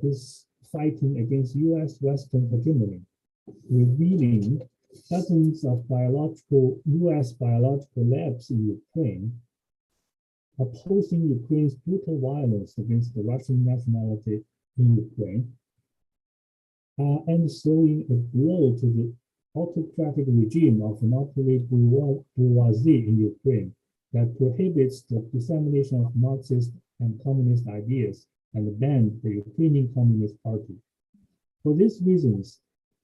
is fighting against U.S. Western hegemony, revealing dozens of U.S. biological labs in Ukraine, opposing Ukraine's brutal violence against the Russian nationality in Ukraine, and throwing a blow to the autocratic regime of monopoly bourgeoisie in Ukraine that prohibits the dissemination of Marxist and communist ideas and banned the Ukrainian Communist Party. For these reasons,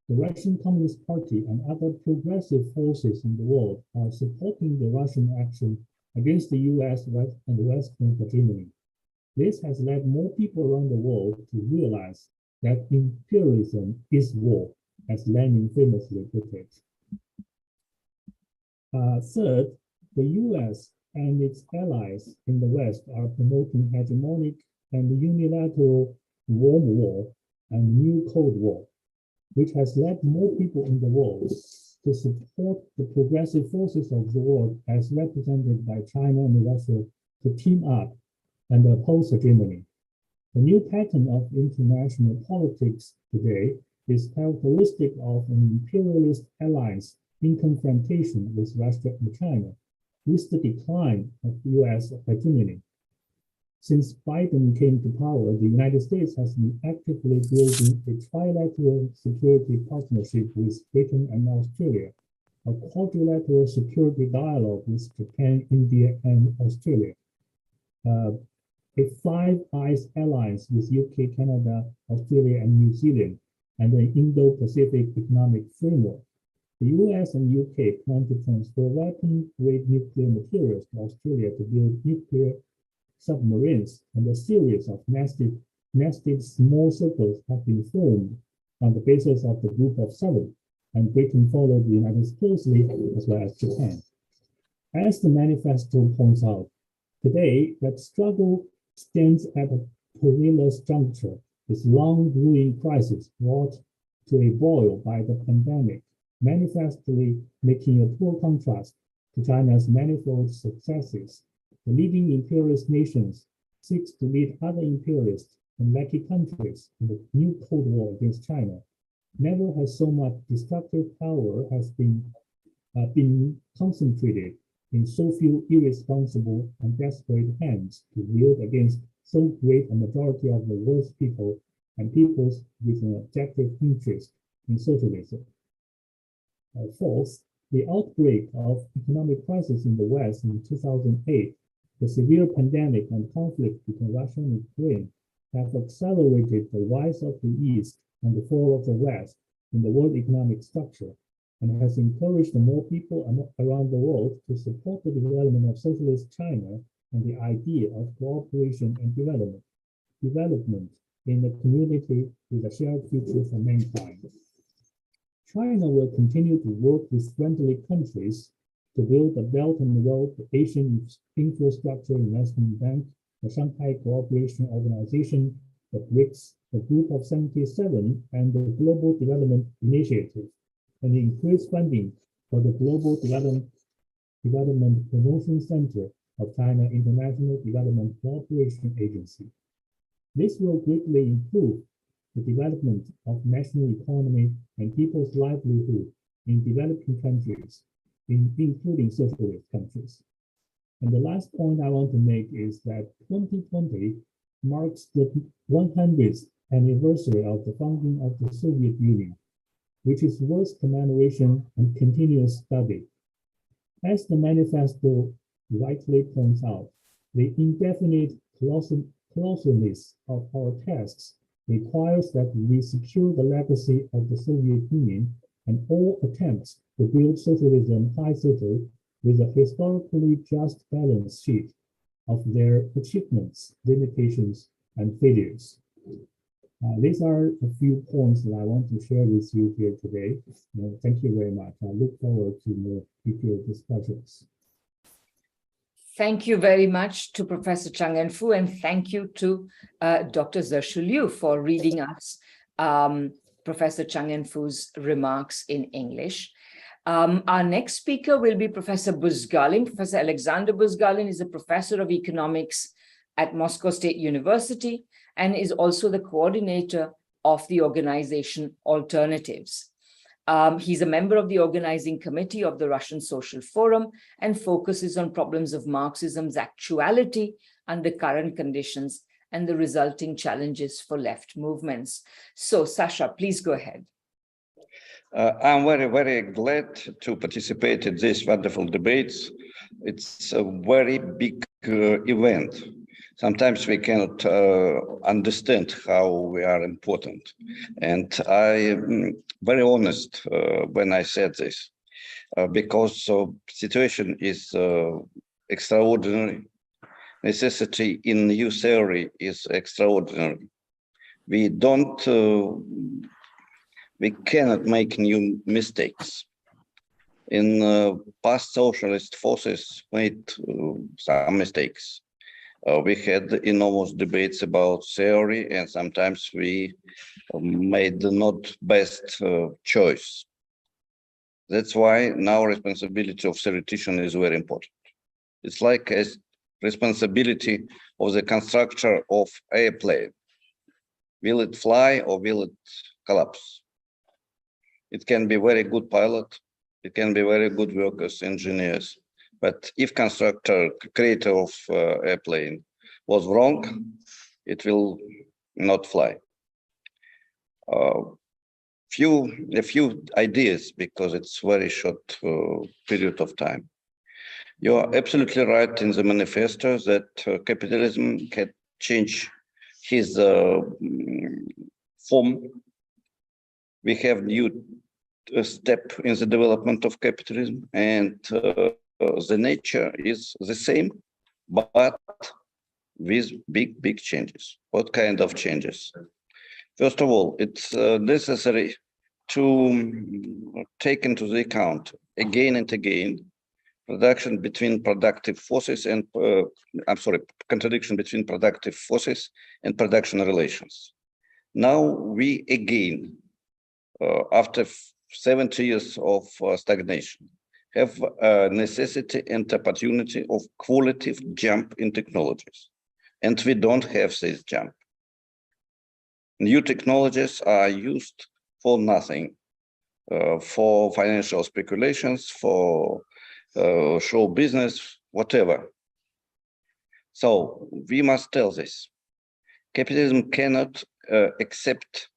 the Russian Communist Party and other progressive forces in the world are supporting the Russian action against the US and Western hegemony. This has led more people around the world to realize that imperialism is war, as Lenin famously put it. Third, the US and its allies in the West are promoting hegemonic and unilateral warm war and new Cold War, which has led more people in the world to support the progressive forces of the world as represented by China and Russia to team up and oppose hegemony. The new pattern of international politics today is characteristic of an imperialist alliance in confrontation with Russia and China, with the decline of US hegemony. Since Biden came to power, the United States has been actively building a trilateral security partnership with Britain and Australia, a quadrilateral security dialogue with Japan, India, and Australia, a Five Eyes alliance with UK, Canada, Australia, and New Zealand, and an Indo-Pacific economic framework. The US and UK plan to transfer weapon-grade nuclear materials to Australia to build nuclear submarines, and a series of nested small circles have been formed on the basis of the Group of Seven, and Britain followed the United States closely, as well as Japan. As the manifesto points out, today that struggle stands at a perilous juncture, this long-brewing crisis brought to a boil by the pandemic, manifestly making a poor contrast to China's manifold successes. The leading imperialist nations seeks to lead other imperialist and lackey countries in the new Cold War against China. Never has so much destructive power has been concentrated in so few irresponsible and desperate hands to wield against so great a majority of the world's people and peoples with an objective interest in socialism. Fourth, the outbreak of economic crisis in the West in 2008, the severe pandemic and conflict between Russia and Ukraine have accelerated the rise of the East and the fall of the West in the world economic structure, and has encouraged more people around the world to support the development of socialist China and the idea of cooperation and development in a community with a shared future for mankind. China will continue to work with friendly countries to build the Belt and Road Asian Infrastructure Investment Bank, the Shanghai Cooperation Organization, the BRICS, the Group of 77, and the Global Development Initiative, and increase funding for the Global Development Promotion Center of China International Development Cooperation Agency. This will greatly improve the development of national economy and people's livelihood in developing countries, including socialist countries. And the last point I want to make is that 2020 marks the 100th anniversary of the founding of the Soviet Union, which is worth commemoration and continuous study. As the manifesto rightly points out, the indefinite closeness of our tasks requires that we secure the legacy of the Soviet Union and all attempts to build socialism high settled with a historically just balance sheet of their achievements, limitations, and failures. These are a few points that I want to share with you here today. Thank you very much. I look forward to more detailed discussions. Thank you very much to Professor Chang En-fu, and thank you to Dr. Zhe Liu for reading us Professor Chang En-fu's remarks in English. Our next speaker will be Professor Buzgalin. Professor Alexander Buzgalin is a professor of economics at Moscow State University and is also the coordinator of the organization Alternatives. He's a member of the organizing committee of the Russian Social Forum and focuses on problems of Marxism's actuality under current conditions and the resulting challenges for left movements. So, Sasha, please go ahead. I'm very, very glad to participate in these wonderful debates. It's a very big event. Sometimes we cannot understand how we are important. And I am very honest when I said this, because the situation is extraordinary. Necessity in new theory is extraordinary. We cannot make new mistakes. In past socialist forces made some mistakes. We had enormous debates about theory, and sometimes we made the not best choice. That's why now responsibility of theoretician is very important. It's like a responsibility of the constructor of airplane. Will it fly or will it collapse? It can be very good pilot, it can be very good workers, engineers. But if constructor, creator of airplane was wrong, it will not fly. A few ideas, because it's very short period of time. You are absolutely right in the manifesto that capitalism can change his form. We have new step in the development of capitalism, and the nature is the same, but with big changes. What kind of changes? First of all, it's necessary to take into the account again and again production between productive forces and contradiction between productive forces and production relations. Now we again, after 70 years of stagnation, have a necessity and opportunity of qualitative jump in technologies. And we don't have this jump. New technologies are used for nothing, for financial speculations, for show business, whatever. So we must tell this. Capitalism cannot accept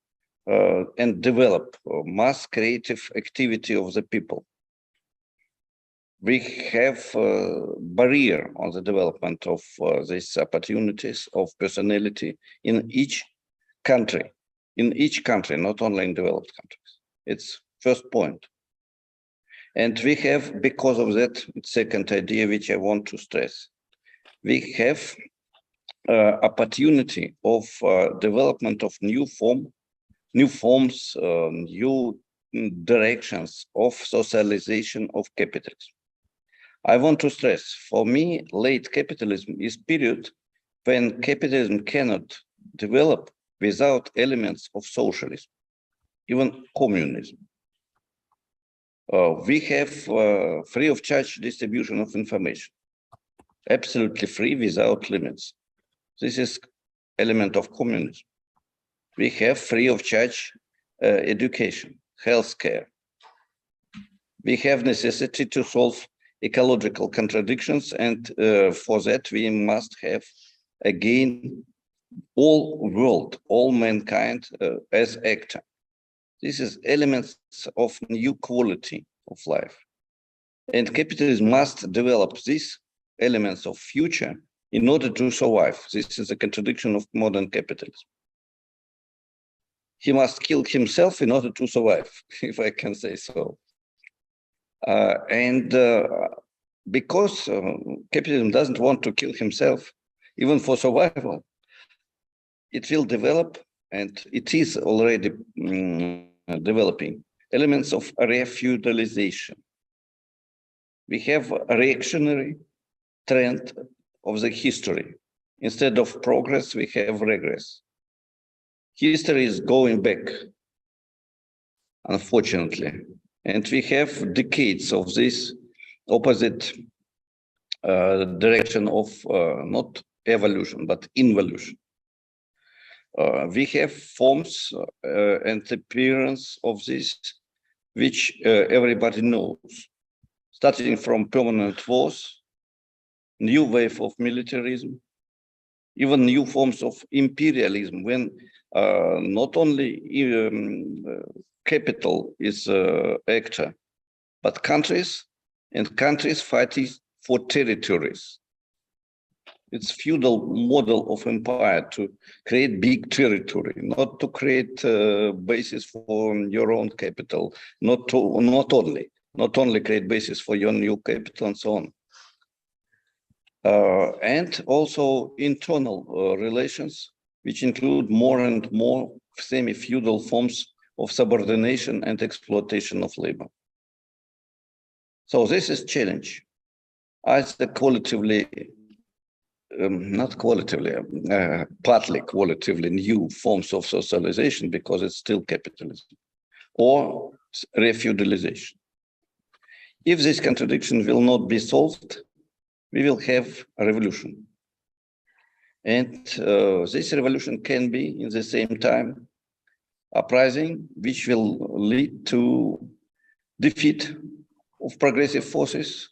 and develop mass creative activity of the people. We have a barrier on the development of these opportunities of personality in each country, not only in developed countries. It's first point. And we have, because of that, second idea, which I want to stress, we have opportunity of development of new forms, new directions of socialization of capitalism. I want to stress, for me, late capitalism is period when capitalism cannot develop without elements of socialism, even communism. We have free of charge distribution of information, absolutely free without limits. This is element of communism. We have free of charge education, healthcare. We have necessity to solve ecological contradictions, and for that we must have again all world, all mankind as actor. This is elements of new quality of life. And capitalism must develop these elements of future in order to survive. This is a contradiction of modern capitalism. He must kill himself in order to survive, if I can say so. Because capitalism doesn't want to kill himself, even for survival, it will develop, and it is already developing, elements of refeudalization. We have a reactionary trend of the history. Instead of progress, we have regress. History is going back, unfortunately. And we have decades of this opposite direction of not evolution, but involution. We have forms and appearance of this, which everybody knows, starting from permanent wars, new wave of militarism, even new forms of imperialism, when not only capital is actor, but countries fighting for territories. It's feudal model of empire to create big territory, not to create basis for your own capital, not only create basis for your new capital and so on. And also internal relations, which include more and more semi-feudal forms of subordination and exploitation of labor. So this is challenge. As the partly qualitatively new forms of socialization, because it's still capitalism, or refeudalization. If this contradiction will not be solved, we will have a revolution. And this revolution can be, in the same time, uprising, which will lead to defeat of progressive forces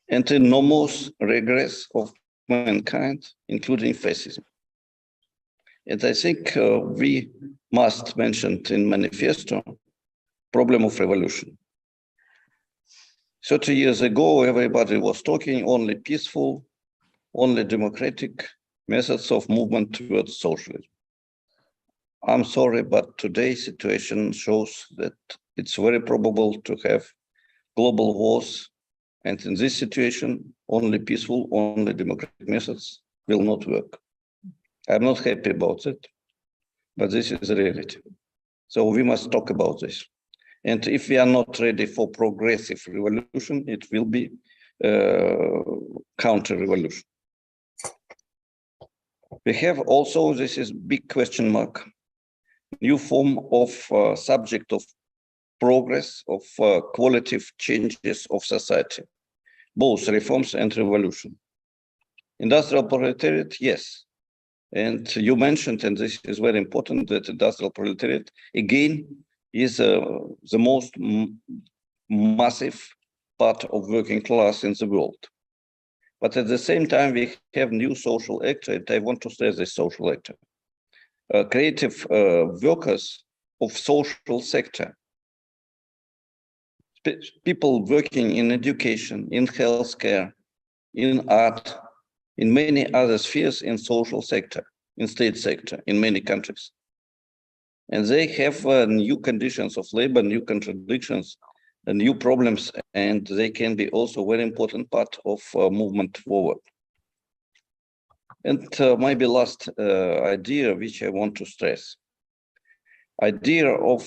and enormous regress of mankind, including fascism. And I think we must mention in manifesto problem of revolution. 30 years ago, everybody was talking only peaceful, only democratic methods of movement towards socialism. I'm sorry, but today's situation shows that it's very probable to have global wars. And in this situation, only peaceful, only democratic methods will not work. I'm not happy about it, but this is the reality. So we must talk about this. And if we are not ready for progressive revolution, it will be counter-revolution. We have also, this is big question mark, new form of subject of progress, of qualitative changes of society, both reforms and revolution. Industrial proletariat, yes. And you mentioned, and this is very important, that industrial proletariat, again, is the most massive part of working class in the world. But at the same time, we have new social actor, and I want to stress this social actor. Creative workers of social sector. People working in education, in healthcare, in art, in many other spheres in social sector, in state sector, in many countries. And they have new conditions of labor, new contradictions, new problems, and they can be also very important part of movement forward. And maybe last idea, which I want to stress. Idea of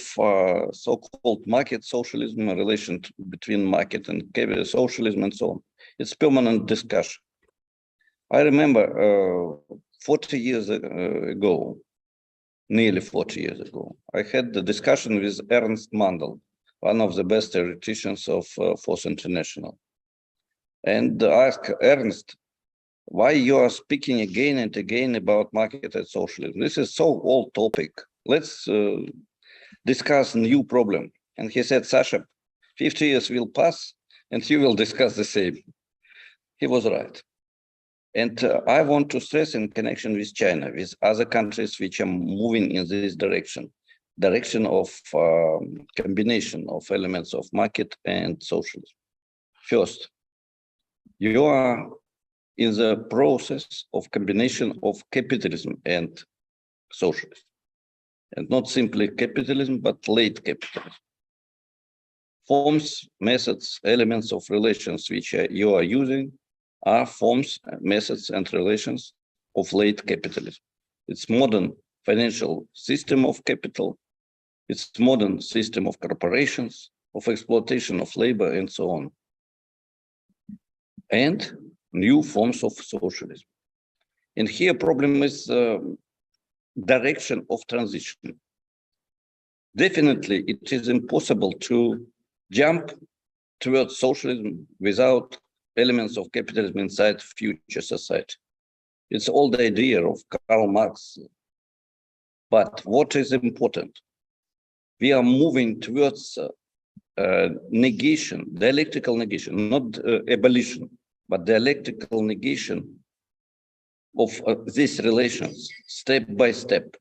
so-called market socialism, a relation between market and socialism and so on. It's permanent discussion. I remember 40 years ago, nearly 40 years ago, I had the discussion with Ernst Mandel, one of the best theoreticians of Force International. And I asked Ernst, why you are speaking again and again about market and socialism? This is so old topic. Let's discuss new problem. And he said, Sasha, 50 years will pass and you will discuss the same. He was right. And I want to stress in connection with China, with other countries which are moving in this direction of combination of elements of market and socialism. First, you are in the process of combination of capitalism and socialism. And not simply capitalism, but late capitalism. Forms, methods, elements of relations which you are using are forms, methods, and relations of late capitalism. It's modern financial system of capital. It's modern system of corporations, of exploitation of labor, and so on. And new forms of socialism. And here problem is direction of transition. Definitely, it is impossible to jump towards socialism without elements of capitalism inside future society. It's all the idea of Karl Marx, But what is important? We are moving towards negation, dialectical negation, not abolition, but dialectical negation of these relations, step by step,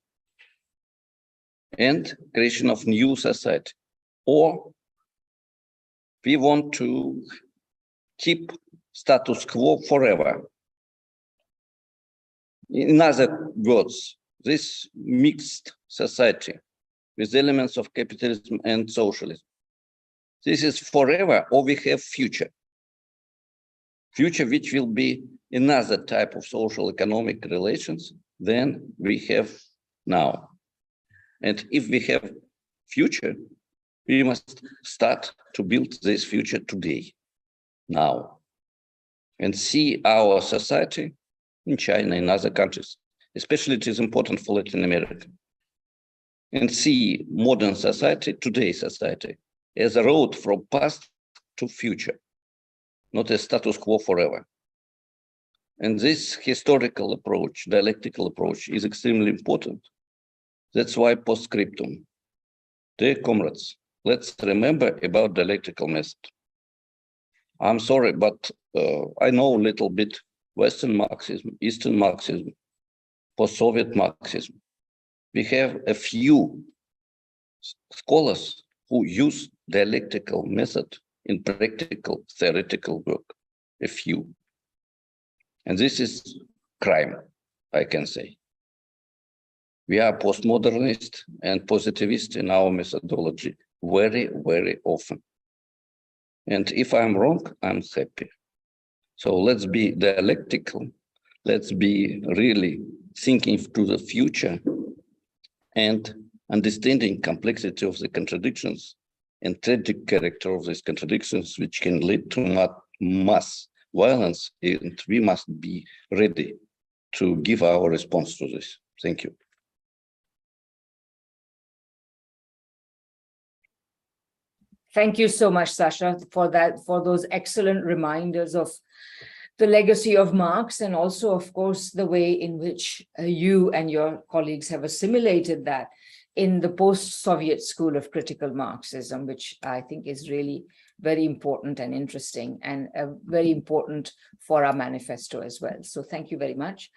and creation of new society. Or we want to keep status quo forever. In other words, this mixed society with elements of capitalism and socialism. This is forever, or we have future. Future which will be another type of social economic relations than we have now. And if we have future, we must start to build this future today, now, and see our society in China, in other countries, especially it is important for Latin America, and see modern society, today's society, as a road from past to future, not a status quo forever. And this historical approach, dialectical approach, is extremely important. That's why postscriptum. Dear comrades, let's remember about dialectical method. I'm sorry, but I know a little bit Western Marxism, Eastern Marxism, post-Soviet Marxism. We have a few scholars who use dialectical method in practical theoretical work, a few. And this is crime, I can say. We are postmodernist and positivist in our methodology very, very often. And if I'm wrong, I'm happy. So let's be dialectical. Let's be really thinking to the future and understanding complexity of the contradictions and tragic character of these contradictions, which can lead to mass violence. And we must be ready to give our response to this. Thank you. Thank you so much, Sasha, for those excellent reminders of the legacy of Marx, and also, of course, the way in which you and your colleagues have assimilated that in the post-Soviet school of critical Marxism, which I think is really very important and interesting, and very important for our manifesto as well. So thank you very much.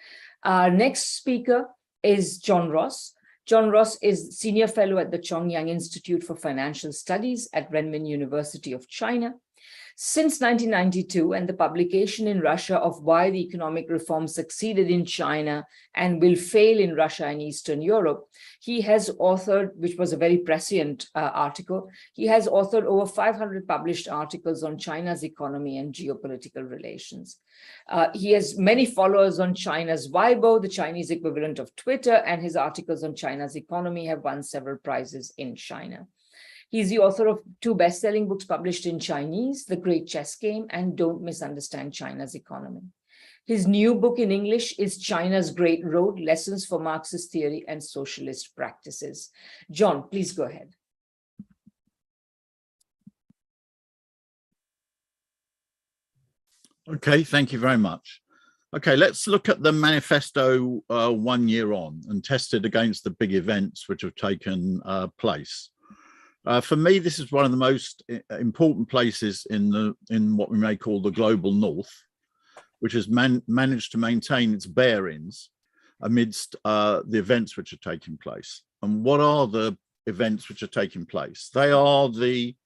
Our next speaker is John Ross. John Ross is Senior Fellow at the Chongyang Institute for Financial Studies at Renmin University of China. Since 1992 and the publication in Russia of Why the Economic Reform Succeeded in China and Will Fail in Russia and Eastern Europe, he has authored, which was a very prescient article, he has authored over 500 published articles on China's economy and geopolitical relations. He has many followers on China's Weibo, the Chinese equivalent of Twitter, and his articles on China's economy have won several prizes in China. He's the author of 2 best-selling books published in Chinese, The Great Chess Game and Don't Misunderstand China's Economy. His new book in English is China's Great Road, Lessons for Marxist Theory and Socialist Practices. John, please go ahead. Okay, thank you very much. Okay, let's look at the manifesto 1 year on and test it against the big events which have taken place. For me, this is one of the most important places in what we may call the global north, which has managed to maintain its bearings amidst the events which are taking place. And what are the events which are taking place? They are the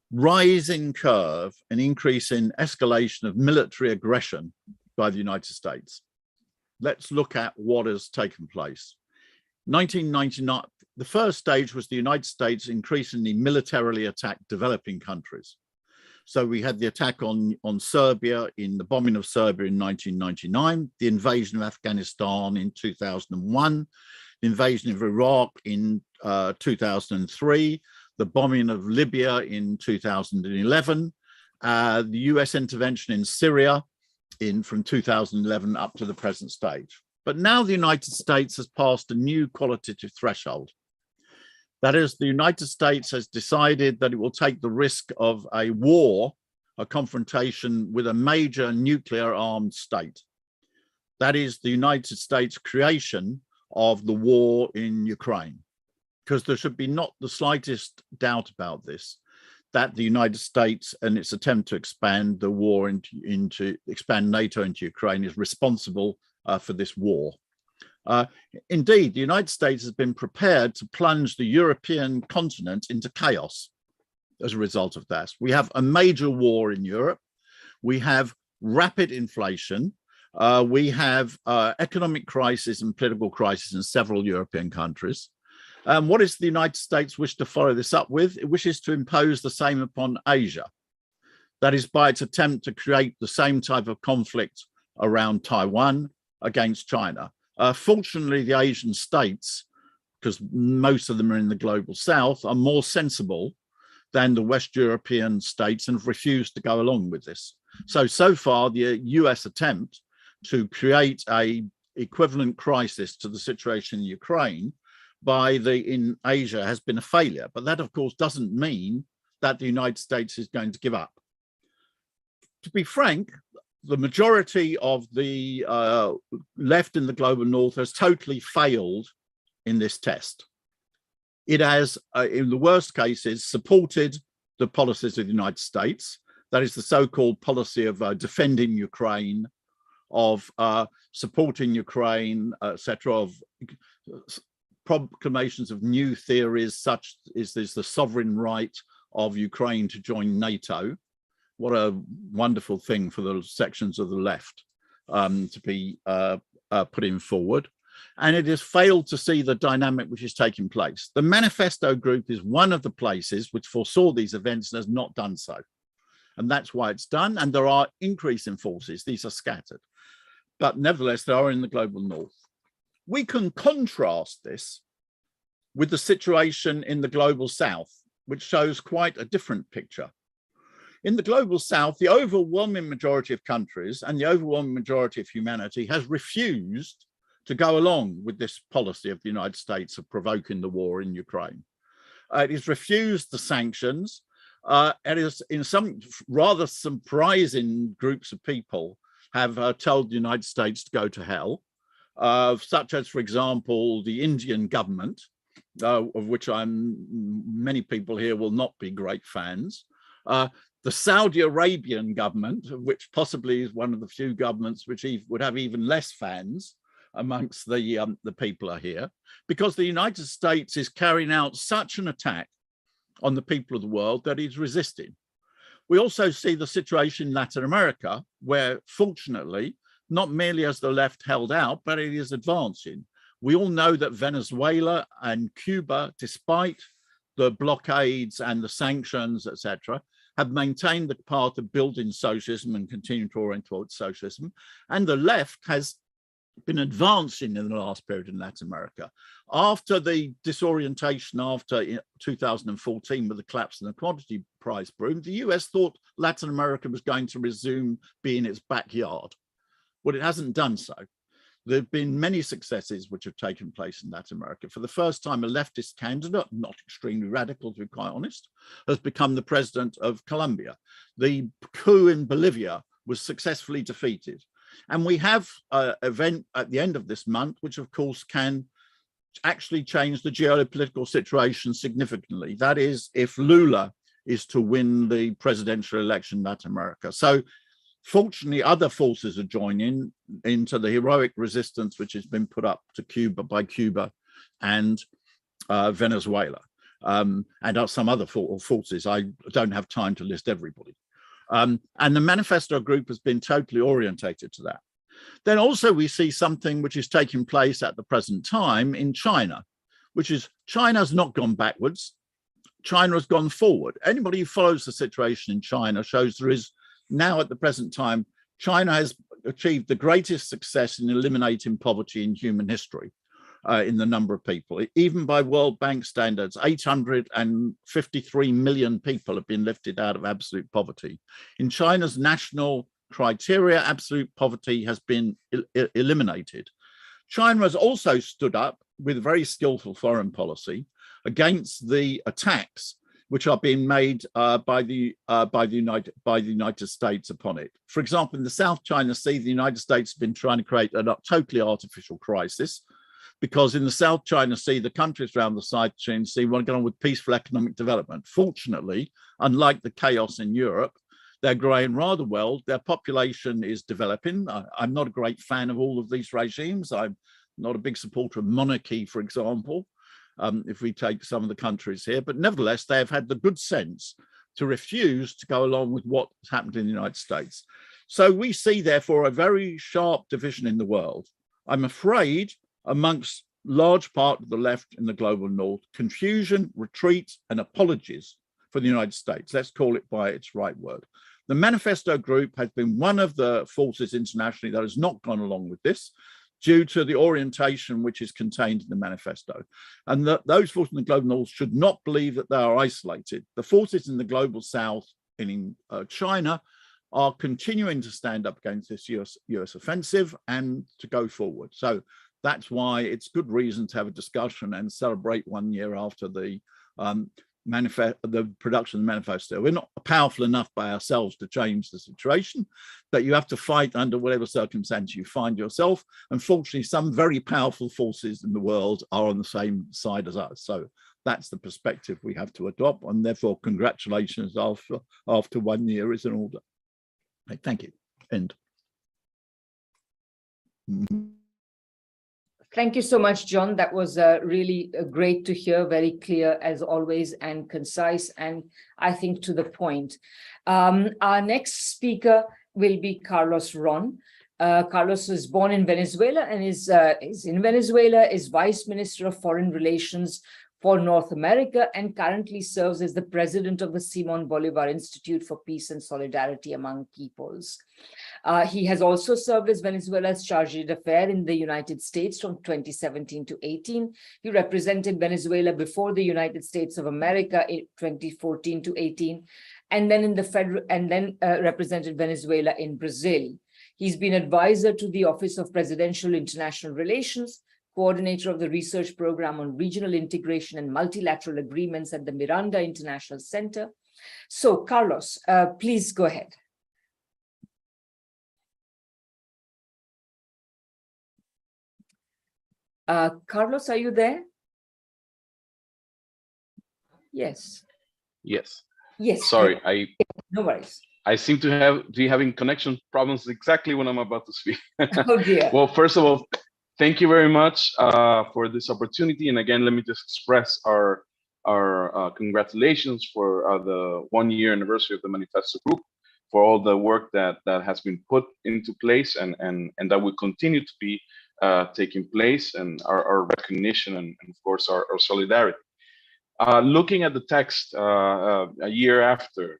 rising curve, an increase in escalation of military aggression by the United States. Let's look at what has taken place. 1999, the first stage was the United States increasingly militarily attacked developing countries. So we had the attack on Serbia, in the bombing of Serbia in 1999, the invasion of Afghanistan in 2001, the invasion of Iraq in 2003, the bombing of Libya in 2011, the US intervention in Syria from 2011 up to the present stage. But now the United States has passed a new qualitative threshold. That is, the United States has decided that it will take the risk of a war, a confrontation with a major nuclear armed state. That is the United States' creation of the war in Ukraine, because there should be not the slightest doubt about this, that the United States and its attempt to expand the war expand NATO into Ukraine is responsible for this war. Indeed, the United States has been prepared to plunge the European continent into chaos as a result of that. We have a major war in Europe. We have rapid inflation. We have economic crisis and political crisis in several European countries. What does the United States wish to follow this up with? It wishes to impose the same upon Asia. That is by its attempt to create the same type of conflict around Taiwan against China. Fortunately, the Asian states, because most of them are in the global south, are more sensible than the West European states and have refused to go along with this. So far, the US attempt to create a equivalent crisis to the situation in Ukraine in Asia has been a failure. But that, of course, doesn't mean that the United States is going to give up. To be frank, the majority of the left in the global north has totally failed in this test. It has, in the worst cases, supported the policies of the United States. That is the so-called policy of defending Ukraine, of supporting Ukraine, etc., of proclamations of new theories such as the sovereign right of Ukraine to join NATO. What a wonderful thing for the sections of the left to be putting forward. And it has failed to see the dynamic which is taking place. The Manifesto Group is one of the places which foresaw these events and has not done so. And that's why it's done. And there are increasing forces. These are scattered. But nevertheless, they are in the global north. We can contrast this with the situation in the global south, which shows quite a different picture. In the global south, the overwhelming majority of countries and the overwhelming majority of humanity has refused to go along with this policy of the United States of provoking the war in Ukraine. It has refused the sanctions. It is, in some rather surprising groups of people, have told the United States to go to hell, such as, for example, the Indian government, of which many people here will not be great fans. The Saudi Arabian government, which possibly is one of the few governments which would have even less fans amongst the people here, because the United States is carrying out such an attack on the people of the world that it's resisting. We also see the situation in Latin America, where fortunately, not merely has the left held out, but it is advancing. We all know that Venezuela and Cuba, despite the blockades and the sanctions, etc., have maintained the path of building socialism and continuing to orient towards socialism. And the left has been advancing in the last period in Latin America. After the disorientation after 2014 with the collapse in the commodity price boom, the US thought Latin America was going to resume being its backyard. Well, it hasn't done so. There have been many successes which have taken place in Latin America. For the first time, a leftist candidate, not extremely radical to be quite honest, has become the president of Colombia. The coup in Bolivia was successfully defeated. And we have an event at the end of this month, which of course can actually change the geopolitical situation significantly. That is, if Lula is to win the presidential election in Latin America. So fortunately, other forces are joining into the heroic resistance which has been put up to Cuba by Cuba and Venezuela, and some other forces. I don't have time to list everybody. And the Manifesto Group has been totally orientated to that. Then also we see something which is taking place at the present time in China, which is China's not gone backwards. China has gone forward. Anybody who follows the situation in China shows there is now at the present time, China has achieved the greatest success in eliminating poverty in human history in the number of people. Even by World Bank standards, 853 million people have been lifted out of absolute poverty. In China's national criteria, absolute poverty has been eliminated. China has also stood up with very skillful foreign policy against the attacks which are being made by the United States upon it. For example, in the South China Sea, the United States have been trying to create a totally artificial crisis. because in the South China Sea, the countries around the South China Sea want to get on with peaceful economic development. Fortunately, unlike the chaos in Europe, they're growing rather well. Their population is developing. I'm not a great fan of all of these regimes. I'm not a big supporter of monarchy, for example, if we take some of the countries here. But nevertheless, they have had the good sense to refuse to go along with what has happened in the United States. So we see, therefore, a very sharp division in the world. I'm afraid, amongst large part of the left in the global north, confusion, retreat, and apologies for the United States. Let's call it by its right word. The Manifesto Group has been one of the forces internationally that has not gone along with this due to the orientation which is contained in the manifesto. And those forces in the global north should not believe that they are isolated. The forces in the global south, in China, are continuing to stand up against this US offensive and to go forward. So that's why it's good reason to have a discussion and celebrate 1 year after the production of the manifesto. We're not powerful enough by ourselves to change the situation, but you have to fight under whatever circumstance you find yourself. Unfortunately, some very powerful forces in the world are on the same side as us. So that's the perspective we have to adopt, and therefore congratulations after 1 year is in order. Thank you. End. Thank you so much, John. That was really great to hear, very clear as always, and concise, and I think to the point. Our next speaker will be Carlos Ron. Carlos was born in Venezuela and is in Venezuela, is Vice Minister of Foreign Relations for North America, and currently serves as the president of the Simon Bolivar Institute for Peace and Solidarity Among Peoples. He has also served as Venezuela's chargé d'affaires in the United States from 2017 to 18. He represented Venezuela before the United States of America in 2014 to 18, and then in the federal, and then represented Venezuela in Brazil. He's been advisor to the Office of Presidential International Relations, coordinator of the research program on regional integration and multilateral agreements at the Miranda International Center. So, Carlos, please go ahead. Carlos, are you there? Yes. Yes. Yes. Sorry, no worries. I seem to be having connection problems exactly when I'm about to speak. Oh dear. Well, first of all, thank you very much for this opportunity. And again, let me just express our congratulations for the 1 year anniversary of the Manifesto Group, for all the work that has been put into place and that will continue to be taking place, and our recognition and of course our solidarity. Looking at the text a year after,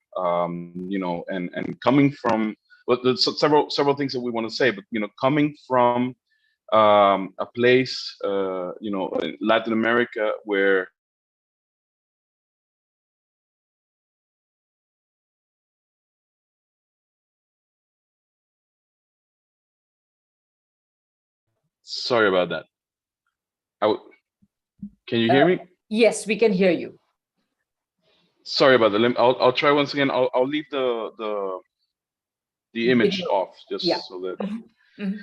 you know, and coming from, well, there's several things that we want to say, but you know, coming from a place, you know, in Latin America where sorry about that. Can you hear me? Yes, we can hear you. Sorry about that. I'll try once again. I'll leave the image off just so that. Mm-hmm.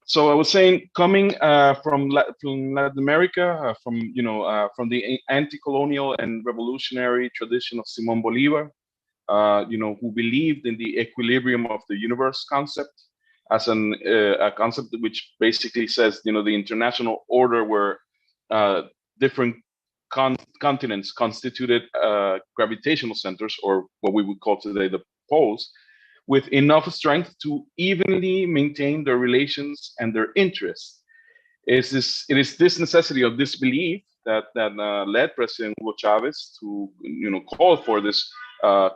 So I was saying, coming from Latin America, from the anti-colonial and revolutionary tradition of Simon Bolivar, you know, who believed in the equilibrium of the universe concept as a concept which basically says, you know, the international order where different continents constituted gravitational centers, or what we would call today the poles, with enough strength to evenly maintain their relations and their interests. It is this necessity of this belief that led President Hugo Chavez to, you know, call for this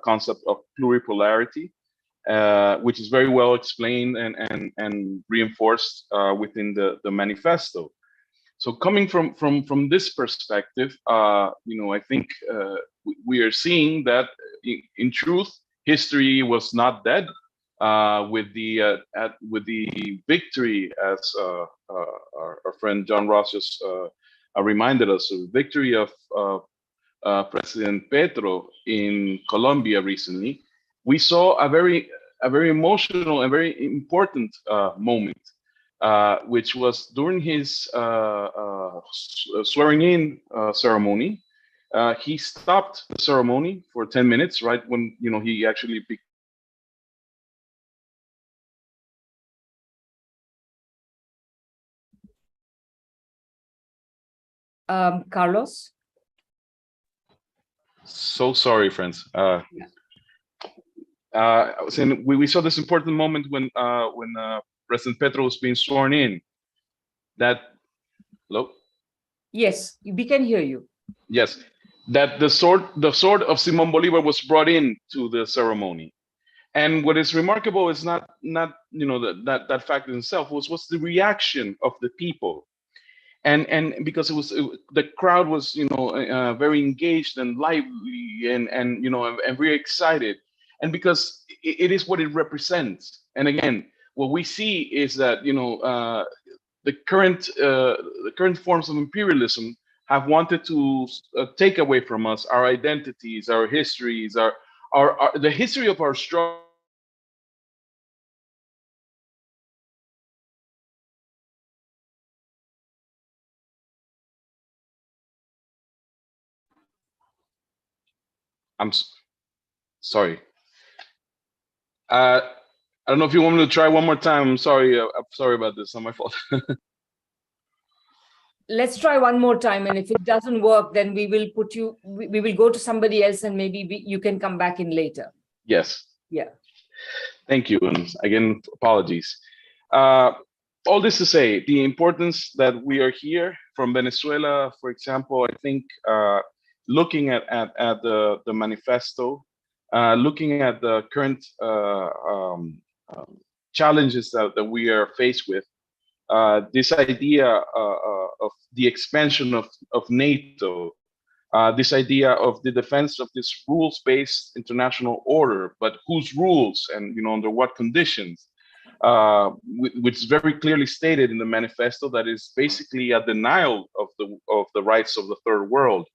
concept of pluripolarity, which is very well explained and reinforced within the manifesto. So coming from this perspective, you know, I think we are seeing that in truth, history was not dead. With the victory, as our friend John Ross just reminded us of, the victory of President Petro in Colombia recently, we saw a very emotional and very important moment. which was during his swearing-in ceremony. He stopped the ceremony for 10 minutes, right when he actually Carlos? So sorry, friends. Saying we saw this important moment when President Petro was being sworn in. Hello? Yes, we can hear you. Yes, that the sword of Simon Bolivar was brought in to the ceremony. And what is remarkable is not that fact in itself, was the reaction of the people. And because the crowd was very engaged and lively and very excited, and because it is what it represents. And again, what we see is that the current forms of imperialism have wanted to take away from us our identities, our histories, our the history of our struggle. Sorry. I don't know if you want me to try one more time. I'm sorry. I'm sorry about this. It's not my fault. Let's try one more time. And if it doesn't work, then we will we will go to somebody else and maybe you can come back in later. Yes. Yeah. Thank you. And again, apologies. All this to say, the importance that we are here from Venezuela, for example, I think looking at the manifesto, looking at the current challenges that we are faced with, this idea of the expansion of NATO, this idea of the defense of this rules-based international order, but whose rules and under what conditions, which is very clearly stated in the manifesto that is basically a denial of the rights of the third world.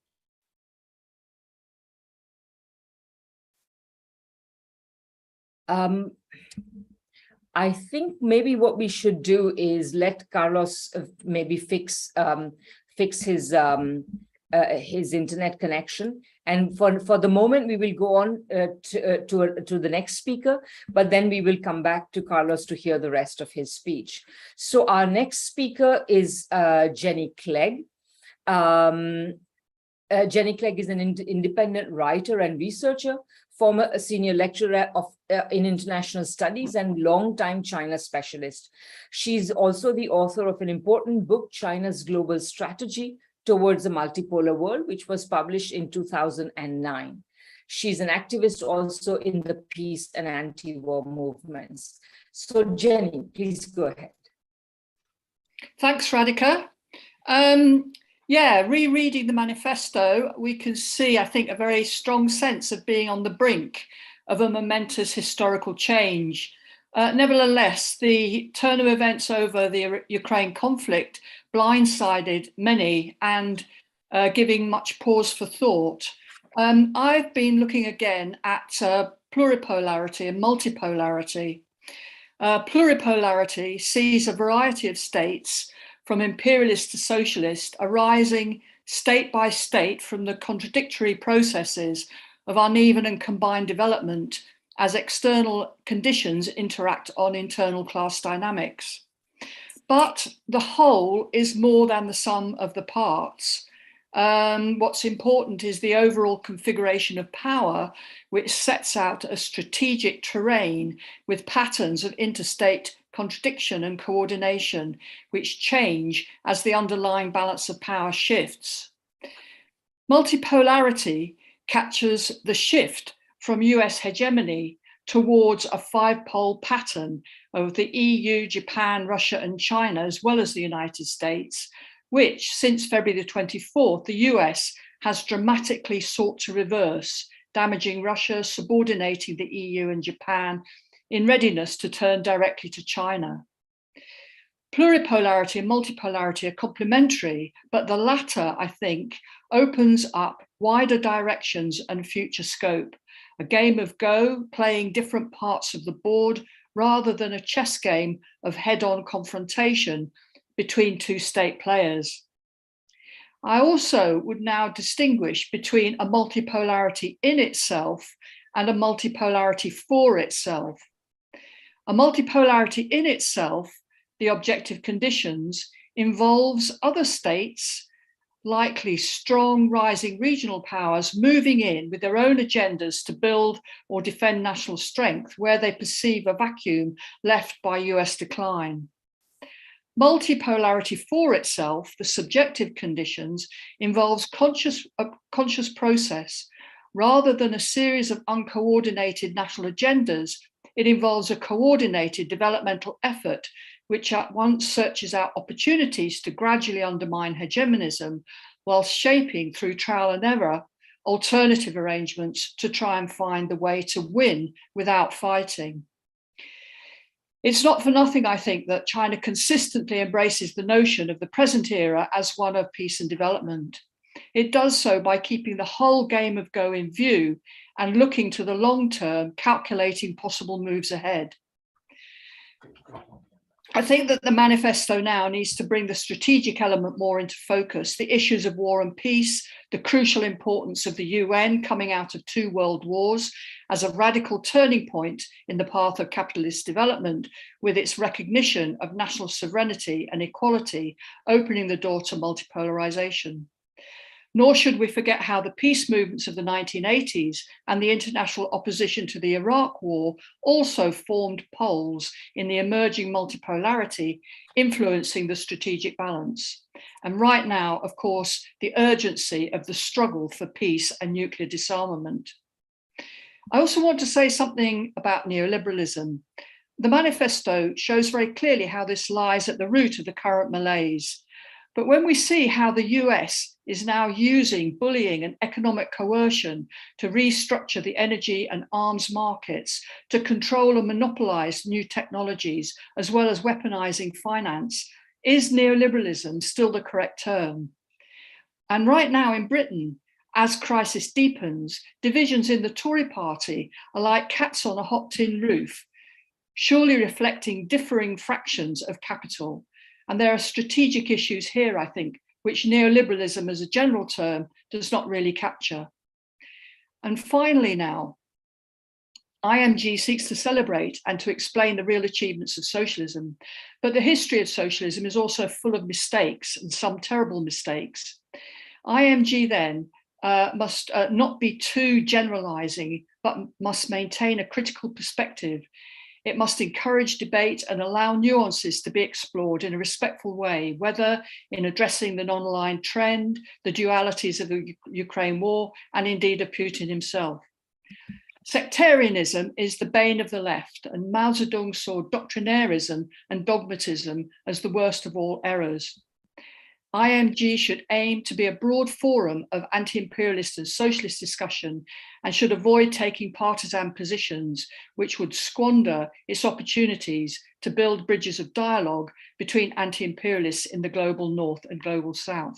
I think maybe what we should do is let Carlos maybe fix his internet connection, and for the moment we will go on to the next speaker, but then we will come back to Carlos to hear the rest of his speech. So our next speaker is Jenny Clegg. Jenny Clegg is an independent writer and researcher, former senior lecturer in international studies and longtime China specialist. She's also the author of an important book, China's Global Strategy Towards a Multipolar World, which was published in 2009. She's an activist also in the peace and anti-war movements. So Jenny, please go ahead. Thanks, Radhika. Yeah, rereading the manifesto, we can see, I think, a very strong sense of being on the brink of a momentous historical change. Nevertheless, the turn of events over the Ukraine conflict blindsided many and giving much pause for thought. I've been looking again at pluripolarity and multipolarity. Pluripolarity sees a variety of states, from imperialist to socialist, arising state by state from the contradictory processes of uneven and combined development as external conditions interact on internal class dynamics. But the whole is more than the sum of the parts. What's important is the overall configuration of power, which sets out a strategic terrain with patterns of interstate contradiction and coordination, which change as the underlying balance of power shifts. Multipolarity captures the shift from US hegemony towards a five-pole pattern of the EU, Japan, Russia, and China, as well as the United States, which since February the 24th, the US has dramatically sought to reverse, damaging Russia, subordinating the EU and Japan in readiness to turn directly to China. Pluripolarity and multipolarity are complementary, but the latter, I think, opens up wider directions and future scope, a game of Go, playing different parts of the board rather than a chess game of head-on confrontation between two state players. I also would now distinguish between a multipolarity in itself and a multipolarity for itself. A multipolarity in itself, the objective conditions, involves other states, likely strong rising regional powers, moving in with their own agendas to build or defend national strength where they perceive a vacuum left by US decline. Multipolarity for itself, the subjective conditions, involves conscious process. Rather than a series of uncoordinated national agendas, it involves a coordinated developmental effort which at once searches out opportunities to gradually undermine hegemonism while shaping through trial and error alternative arrangements to try and find the way to win without fighting. It's not for nothing, I think, that China consistently embraces the notion of the present era as one of peace and development. It does so by keeping the whole game of Go in view and looking to the long term, calculating possible moves ahead. I think that the manifesto now needs to bring the strategic element more into focus, the issues of war and peace, the crucial importance of the UN coming out of 2 world wars as a radical turning point in the path of capitalist development, with its recognition of national sovereignty and equality, opening the door to multipolarization. Nor should we forget how the peace movements of the 1980s and the international opposition to the Iraq War also formed poles in the emerging multipolarity, influencing the strategic balance. And right now, of course, the urgency of the struggle for peace and nuclear disarmament. I also want to say something about neoliberalism. The manifesto shows very clearly how this lies at the root of the current malaise. But when we see how the US is now using bullying and economic coercion to restructure the energy and arms markets, to control and monopolize new technologies, as well as weaponizing finance, is neoliberalism still the correct term? And right now in Britain, as crisis deepens, divisions in the Tory party are like cats on a hot tin roof, surely reflecting differing fractions of capital. And there are strategic issues here, I think, which neoliberalism as a general term does not really capture. And finally now, IMG seeks to celebrate and to explain the real achievements of socialism, but the history of socialism is also full of mistakes, and some terrible mistakes. IMG then must not be too generalizing, but must maintain a critical perspective. It must encourage debate and allow nuances to be explored in a respectful way, whether in addressing the non-aligned trend, the dualities of the Ukraine war, and indeed of Putin himself. Sectarianism is the bane of the left, and Mao Zedong saw doctrinarism and dogmatism as the worst of all errors. IMG should aim to be a broad forum of anti-imperialist and socialist discussion, and should avoid taking partisan positions which would squander its opportunities to build bridges of dialogue between anti-imperialists in the global north and global south.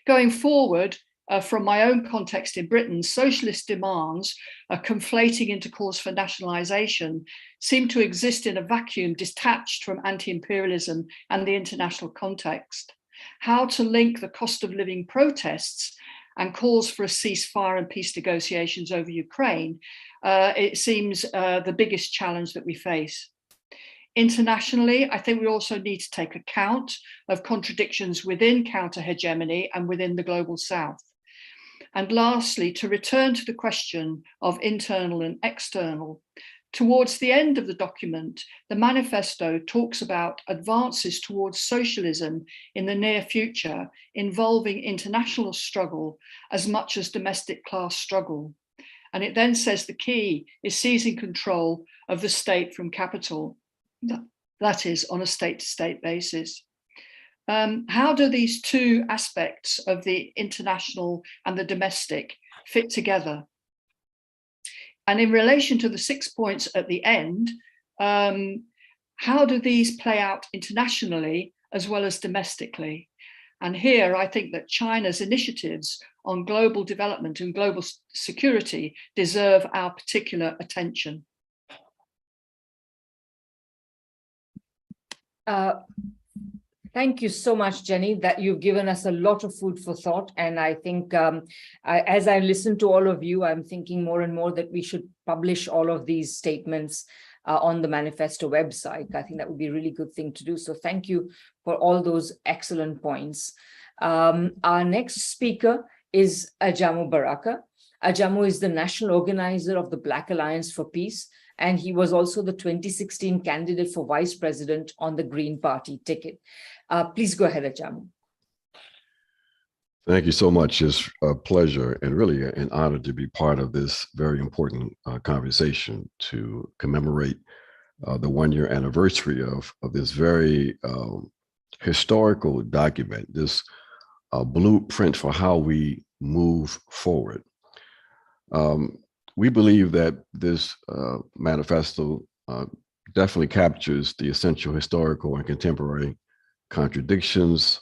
Going forward, from my own context in Britain, socialist demands, conflating intercourse for nationalisation, seem to exist in a vacuum detached from anti-imperialism and the international context. How to link the cost of living protests and calls for a ceasefire and peace negotiations over Ukraine, it seems the biggest challenge that we face. Internationally, I think we also need to take account of contradictions within counter-hegemony and within the global south. And lastly, to return to the question of internal and external, towards the end of the document, the manifesto talks about advances towards socialism in the near future involving international struggle as much as domestic class struggle. And it then says the key is seizing control of the state from capital, that is on a state-to-state basis. How do these two aspects of the international and the domestic fit together? And in relation to the 6 points at the end, how do these play out internationally as well as domestically? And here I think that China's initiatives on global development and global security deserve our particular attention. Thank you so much, Jenny, that you've given us a lot of food for thought. And I think as I listen to all of you, I'm thinking more and more that we should publish all of these statements on the manifesto website. I think that would be a really good thing to do. So thank you for all those excellent points. Our next speaker is Ajamu Baraka. Ajamu is the national organizer of the Black Alliance for Peace, and he was also the 2016 candidate for vice president on the Green Party ticket. Please go ahead, Ajamu. Thank you so much. It's a pleasure and really an honor to be part of this very important conversation to commemorate the one-year anniversary of this very historical document, this blueprint for how we move forward. We believe that this manifesto definitely captures the essential historical and contemporary contradictions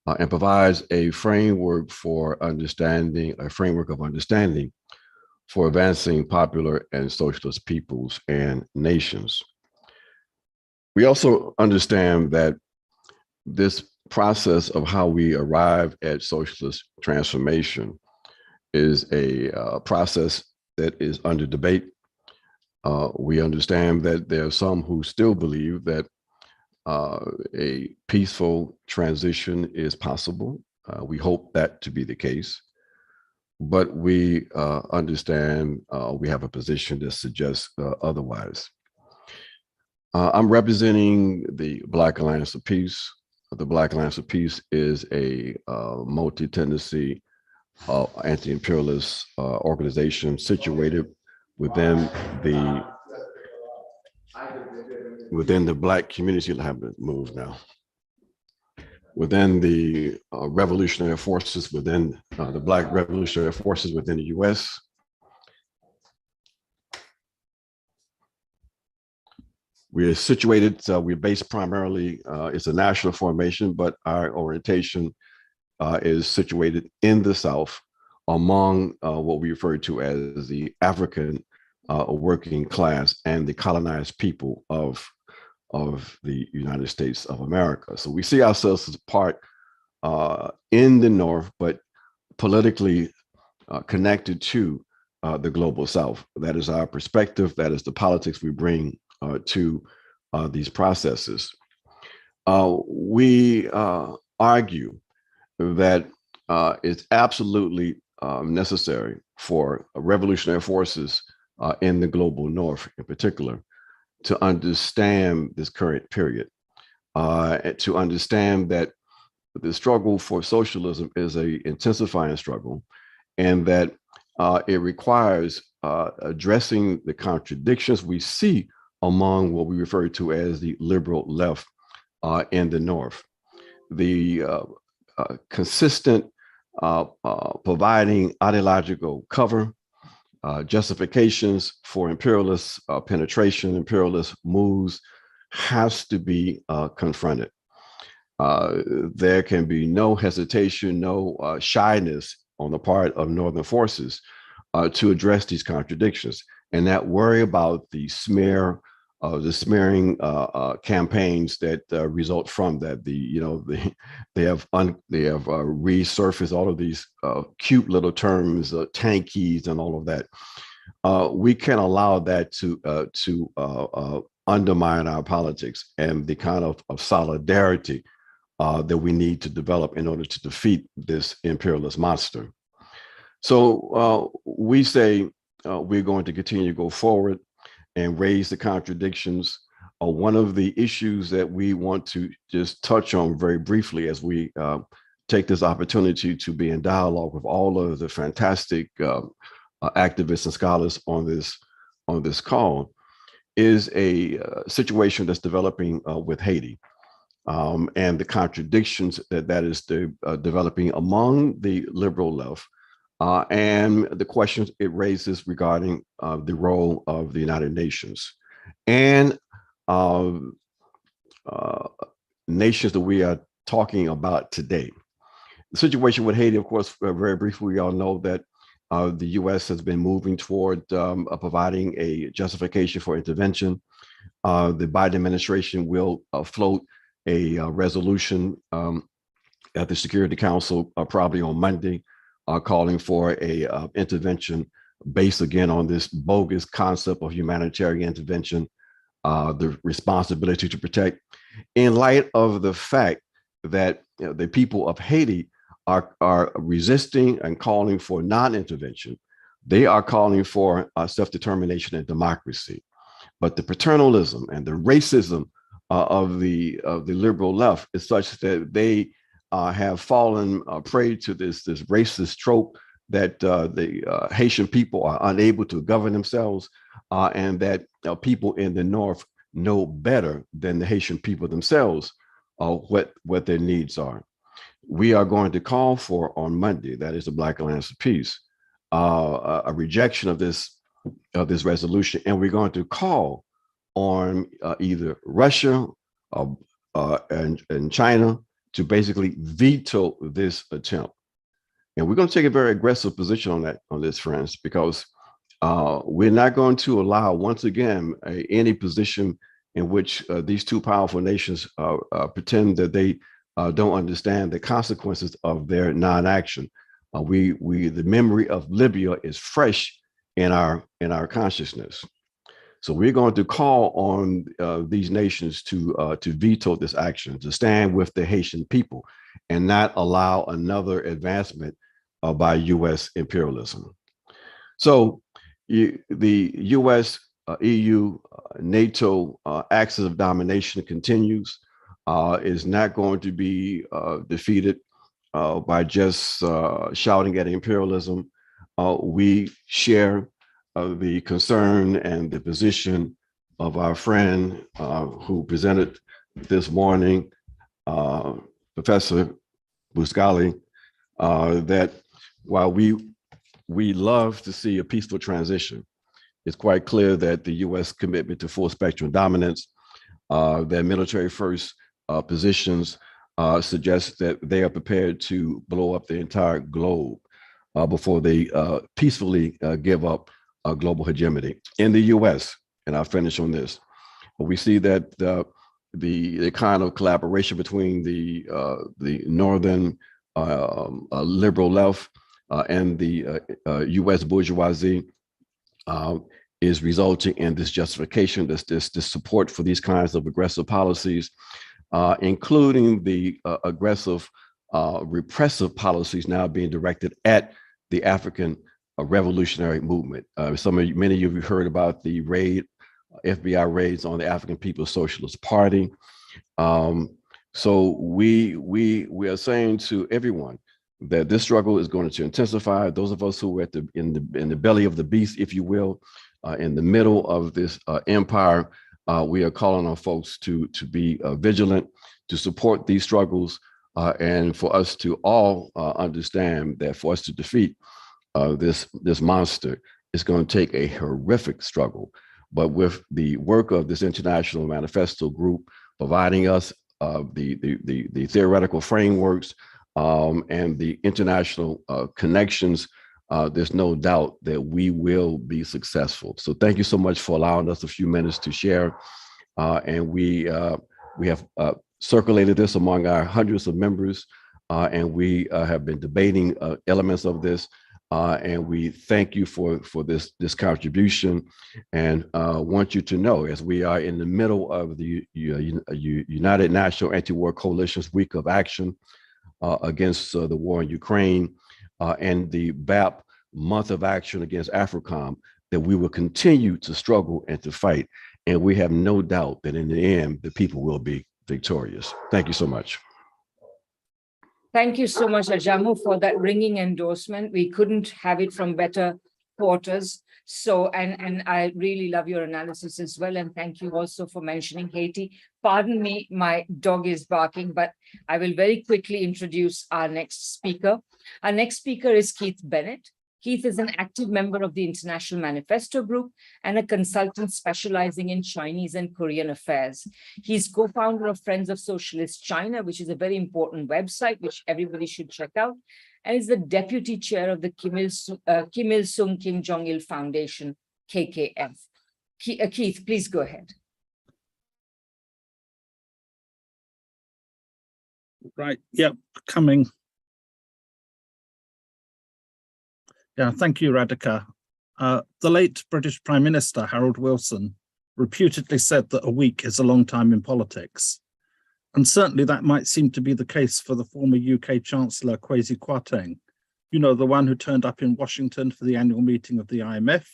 and provides a framework for understanding, a framework of understanding for advancing popular and socialist peoples and nations. We also understand that this process of how we arrive at socialist transformation is a process that is under debate. We understand that there are some who still believe that a peaceful transition is possible. We hope that to be the case, but we understand we have a position that suggests otherwise. I'm representing the Black Alliance of Peace. The Black Alliance of Peace is a multi-tendency anti-imperialist organization situated within the Black community. I have to move now. Within the revolutionary forces, within the Black revolutionary forces within the U.S. We're situated, we're based primarily, it's a national formation, but our orientation is situated in the South among what we refer to as the African working class and the colonized people of the United States of America. So we see ourselves as part in the North, but politically connected to the global South. That is our perspective. That is the politics we bring to these processes. We argue that it's absolutely necessary for revolutionary forces in the global North in particular to understand this current period, and to understand that the struggle for socialism is an intensifying struggle, and that it requires addressing the contradictions we see among what we refer to as the liberal left in the North. The consistent providing ideological cover, justifications for imperialist penetration, imperialist moves has to be confronted. There can be no hesitation, no shyness on the part of Northern forces to address these contradictions, and that worry about the smearing campaigns that result from that. They have resurfaced all of these cute little terms, tankies, and all of that. We can't allow that to undermine our politics and the kind of solidarity that we need to develop in order to defeat this imperialist monster. So we say we're going to continue to go forward and raise the contradictions. One of the issues that we want to just touch on very briefly as we take this opportunity to be in dialogue with all of the fantastic activists and scholars on this call is a situation that's developing with Haiti, and the contradictions that is developing among the liberal left, and the questions it raises regarding the role of the United Nations and nations that we are talking about today. The situation with Haiti, of course, very briefly, we all know that the U.S. has been moving toward providing a justification for intervention. the Biden administration will float a resolution at the Security Council probably on Monday, calling for a intervention based again on this bogus concept of humanitarian intervention, the responsibility to protect, in light of the fact that the people of Haiti are resisting and calling for non-intervention. They are calling for self-determination and democracy. But the paternalism and the racism of the liberal left is such that they have fallen prey to this racist trope that the Haitian people are unable to govern themselves, and that people in the North know better than the Haitian people themselves what their needs are. We are going to call for on Monday, that is the Black Alliance of Peace, a rejection of this resolution, and we're going to call on either Russia and China to basically veto this attempt. And we're going to take a very aggressive position on this, friends, because we're not going to allow, once again, any position in which these two powerful nations pretend that they don't understand the consequences of their non-action. The memory of Libya is fresh in our consciousness. So we're going to call on these nations to veto this action, to stand with the Haitian people and not allow another advancement by U.S. imperialism. So the U.S., EU, NATO axis of domination continues, is not going to be defeated by just shouting at imperialism. We share the concern and the position of our friend who presented this morning, Professor Buscali, that while we love to see a peaceful transition, it's quite clear that the U.S. commitment to full spectrum dominance, their military first positions suggest that they are prepared to blow up the entire globe before they peacefully give up global hegemony. In the U.S., and I'll finish on this, we see that the kind of collaboration between the northern liberal left and the U.S. bourgeoisie is resulting in this justification, this support for these kinds of aggressive policies, including the aggressive repressive policies now being directed at the African revolutionary movement. Many of you have heard about the FBI raids on the African People's Socialist Party. So we are saying to everyone that this struggle is going to intensify. Those of us who are in the belly of the beast, if you will, in the middle of this empire, we are calling on folks to be vigilant, to support these struggles, and for us to all understand that for us to defeat this monster, it's going to take a horrific struggle. But with the work of this International Manifesto Group providing us the theoretical frameworks and the international connections, there's no doubt that we will be successful. So thank you so much for allowing us a few minutes to share. And we have circulated this among our hundreds of members, and we have been debating elements of this. And we thank you for this contribution, and want you to know, as we are in the middle of the United National Anti-War Coalition's Week of Action against the war in Ukraine, and the BAP Month of Action against AFRICOM, that we will continue to struggle and to fight. And we have no doubt that in the end, the people will be victorious. Thank you so much. Thank you so much, Ajamu, for that ringing endorsement. We couldn't have it from better quarters. So, and I really love your analysis as well. And thank you also for mentioning Haiti. Pardon me, my dog is barking, but I will very quickly introduce our next speaker. Our next speaker is Keith Bennett. Keith is an active member of the International Manifesto Group and a consultant specializing in Chinese and Korean affairs. He's co-founder of Friends of Socialist China, which is a very important website, which everybody should check out, and is the deputy chair of the Kim Il-sung Kim Jong-il Foundation, KKF. Keith, please go ahead. Right, yep, coming. Yeah, thank you, Radhika. The late British Prime Minister, Harold Wilson, reputedly said that a week is a long time in politics. And certainly that might seem to be the case for the former UK Chancellor, Kwasi Kwarteng, you know, the one who turned up in Washington for the annual meeting of the IMF,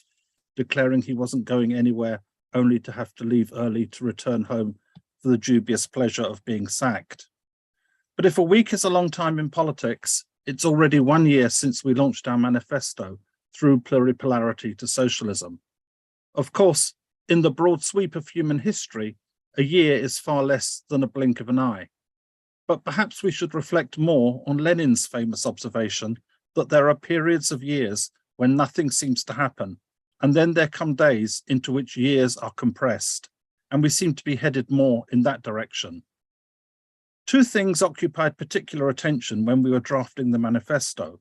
declaring he wasn't going anywhere, only to have to leave early to return home for the dubious pleasure of being sacked. But if a week is a long time in politics, it's already 1 year since we launched our manifesto, Through Pluripolarity to Socialism. Of course, in the broad sweep of human history, a year is far less than a blink of an eye. But perhaps we should reflect more on Lenin's famous observation that there are periods of years when nothing seems to happen, and then there come days into which years are compressed, and we seem to be headed more in that direction. Two things occupied particular attention when we were drafting the manifesto.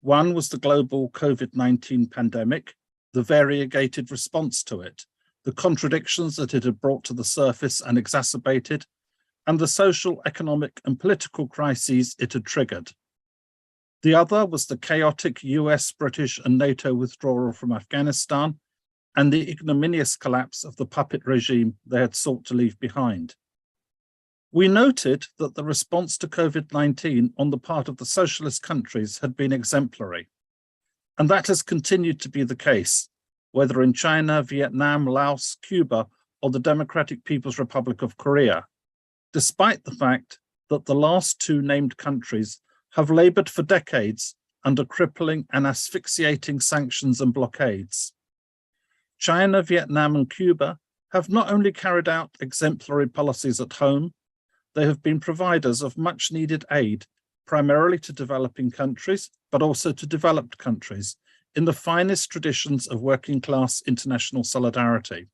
One was the global COVID-19 pandemic, the variegated response to it, the contradictions that it had brought to the surface and exacerbated, and the social, economic, and political crises it had triggered. The other was the chaotic US, British, and NATO withdrawal from Afghanistan, and the ignominious collapse of the puppet regime they had sought to leave behind. We noted that the response to COVID-19 on the part of the socialist countries had been exemplary, and that has continued to be the case, whether in China, Vietnam, Laos, Cuba, or the Democratic People's Republic of Korea, despite the fact that the last two named countries have labored for decades under crippling and asphyxiating sanctions and blockades. China, Vietnam, and Cuba have not only carried out exemplary policies at home, they have been providers of much needed aid, primarily to developing countries, but also to developed countries, in the finest traditions of working class international solidarity.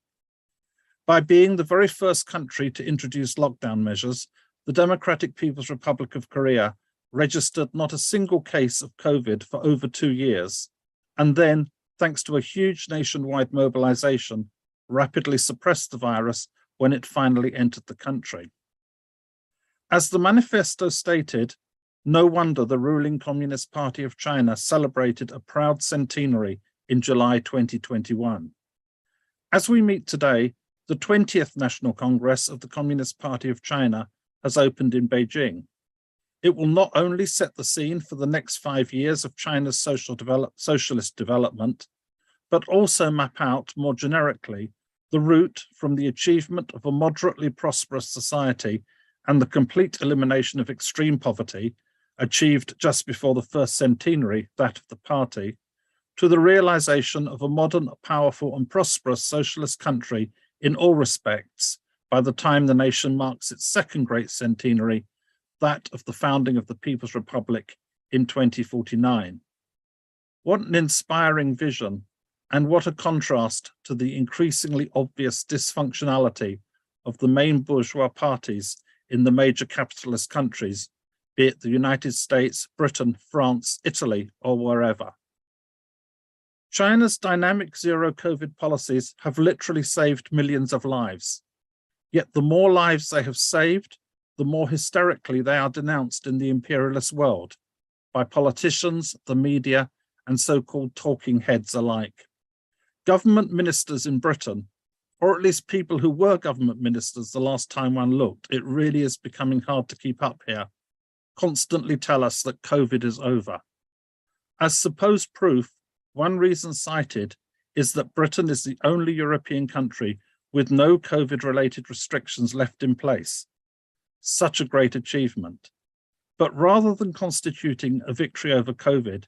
By being the very first country to introduce lockdown measures, the Democratic People's Republic of Korea registered not a single case of COVID for over 2 years, and then, thanks to a huge nationwide mobilization, rapidly suppressed the virus when it finally entered the country. As the manifesto stated, no wonder the ruling Communist Party of China celebrated a proud centenary in July 2021. As we meet today, the 20th National Congress of the Communist Party of China has opened in Beijing. It will not only set the scene for the next 5 years of China's socialist development, but also map out more generically the route from the achievement of a moderately prosperous society and the complete elimination of extreme poverty, achieved just before the first centenary, that of the party, to the realization of a modern, powerful, and prosperous socialist country in all respects by the time the nation marks its second great centenary, that of the founding of the People's Republic in 2049. What an inspiring vision, and what a contrast to the increasingly obvious dysfunctionality of the main bourgeois parties in the major capitalist countries, be it the United States, Britain, France, Italy, or wherever. China's dynamic zero COVID policies have literally saved millions of lives. Yet the more lives they have saved, the more hysterically they are denounced in the imperialist world by politicians, the media, and so-called talking heads alike. Government ministers in Britain, or at least people who were government ministers the last time one looked, it really is becoming hard to keep up here, constantly tell us that COVID is over. As supposed proof, one reason cited is that Britain is the only European country with no COVID-related restrictions left in place. Such a great achievement. But rather than constituting a victory over COVID,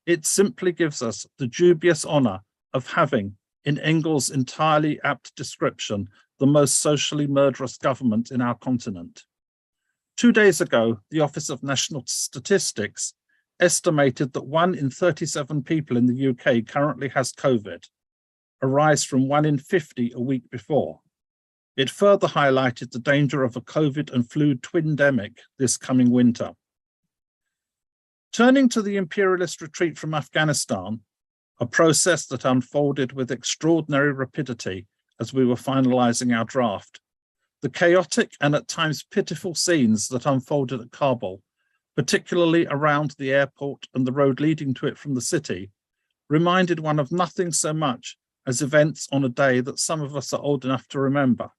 it simply gives us the dubious honor of having, in Engels' entirely apt description, the most socially murderous government in our continent. 2 days ago, the Office of National Statistics estimated that 1 in 37 people in the UK currently has COVID, a rise from 1 in 50 a week before. It further highlighted the danger of a COVID and flu twindemic this coming winter. Turning to the imperialist retreat from Afghanistan, a process that unfolded with extraordinary rapidity as we were finalizing our draft, The chaotic and at times pitiful scenes that unfolded at Kabul, particularly around the airport and the road leading to it from the city, reminded one of nothing so much as events on a day that some of us are old enough to remember,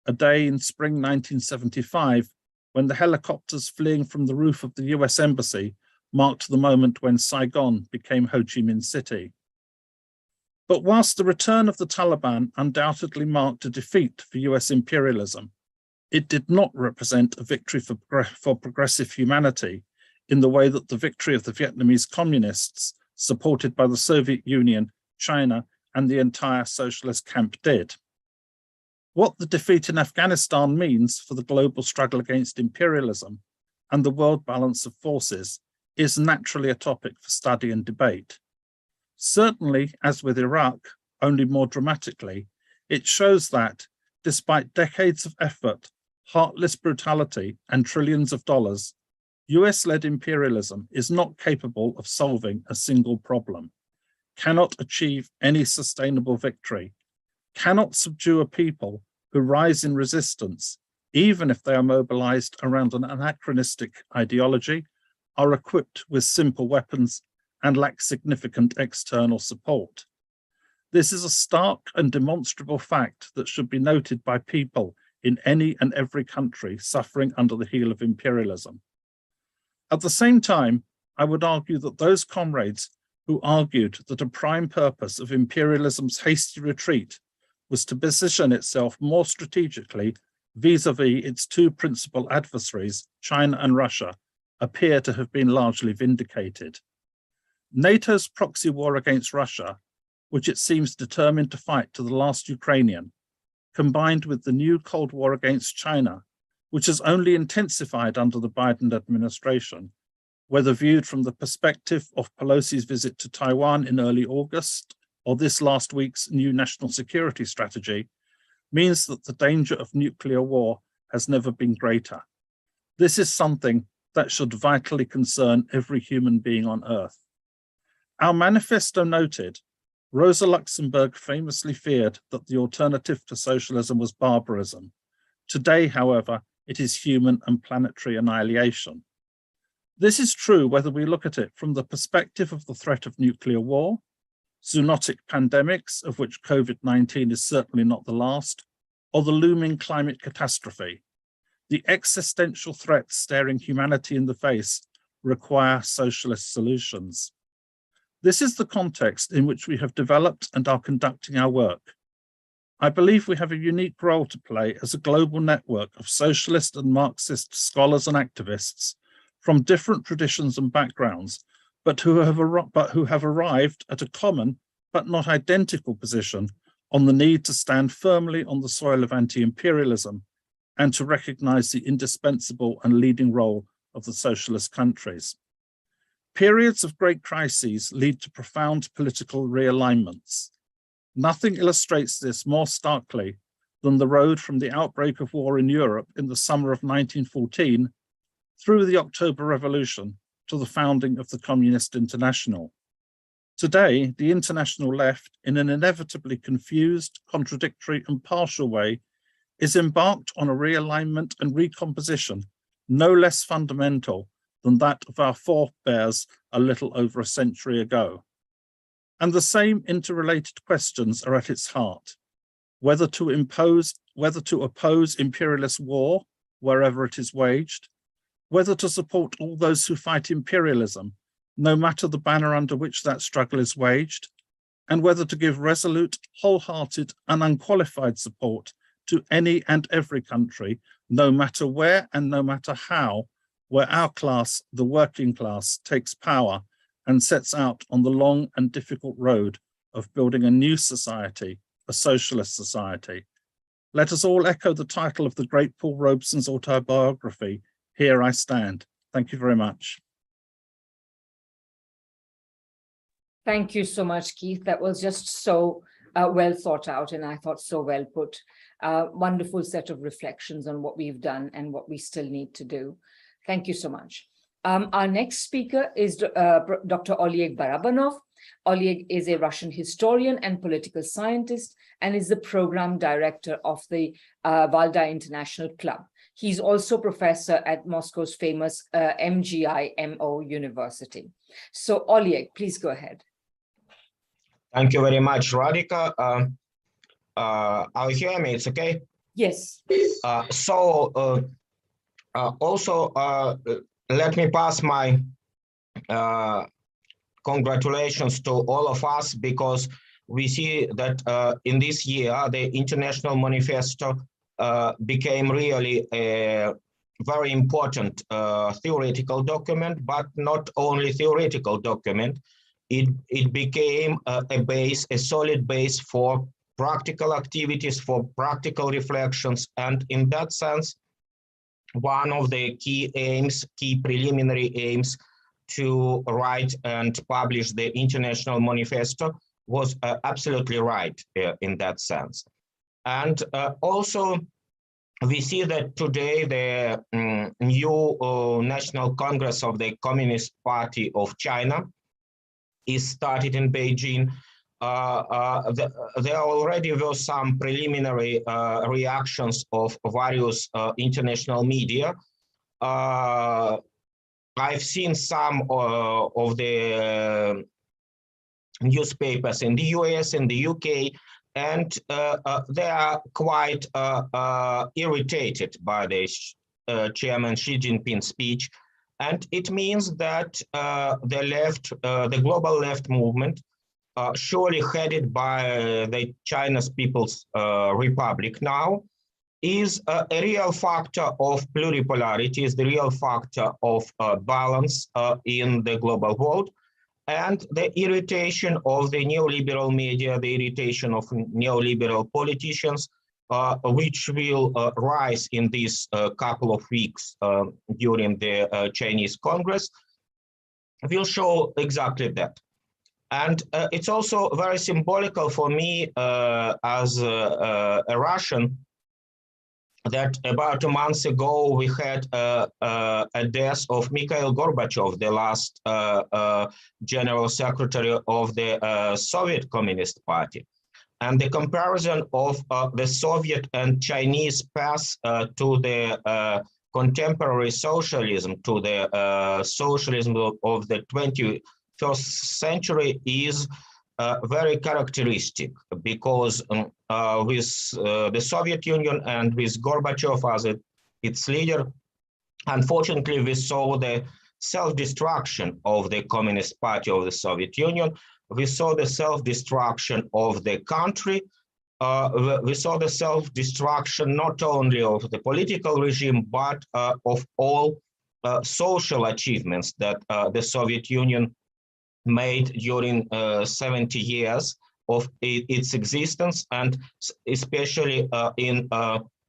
a day in spring 1975 when the helicopters fleeing from the roof of the US Embassy marked the moment when Saigon became Ho Chi Minh City. But whilst the return of the Taliban undoubtedly marked a defeat for US imperialism, it did not represent a victory for progressive humanity in the way that the victory of the Vietnamese communists, supported by the Soviet Union, China, and the entire socialist camp did. What the defeat in Afghanistan means for the global struggle against imperialism and the world balance of forces is naturally a topic for study and debate. Certainly, as with Iraq, only more dramatically, it shows that, despite decades of effort, heartless brutality, and trillions of dollars, US-led imperialism is not capable of solving a single problem, cannot achieve any sustainable victory, cannot subdue a people who rise in resistance, even if they are mobilized around an anachronistic ideology, are equipped with simple weapons, and lack significant external support. This is a stark and demonstrable fact that should be noted by people in any and every country suffering under the heel of imperialism. At the same time, I would argue that those comrades who argued that a prime purpose of imperialism's hasty retreat was to position itself more strategically vis-à-vis its two principal adversaries, China and Russia, appear to have been largely vindicated. NATO's proxy war against Russia, which it seems determined to fight to the last Ukrainian, combined with the new Cold War against China, which has only intensified under the Biden administration, whether viewed from the perspective of Pelosi's visit to Taiwan in early August or this last week's new national security strategy, means that the danger of nuclear war has never been greater. This is something that should vitally concern every human being on Earth. Our manifesto noted, Rosa Luxemburg famously feared that the alternative to socialism was barbarism. Today, however, it is human and planetary annihilation. This is true whether we look at it from the perspective of the threat of nuclear war, zoonotic pandemics, of which COVID-19 is certainly not the last, or the looming climate catastrophe. The existential threats staring humanity in the face require socialist solutions. This is the context in which we have developed and are conducting our work. I believe we have a unique role to play as a global network of socialist and Marxist scholars and activists from different traditions and backgrounds, but who have arrived at a common but not identical position on the need to stand firmly on the soil of anti-imperialism and to recognize the indispensable and leading role of the socialist countries. Periods of great crises lead to profound political realignments. Nothing illustrates this more starkly than the road from the outbreak of war in Europe in the summer of 1914 through the October Revolution to the founding of the Communist International. Today, the international left, in an inevitably confused, contradictory, and partial way, is embarked on a realignment and recomposition no less fundamental than that of our forebears a little over a century ago. And the same interrelated questions are at its heart: whether to oppose imperialist war wherever it is waged, whether to support all those who fight imperialism, no matter the banner under which that struggle is waged, and whether to give resolute, wholehearted, and unqualified support to any and every country, no matter where and no matter how, where our class, the working class, takes power and sets out on the long and difficult road of building a new society, a socialist society. Let us all echo the title of the great Paul Robeson's autobiography, Here I Stand. Thank you very much. Thank you so much, Keith. That was just so well thought out, and I thought so well put. Wonderful set of reflections on what we've done and what we still need to do. Thank you so much. Our next speaker is Dr. Oleg Barabanov. Oleg is a Russian historian and political scientist and is the program director of the Valda International Club. He's also professor at Moscow's famous MGIMO University. So Oleg, please go ahead. Thank you very much, Radhika. Are you hearing me? It's okay? Yes. Also, let me pass my congratulations to all of us, because we see that in this year, the International Manifesto became really a very important theoretical document, but not only theoretical document. It became a solid base for practical activities, for practical reflections. And in that sense, one of the key preliminary aims to write and publish the International Manifesto was absolutely right in that sense. And also, we see that today the new National Congress of the Communist Party of China is started in Beijing. There already were some preliminary reactions of various international media. I've seen some of the newspapers in the US and the UK, and they are quite irritated by the Chairman Xi Jinping's speech. And it means that the global left movement, surely headed by the China's People's Republic now, is a real factor of pluripolarity, is the real factor of balance in the global world. And the irritation of the neoliberal media, the irritation of neoliberal politicians, which will rise in these couple of weeks during the Chinese Congress, will show exactly that. And it's also very symbolical for me as a Russian that about a month ago we had a death of Mikhail Gorbachev, the last general secretary of the Soviet Communist Party. And the comparison of the Soviet and Chinese path to the contemporary socialism, to the socialism of the 21st century is very characteristic, because with the Soviet Union and with Gorbachev as its leader, unfortunately, we saw the self-destruction of the Communist Party of the Soviet Union. We saw the self-destruction of the country. We saw the self-destruction not only of the political regime, but of all social achievements that the Soviet Union made during 70 years of its existence, and especially in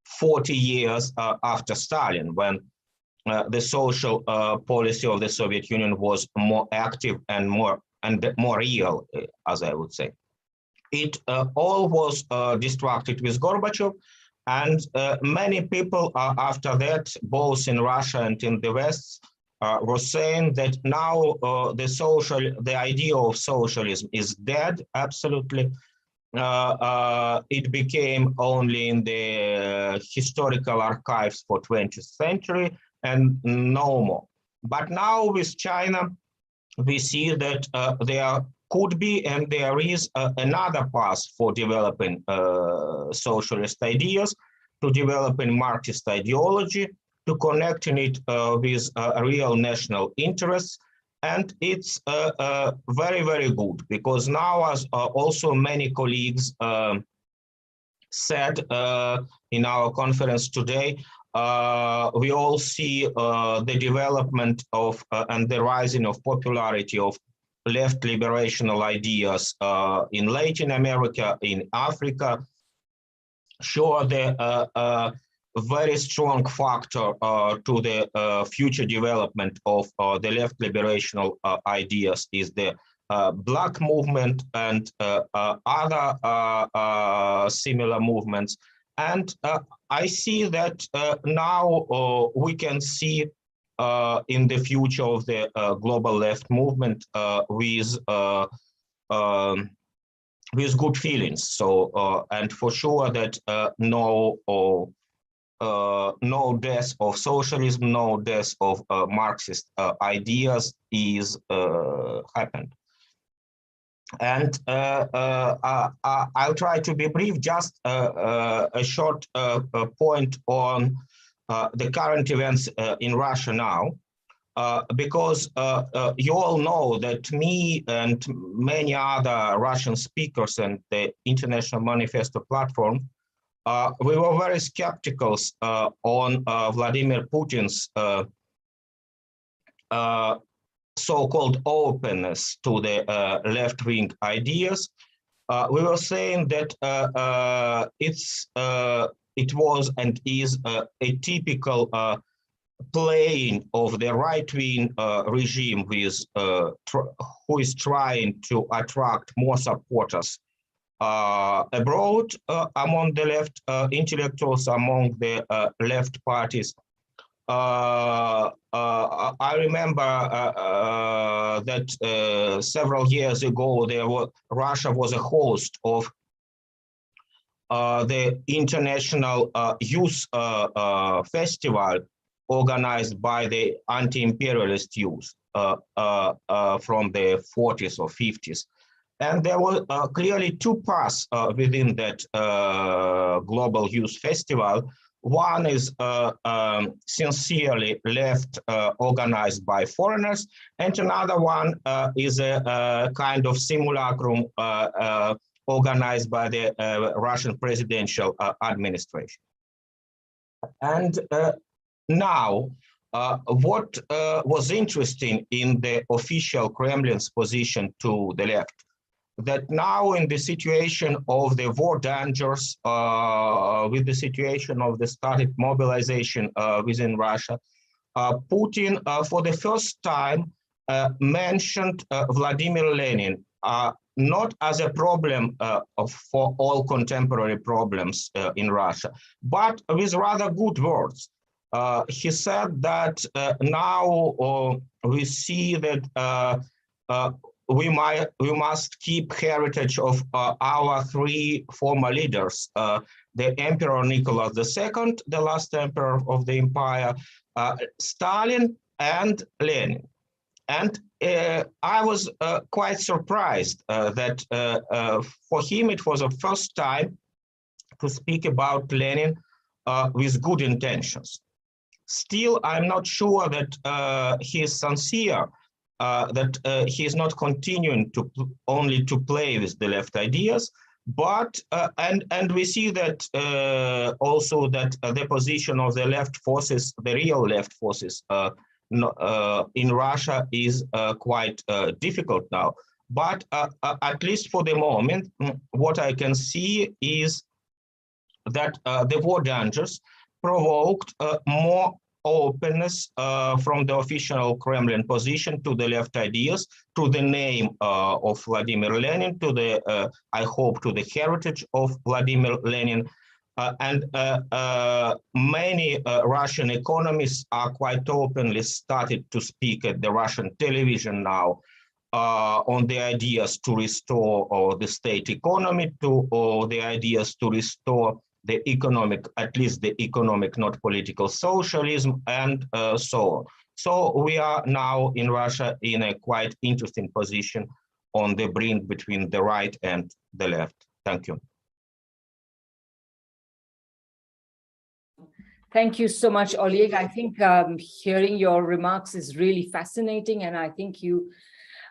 40 years after Stalin, when the social policy of the Soviet Union was more active and more real, as I would say. It all was destructed with Gorbachev, and many people after that, both in Russia and in the West, were saying that now the idea of socialism is dead, absolutely. It became only in the historical archives for 20th century and no more. But now with China, we see that there could be and there is another path for developing socialist ideas, to developing Marxist ideology, to connecting it with real national interests. And it's very, very good, because now, as also many colleagues said in our conference today, we all see the development of and the rising of popularity of left liberational ideas in Latin America, in Africa. Sure, the very strong factor to the future development of the left liberational ideas is the Black movement and other similar movements. And I see that now we can see in the future of the global left movement with good feelings. So, and for sure that no death of socialism, no death of Marxist ideas is happened. And I'll try to be brief, just a short point on the current events in Russia now. Because you all know that me and many other Russian speakers and the International Manifesto platform, we were very skeptical on Vladimir Putin's so-called openness to the left-wing ideas. We were saying that it was and is a typical playing of the right-wing regime with who is trying to attract more supporters abroad among the left intellectuals, among the left parties. I remember that several years ago, Russia was a host of the International Youth Festival organized by the anti-imperialist youth from the 40s or 50s. And there were clearly two paths within that global youth festival. One is sincerely left organized by foreigners, and another one is a kind of simulacrum organized by the Russian presidential administration. And now, what was interesting in the official Kremlin's position to the left, that now in the situation of the war dangers, with the situation of the started mobilization within Russia, Putin for the first time mentioned Vladimir Lenin, not as a problem for all contemporary problems in Russia, but with rather good words. He said that now we see that we must keep heritage of our three former leaders, the Emperor Nicholas II, the last emperor of the empire, Stalin and Lenin. And I was quite surprised that for him it was the first time to speak about Lenin with good intentions. Still, I'm not sure that he is sincere, that he is not continuing to only to play with the left ideas, but and we see that also that the position of the left forces, the real left forces in Russia is quite difficult now. But at least for the moment, what I can see is that the war dangers provoked more openness from the official Kremlin position to the left ideas, to the name of Vladimir Lenin, to the, I hope, to the heritage of Vladimir Lenin. And many Russian economists are quite openly started to speak at the Russian television now on the ideas to restore the state economy, to the ideas to restore the economic, at least the economic, not political socialism, and so on. So we are now in Russia in a quite interesting position on the brink between the right and the left. Thank you. Thank you so much, Oleg. I think hearing your remarks is really fascinating, and I think you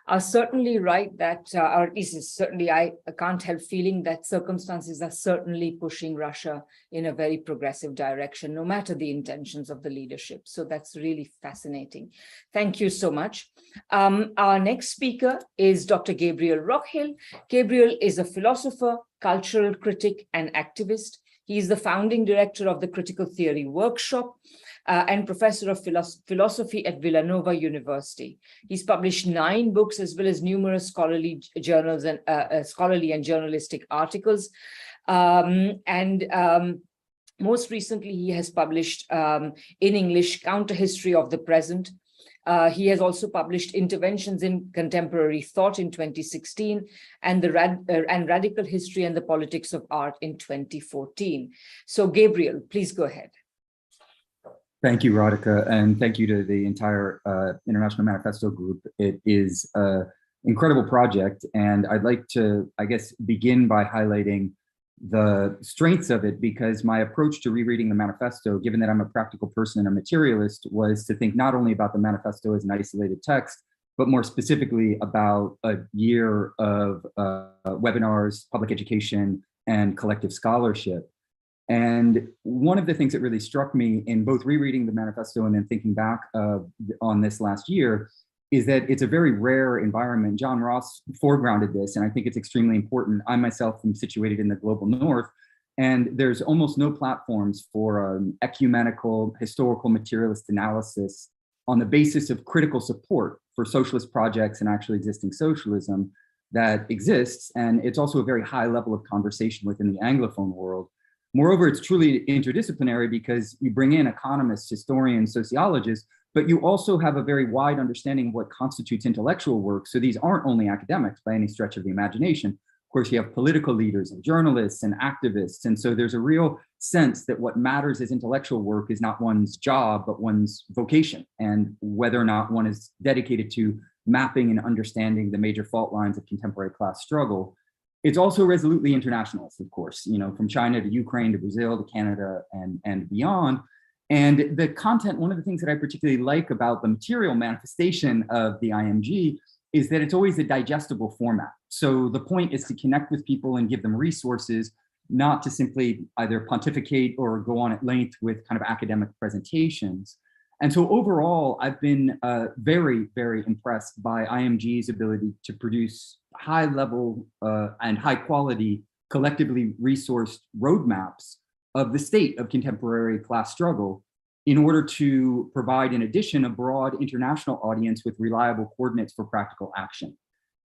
are certainly right that, or at least certainly I can't help feeling that circumstances are certainly pushing Russia in a very progressive direction, no matter the intentions of the leadership. So that's really fascinating. Thank you so much. Our next speaker is Dr. Gabriel Rockhill. Gabriel is a philosopher, cultural critic, and activist. He is the founding director of the Critical Theory Workshop and professor of philosophy at Villanova University. He's published 9 books as well as numerous scholarly journals and scholarly and journalistic articles. Most recently, he has published in English, Counter History of the Present. He has also published Interventions in Contemporary Thought in 2016 and Radical History and the Politics of Art in 2014. So Gabriel, please go ahead. Thank you, Radhika, and thank you to the entire International Manifesto Group. It is an incredible project, and I'd like to, I guess, begin by highlighting the strengths of it, because my approach to rereading the manifesto, given that I'm a practical person and a materialist, was to think not only about the manifesto as an isolated text, but more specifically about a year of webinars, public education, and collective scholarship. And one of the things that really struck me in both rereading the manifesto and then thinking back on this last year is that it's a very rare environment. John Ross foregrounded this, and I think it's extremely important. I myself am situated in the global north, and there's almost no platforms for ecumenical, historical materialist analysis on the basis of critical support for socialist projects and actually existing socialism that exists. And it's also a very high level of conversation within the Anglophone world. Moreover, it's truly interdisciplinary because you bring in economists, historians, sociologists, but you also have a very wide understanding of what constitutes intellectual work. So these aren't only academics by any stretch of the imagination. Of course, you have political leaders and journalists and activists. And so there's a real sense that what matters as intellectual work is not one's job, but one's vocation, and whether or not one is dedicated to mapping and understanding the major fault lines of contemporary class struggle. It's also resolutely internationalist, of course, from China to Ukraine to Brazil to Canada and beyond. And the content, one of the things that I particularly like about the material manifestation of the IMG is that it's always a digestible format. So the point is to connect with people and give them resources, not to simply either pontificate or go on at length with kind of academic presentations. And so overall, I've been very, very impressed by IMG's ability to produce high level and high quality, collectively resourced roadmaps of the state of contemporary class struggle in order to provide, in addition, a broad international audience with reliable coordinates for practical action.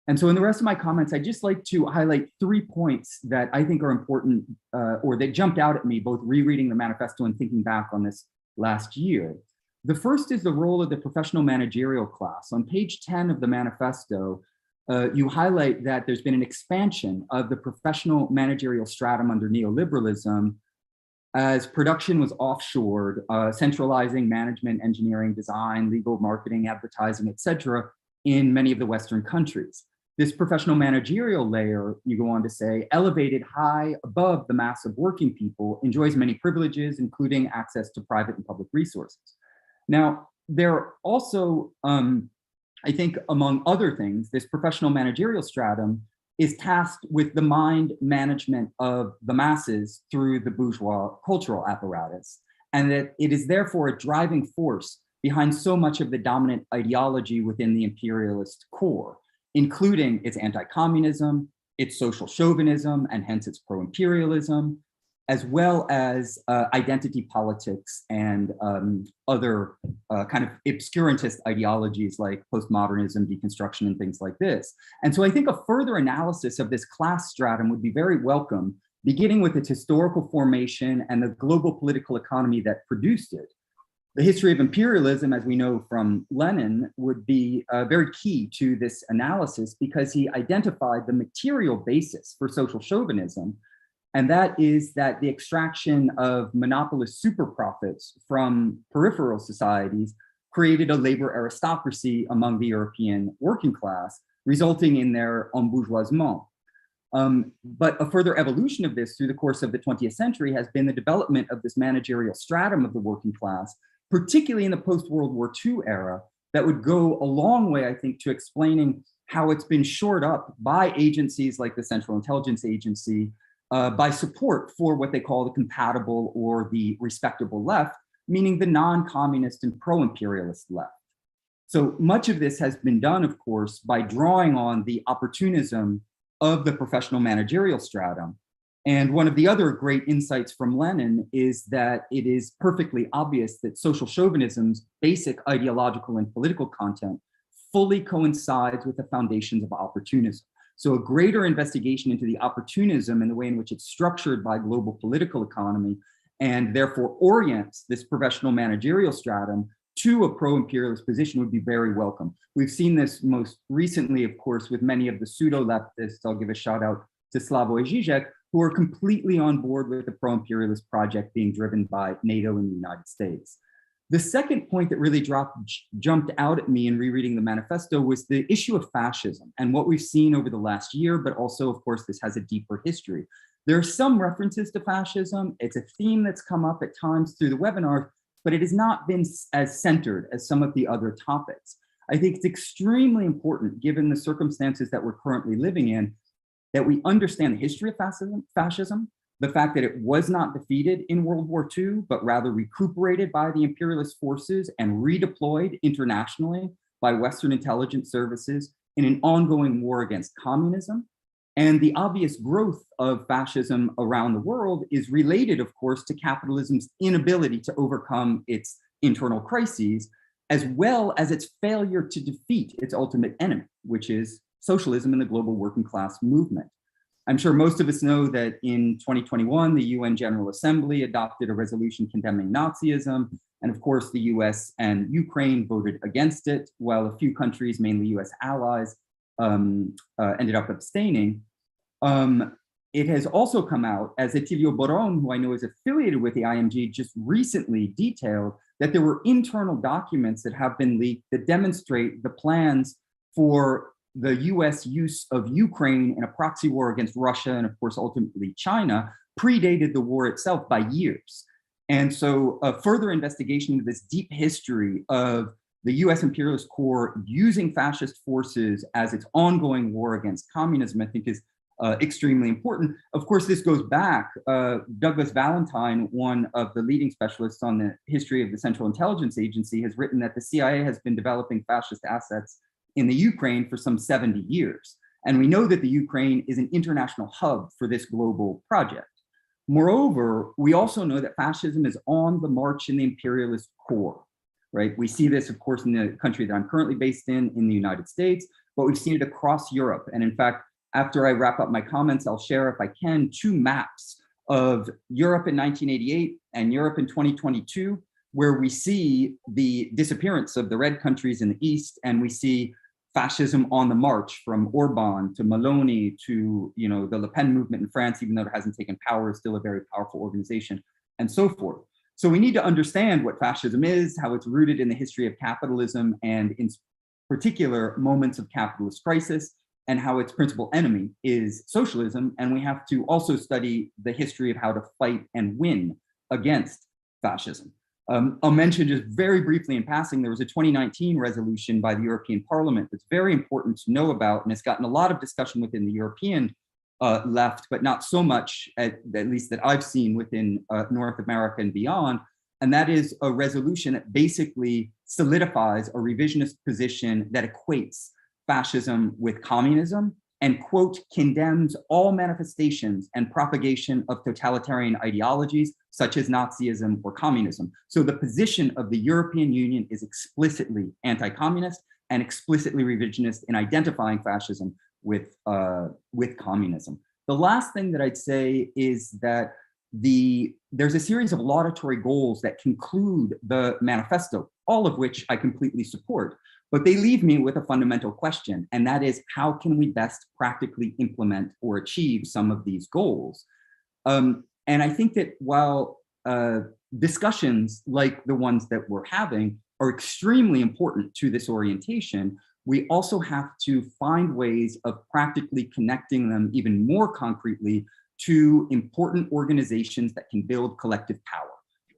And so in the rest of my comments, I'd just like to highlight 3 points that I think are important or that jumped out at me, both rereading the manifesto and thinking back on this last year. The first is the role of the professional managerial class. On page 10 of the manifesto, you highlight that there's been an expansion of the professional managerial stratum under neoliberalism as production was offshored, centralizing management, engineering, design, legal, marketing, advertising, etc., in many of the Western countries. This professional managerial layer, you go on to say, elevated high above the mass of working people, enjoys many privileges, including access to private and public resources. Now, there are also, I think, among other things, this professional managerial stratum is tasked with the mind management of the masses through the bourgeois cultural apparatus, and that it is therefore a driving force behind so much of the dominant ideology within the imperialist core, including its anti-communism, its social chauvinism, and hence its pro-imperialism, as well as identity politics and other kind of obscurantist ideologies like postmodernism, deconstruction, and things like this. And so I think a further analysis of this class stratum would be very welcome, beginning with its historical formation and the global political economy that produced it. The history of imperialism, as we know from Lenin, would be very key to this analysis because he identified the material basis for social chauvinism. And that is that the extraction of monopolist super profits from peripheral societies created a labor aristocracy among the European working class, resulting in their embourgeoisement. But a further evolution of this through the course of the 20th century has been the development of this managerial stratum of the working class, particularly in the post-World War II era, that would go a long way, I think, to explaining how it's been shored up by agencies like the Central Intelligence Agency, by support for what they call the compatible or the respectable left, meaning the non-communist and pro-imperialist left. So much of this has been done, of course, by drawing on the opportunism of the professional managerial stratum. And one of the other great insights from Lenin is that it is perfectly obvious that social chauvinism's basic ideological and political content fully coincides with the foundations of opportunism. So a greater investigation into the opportunism and the way in which it's structured by global political economy and therefore orients this professional managerial stratum to a pro-imperialist position would be very welcome. We've seen this most recently, of course, with many of the pseudo-leftists. I'll give a shout out to Slavoj Žižek, who are completely on board with the pro-imperialist project being driven by NATO and the United States. The second point that really jumped out at me in rereading the manifesto was the issue of fascism and what we've seen over the last year, but also, of course, this has a deeper history. There are some references to fascism. It's a theme that's come up at times through the webinar, but it has not been as centered as some of the other topics. I think it's extremely important, given the circumstances that we're currently living in, that we understand the history of fascism, the fact that it was not defeated in World War II, but rather recuperated by the imperialist forces and redeployed internationally by Western intelligence services in an ongoing war against communism. And the obvious growth of fascism around the world is related, of course, to capitalism's inability to overcome its internal crises, as well as its failure to defeat its ultimate enemy, which is socialism and the global working class movement. I'm sure most of us know that in 2021, the UN General Assembly adopted a resolution condemning Nazism. And of course, the US and Ukraine voted against it, while a few countries, mainly US allies, ended up abstaining. It has also come out, as Etilio Boron, who I know is affiliated with the IMG, just recently detailed that there were internal documents that have been leaked that demonstrate the plans for the US use of Ukraine in a proxy war against Russia and, of course, ultimately China, predated the war itself by years. And so a further investigation into this deep history of the US imperialist core using fascist forces as its ongoing war against communism, I think is extremely important. Of course, this goes back, Douglas Valentine, one of the leading specialists on the history of the Central Intelligence Agency, has written that the CIA has been developing fascist assets in the Ukraine for some 70 years. And we know that the Ukraine is an international hub for this global project. Moreover, we also know that fascism is on the march in the imperialist core, right? We see this, of course, in the country that I'm currently based in the United States, but we've seen it across Europe. And in fact, after I wrap up my comments, I'll share, if I can, 2 maps of Europe in 1988 and Europe in 2022, where we see the disappearance of the red countries in the East, and we see fascism on the march from Orban to Meloni to, you know, the Le Pen movement in France, even though it hasn't taken power, is still a very powerful organization, and so forth. So we need to understand what fascism is, how it's rooted in the history of capitalism, and in particular moments of capitalist crisis, and how its principal enemy is socialism. And we have to also study the history of how to fight and win against fascism. I'll mention just very briefly in passing, there was a 2019 resolution by the European Parliament that's very important to know about, and it's gotten a lot of discussion within the European left, but not so much, at least that I've seen, within North America and beyond. And that is a resolution that basically solidifies a revisionist position that equates fascism with communism and, quote, condemns all manifestations and propagation of totalitarian ideologies such as Nazism or communism. So the position of the European Union is explicitly anti-communist and explicitly revisionist in identifying fascism with communism. The last thing that I'd say is that there's a series of laudatory goals that conclude the manifesto, all of which I completely support. But they leave me with a fundamental question, and that is, how can we best practically implement or achieve some of these goals? And I think that while discussions like the ones that we're having are extremely important to this orientation, we also have to find ways of practically connecting them even more concretely to important organizations that can build collective power,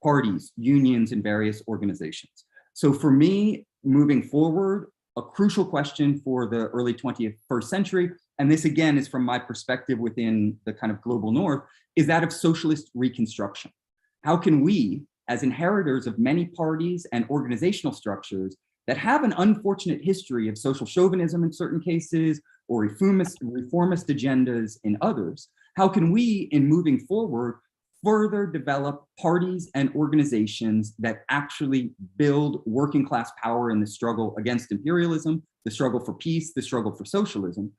parties, unions, and various organizations. So for me, moving forward, a crucial question for the early 21st century, and this again is from my perspective within the kind of global north, is that of socialist reconstruction. How can we, as inheritors of many parties and organizational structures that have an unfortunate history of social chauvinism in certain cases, or reformist agendas in others, how can we, in moving forward, further develop parties and organizations that actually build working class power in the struggle against imperialism, the struggle for peace, the struggle for socialism?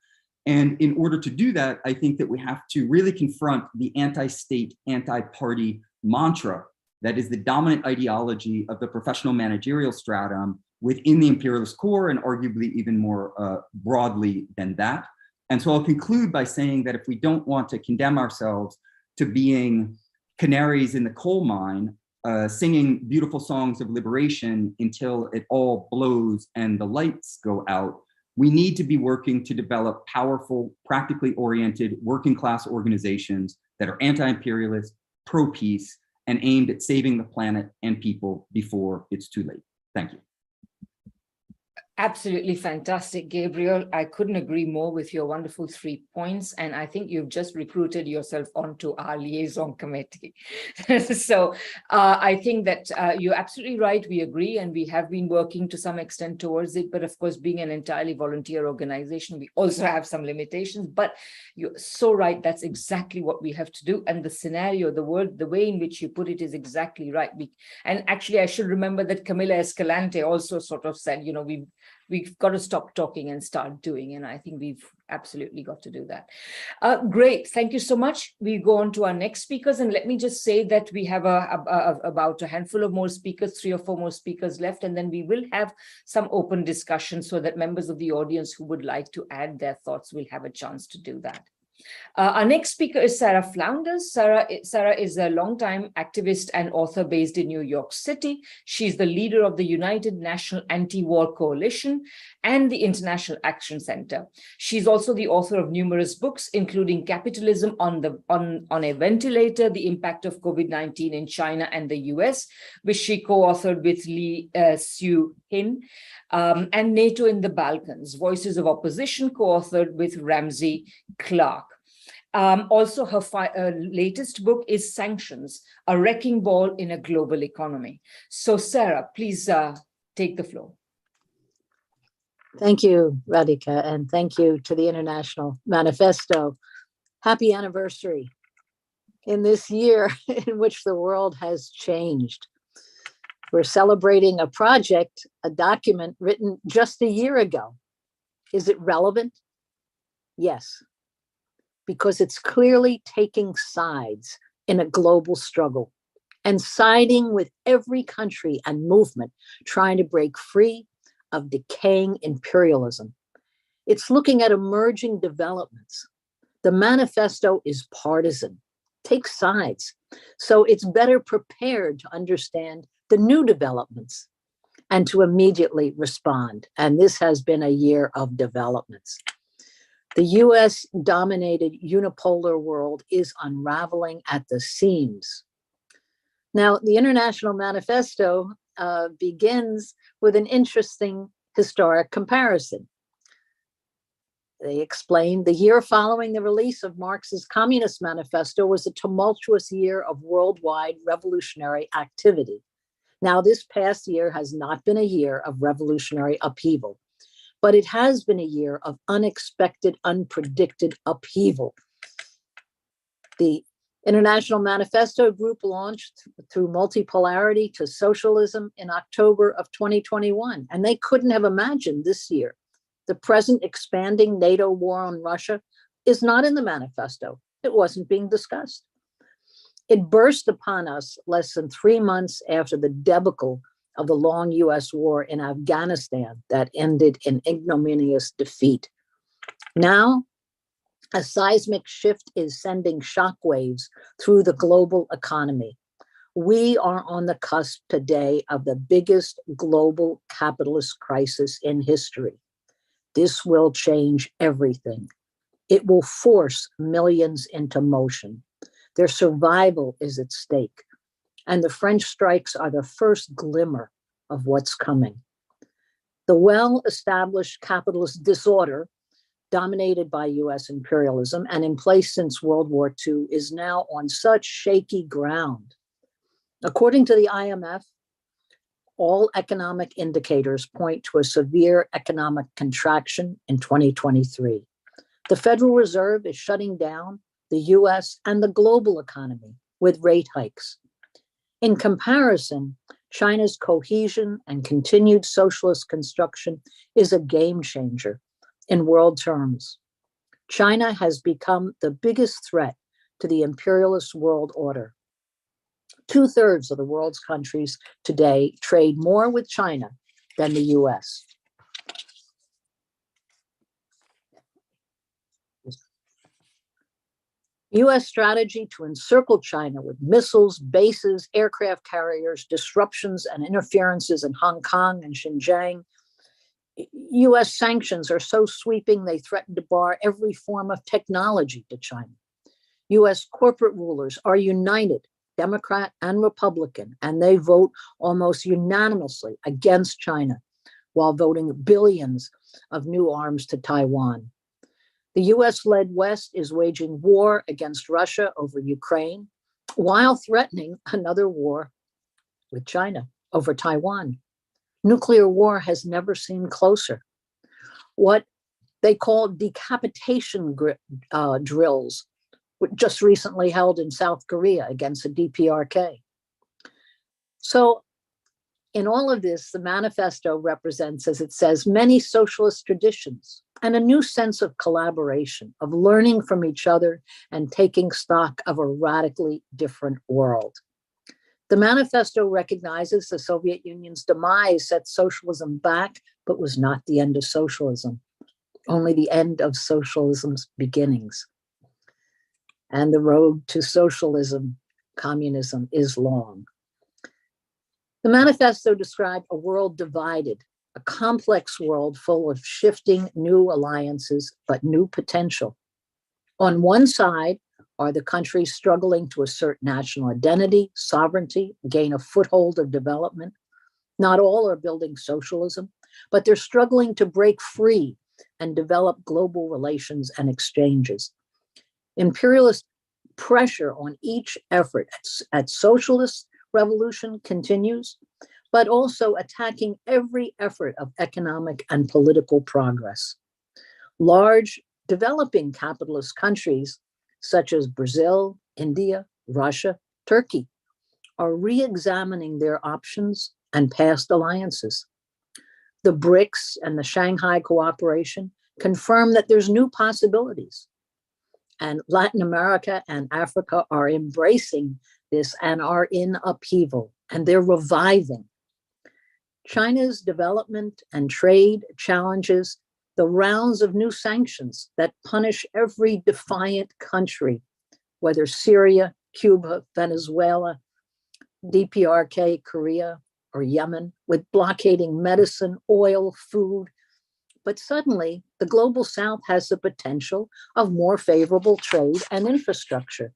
And in order to do that, I think that we have to really confront the anti-state, anti-party mantra that is the dominant ideology of the professional managerial stratum within the imperialist core, and arguably even more broadly than that. And so I'll conclude by saying that if we don't want to condemn ourselves to being canaries in the coal mine, singing beautiful songs of liberation until it all blows and the lights go out, we need to be working to develop powerful, practically oriented working class organizations that are anti-imperialist, pro-peace, and aimed at saving the planet and people before it's too late. Thank you. Absolutely fantastic, Gabriel. I couldn't agree more with your wonderful 3 points. And I think you've just recruited yourself onto our liaison committee. So I think that you're absolutely right. We agree, and we have been working to some extent towards it. But of course, being an entirely volunteer organization, we also have some limitations. But you're so right. That's exactly what we have to do. And the scenario, the way in which you put it is exactly right. And actually, I should remember that Camilla Escalante also sort of said, you know, we've got to stop talking and start doing. And I think we've absolutely got to do that. Great. Thank you so much. We go on to our next speakers. And let me just say that we have about a handful of more speakers, 3 or 4 more speakers left. And then we will have some open discussion so that members of the audience who would like to add their thoughts will have a chance to do that. Our next speaker is Sarah Flanders. Sarah is a longtime activist and author based in New York City. She's the leader of the United National Anti-War Coalition and the International Action Center. She's also the author of numerous books, including Capitalism on a Ventilator, The Impact of COVID-19 in China and the US, which she co-authored with Lee Siew-hin, and NATO in the Balkans, Voices of Opposition, co-authored with Ramsey Clark. Also, her latest book is Sanctions, A Wrecking Ball in a Global Economy. So Sarah, please take the floor. Thank you, Radhika, and thank you to the International Manifesto. Happy anniversary in this year in which the world has changed. We're celebrating a project, a document written just a year ago. Is it relevant? Yes, because it's clearly taking sides in a global struggle and siding with every country and movement trying to break free of decaying imperialism. It's looking at emerging developments. The manifesto is partisan, takes sides, so it's better prepared to understand the new developments and to immediately respond. And this has been a year of developments. The US-dominated unipolar world is unraveling at the seams. Now, the International Manifesto begins with an interesting historic comparison. They explained the year following the release of Marx's Communist Manifesto was a tumultuous year of worldwide revolutionary activity. Now, this past year has not been a year of revolutionary upheaval, but it has been a year of unexpected, unpredicted upheaval. The International Manifesto Group launched Through Multipolarity to Socialism in October of 2021, and they couldn't have imagined this year. The present expanding NATO war on Russia is not in the manifesto. It wasn't being discussed. It burst upon us less than 3 months after the debacle of the long US war in Afghanistan that ended in ignominious defeat. Now, a seismic shift is sending shockwaves through the global economy. We are on the cusp today of the biggest global capitalist crisis in history. This will change everything. It will force millions into motion. Their survival is at stake. And the French strikes are the first glimmer of what's coming. The well-established capitalist disorder, dominated by US imperialism and in place since World War II, is now on such shaky ground. According to the IMF, all economic indicators point to a severe economic contraction in 2023. The Federal Reserve is shutting down the US and the global economy with rate hikes. In comparison, China's cohesion and continued socialist construction is a game changer in world terms. China has become the biggest threat to the imperialist world order. 2/3 of the world's countries today trade more with China than the US. US strategy to encircle China with missiles, bases, aircraft carriers, disruptions and interferences in Hong Kong and Xinjiang. US sanctions are so sweeping they threaten to bar every form of technology to China. US corporate rulers are united, Democrat and Republican, and they vote almost unanimously against China while voting billions of new arms to Taiwan. The US-led West is waging war against Russia over Ukraine while threatening another war with China over Taiwan. Nuclear war has never seemed closer. What they call decapitation drills were just recently held in South Korea against the DPRK. So in all of this, the manifesto represents, as it says, many socialist traditions and a new sense of collaboration, of learning from each other and taking stock of a radically different world. The manifesto recognizes the Soviet Union's demise set socialism back, but was not the end of socialism, only the end of socialism's beginnings. And the road to socialism, communism, is long. The manifesto described a world divided, a complex world full of shifting new alliances, but new potential. On one side are the countries struggling to assert national identity, sovereignty, gain a foothold of development. Not all are building socialism, but they're struggling to break free and develop global relations and exchanges. Imperialist pressure on each effort at socialist revolution continues, but also attacking every effort of economic and political progress. Large developing capitalist countries such as Brazil, India, Russia, Turkey are re-examining their options and past alliances. The BRICS and the Shanghai Cooperation confirm that there's new possibilities. And Latin America and Africa are embracing this and are in upheaval, and they're reviving. China's development and trade challenges the rounds of new sanctions that punish every defiant country, whether Syria, Cuba, Venezuela, DPRK, Korea, or Yemen, with blockading medicine, oil, food. But suddenly, the global South has the potential of more favorable trade and infrastructure.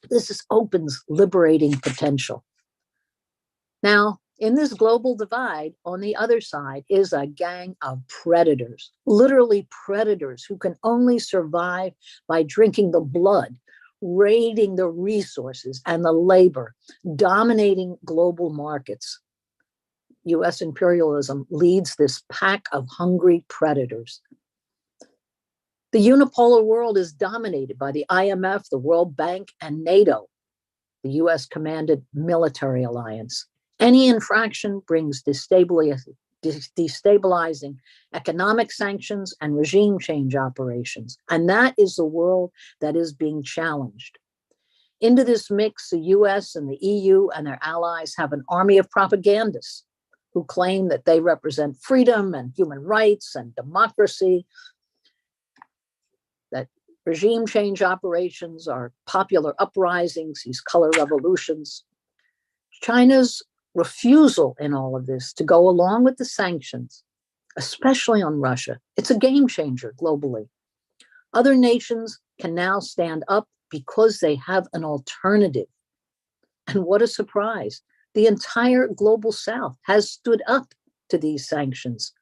This opens liberating potential. Now, in this global divide, on the other side is a gang of predators, literally predators who can only survive by drinking the blood, raiding the resources and the labor, dominating global markets. US imperialism leads this pack of hungry predators. The unipolar world is dominated by the IMF, the World Bank, and NATO, the US commanded military alliance. Any infraction brings destabilizing economic sanctions and regime change operations. And that is the world that is being challenged. Into this mix, the US and the EU and their allies have an army of propagandists who claim that they represent freedom and human rights and democracy, that regime change operations are popular uprisings, these color revolutions. China's refusal in all of this to go along with the sanctions, especially on Russia, it's a game changer globally. Other nations can now stand up because they have an alternative. And what a surprise. The entire global South has stood up to these sanctions.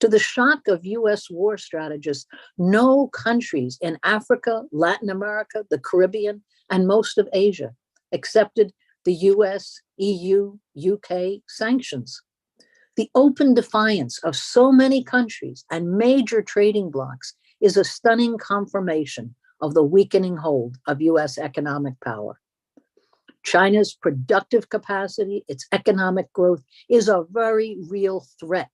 To the shock of US war strategists, no countries in Africa, Latin America, the Caribbean, and most of Asia accepted the US, EU, UK sanctions. The open defiance of so many countries and major trading blocs is a stunning confirmation of the weakening hold of US economic power. China's productive capacity, its economic growth, is a very real threat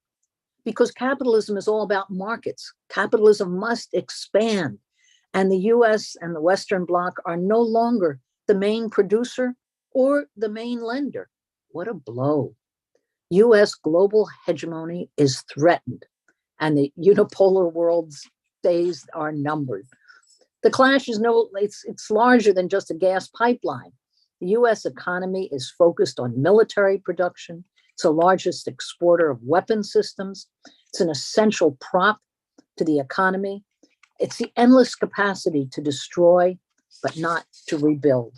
because capitalism is all about markets. Capitalism must expand, and the US and the Western Bloc are no longer the main producer or the main lender. What a blow. US global hegemony is threatened, and the unipolar world's days are numbered. The clash is it's larger than just a gas pipeline. The US economy is focused on military production. It's the largest exporter of weapon systems. It's an essential prop to the economy. It's the endless capacity to destroy, but not to rebuild.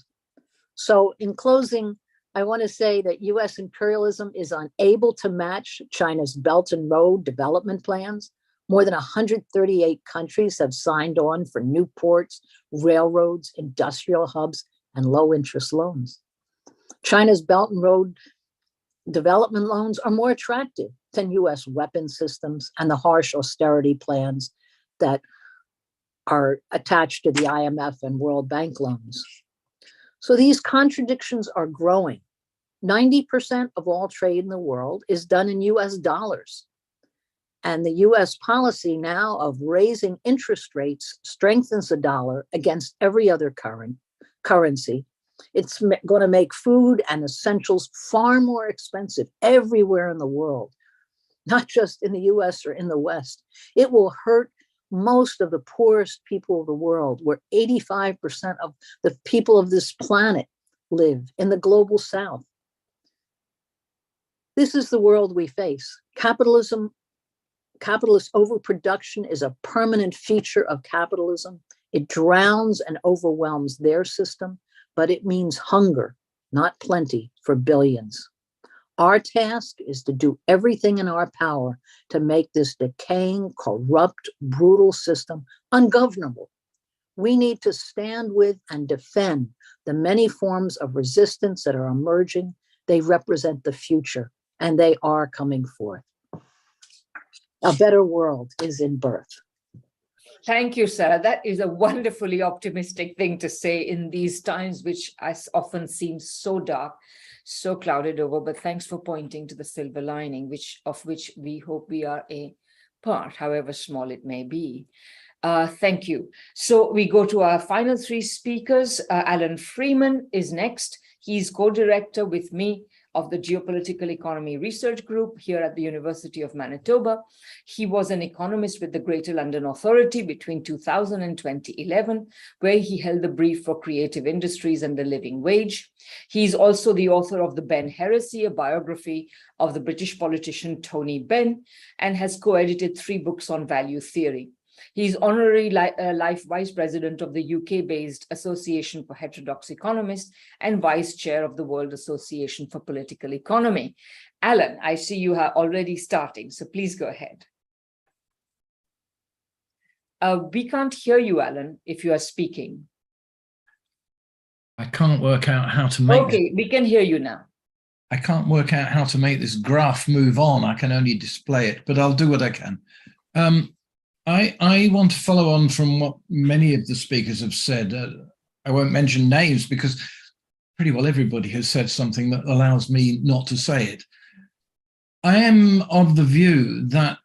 So in closing, I want to say that US imperialism is unable to match China's Belt and Road development plans. More than 138 countries have signed on for new ports, railroads, industrial hubs, and low interest loans. China's Belt and Road development loans are more attractive than US weapon systems and the harsh austerity plans that are attached to the IMF and World Bank loans. So these contradictions are growing. 90% of all trade in the world is done in US dollars. And the US policy now of raising interest rates strengthens the dollar against every other currency. It's going to make food and essentials far more expensive everywhere in the world, not just in the US or in the West. It will hurt most of the poorest people of the world, where 85% of the people of this planet live, in the global South. This is the world we face. Capitalist overproduction is a permanent feature of capitalism. It drowns and overwhelms their system, but it means hunger, not plenty, for billions. Our task is to do everything in our power to make this decaying, corrupt, brutal system ungovernable. We need to stand with and defend the many forms of resistance that are emerging. They represent the future, and they are coming forth. A better world is in birth. Thank you, Sarah. That is a wonderfully optimistic thing to say in these times, which often seem so dark, so clouded over. But thanks for pointing to the silver lining, of which we hope we are a part, however small it may be. Thank you. So we go to our final three speakers. Alan Freeman is next. He's co-director with me of the Geopolitical Economy Research Group here at the University of Manitoba. He was an economist with the Greater London Authority between 2000 and 2011, where he held the brief for creative industries and the living wage. He's also the author of The Benn Heresy, a biography of the British politician Tony Benn, and has co-edited 3 books on value theory. He's honorary life vice president of the UK-based Association for Heterodox Economists and vice chair of the World Association for Political Economy. Alan, I see you are already starting, so please go ahead. We can't hear you, Alan, if you are speaking. I can't work out how to make Okay, we can hear you now. I can't work out how to make this graph move on. I can only display it, but I'll do what I can. I want to follow on from what many of the speakers have said. I won't mention names because pretty well everybody has said something that allows me not to say it. I am of the view that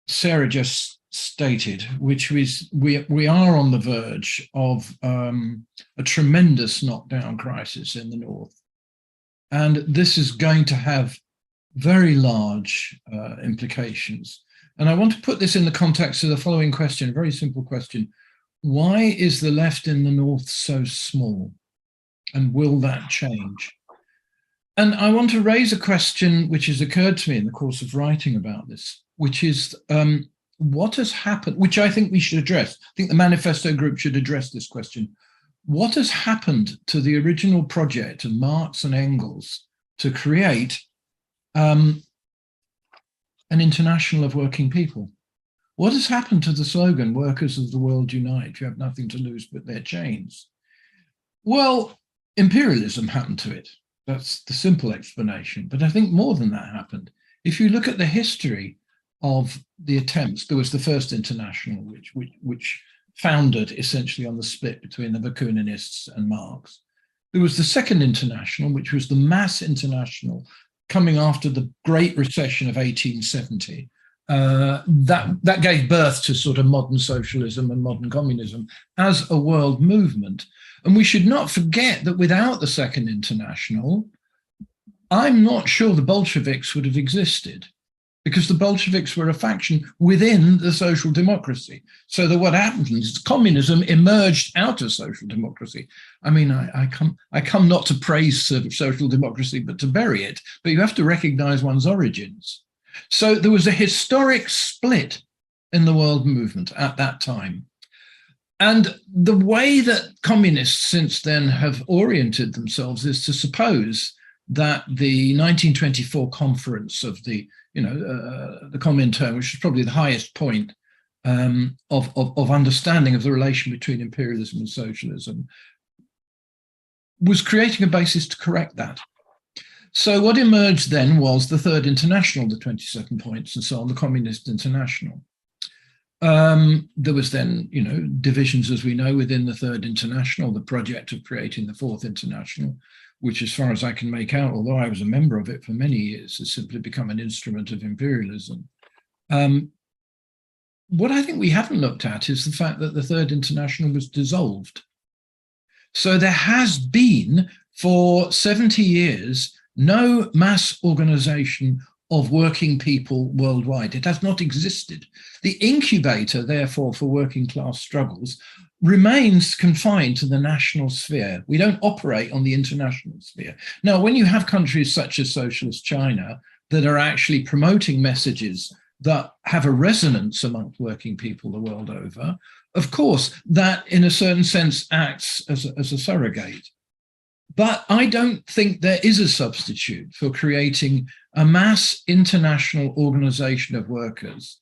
Sarah just stated, which is we are on the verge of a tremendous knockdown crisis in the North. And this is going to have very large implications. And I want to put this in the context of the following question, a very simple question. Why is the left in the North so small? And will that change? And I want to raise a question which has occurred to me in the course of writing about this, which is what has happened, which I think we should address. I think the Manifesto Group should address this question. What has happened to the original project of Marx and Engels to create an international of working people? What has happened to the slogan, workers of the world unite, you have nothing to lose but their chains? Well, imperialism happened to it. That's the simple explanation. But I think more than that happened. If you look at the history of the attempts, there was the first international, which founded essentially on the split between the Bakuninists and Marx. There was the second international, which was the mass international, coming after the Great Recession of 1870, that gave birth to sort of modern socialism and modern communism as a world movement. And we should not forget that without the Second International, I'm not sure the Bolsheviks would have existed, because the Bolsheviks were a faction within the social democracy. So that what happens is communism emerged out of social democracy. I mean, I come not to praise social democracy, but to bury it. But you have to recognize one's origins. So there was a historic split in the world movement at that time. And the way that communists since then have oriented themselves is to suppose that the 1924 conference of the Comintern, which is probably the highest point of understanding of the relation between imperialism and socialism, was creating a basis to correct that. So what emerged then was the Third International, the 27 points and so on, the Communist International. There was then, divisions, as we know, within the Third International, the project of creating the Fourth International, which, as far as I can make out, although I was a member of it for many years, has simply become an instrument of imperialism. What I think we haven't looked at is the fact that the Third International was dissolved. So there has been, for 70 years, no mass organization of working people worldwide. It has not existed. The incubator, therefore, for working class struggles remains confined to the national sphere. We don't operate on the international sphere. Now, when you have countries such as socialist China that are actually promoting messages that have a resonance amongst working people the world over, of course, that in a certain sense acts as a surrogate. But I don't think there is a substitute for creating a mass international organization of workers.